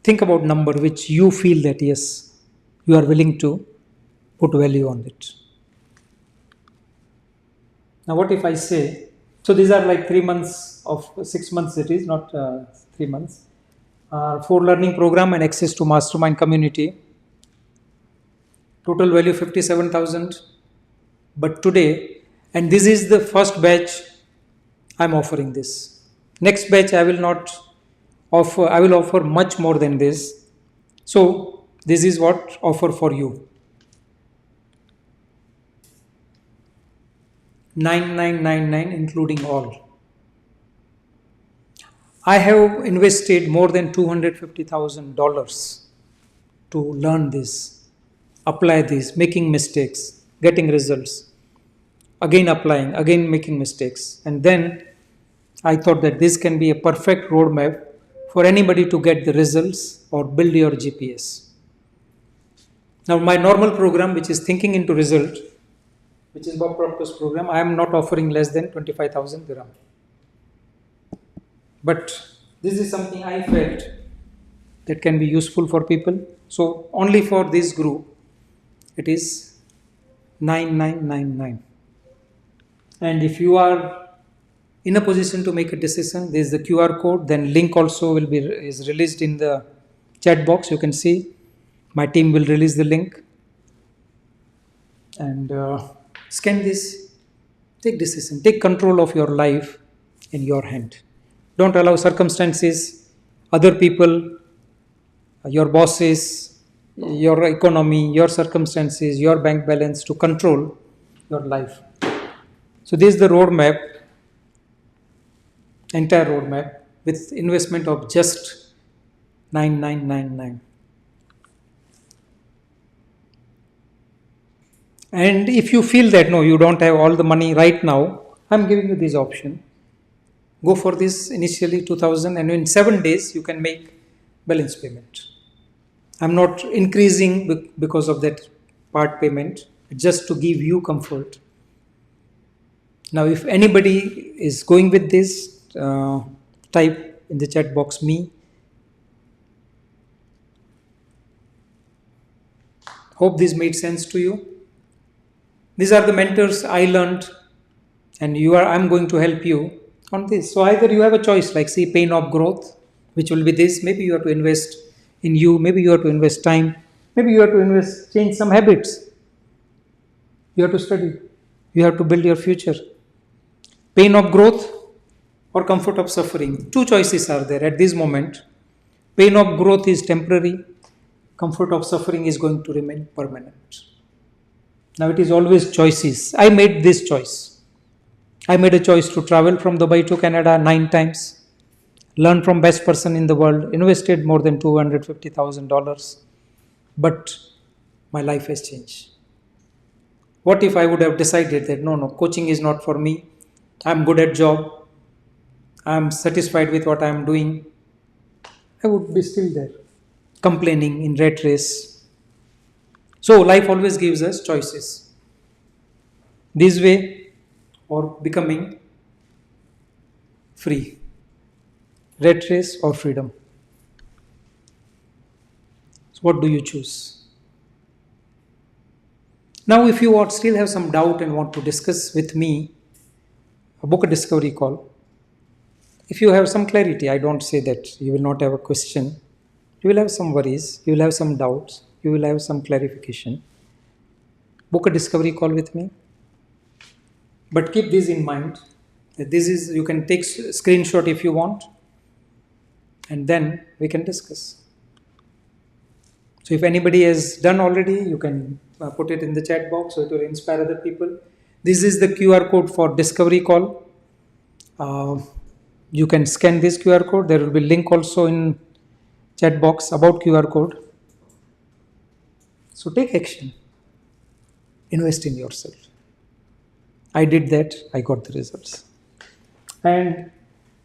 Think about number which you feel that yes, you are willing to put value on it. Now what if I say So these are like 3 months of 6 months. It is not 3 months. 4 learning program and access to mastermind community. Total value 57,000. But today, and this is the first batch, I'm offering this. Next batch, I will not offer. I will offer much more than this. So this is what offer for you. 9999 including all. I have invested more than $250,000 to learn this, apply this, making mistakes, getting results, again applying, again making mistakes. And then I thought that this can be a perfect roadmap for anybody to get the results or build your G.P.S. Now, my normal program, which is thinking into result, which is Bob Proctor's program, I am not offering less than 25,000 dirham. But this is something I felt that can be useful for people. So only for this group, it is 9999. And if you are in a position to make a decision, there is the QR code. Then link also is released in the chat box. You can see my team will release the link. And scan this. Take decision. Take control of your life in your hand. Don't allow circumstances, other people, your bosses, your economy, your circumstances, your bank balance to control your life. So this is the roadmap, entire roadmap with investment of just 9999. And if you feel that no, you don't have all the money right now, I'm giving you this option. Go for this initially 2000, and in 7 days you can make balance payment. I'm not increasing because of that part payment, just to give you comfort. Now, if anybody is going with this, type in the chat box me. Hope this made sense to you. These are the mentors I learned, and I'm going to help you on this. So either you have a choice, like see pain of growth, which will be this. Maybe you have to invest in you. Maybe you have to invest time. Maybe you have to change some habits. You have to study. You have to build your future. Pain of growth or comfort of suffering. Two choices are there at this moment. Pain of growth is temporary. Comfort of suffering is going to remain permanent. Now it is always choices. I made this choice. I made a choice to travel from Dubai to Canada 9 times, learn from best person in the world, invested more than $250,000, but my life has changed. What if I would have decided that no, coaching is not for me, I'm good at job, I'm satisfied with what I'm doing, I would be still there, complaining in rat race. So life always gives us choices. This way or becoming free. Rat race or freedom. So what do you choose? Now if you still have some doubt and want to discuss with me, book a discovery call. If you have some clarity, I don't say that you will not have a question. You will have some worries, you will have some doubts, you will have some clarification. Book a discovery call with me. But keep this in mind, that you can take screenshot if you want, and then we can discuss. So if anybody has done already, you can put it in the chat box so it will inspire other people. This is the QR code for discovery call. You can scan this QR code. There will be link also in chat box about QR code. So take action. Invest in yourself. I did that. I got the results. And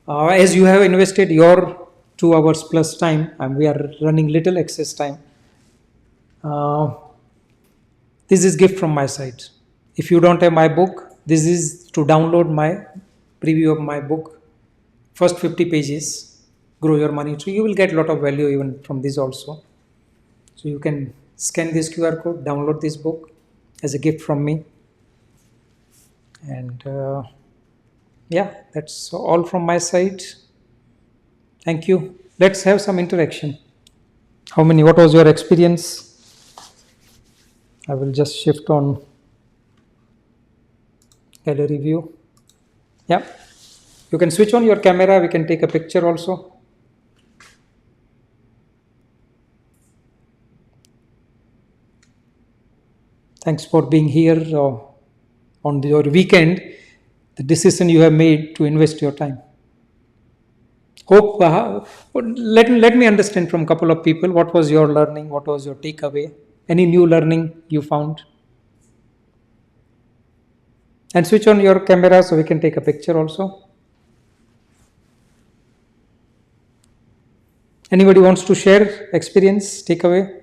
as you have invested your 2 hours plus time, and we are running little excess time, this is gift from my side. If you don't have my book, this is to download my preview of my book. First 50 pages, Grow Your Money Tree. You will get a lot of value even from this also. So you can scan this QR code, download this book as a gift from me. And Yeah, that's all from my side. Thank you. Let's have some interaction. How many? What was your experience? I will just shift on gallery view. Yeah. You can switch on your camera. We can take a picture also. Thanks for being here on your weekend. The decision you have made to invest your time. Hope. Let me understand from a couple of people. What was your learning? What was your takeaway? Any new learning you found? And switch on your camera so we can take a picture also. Anybody wants to share experience, takeaway?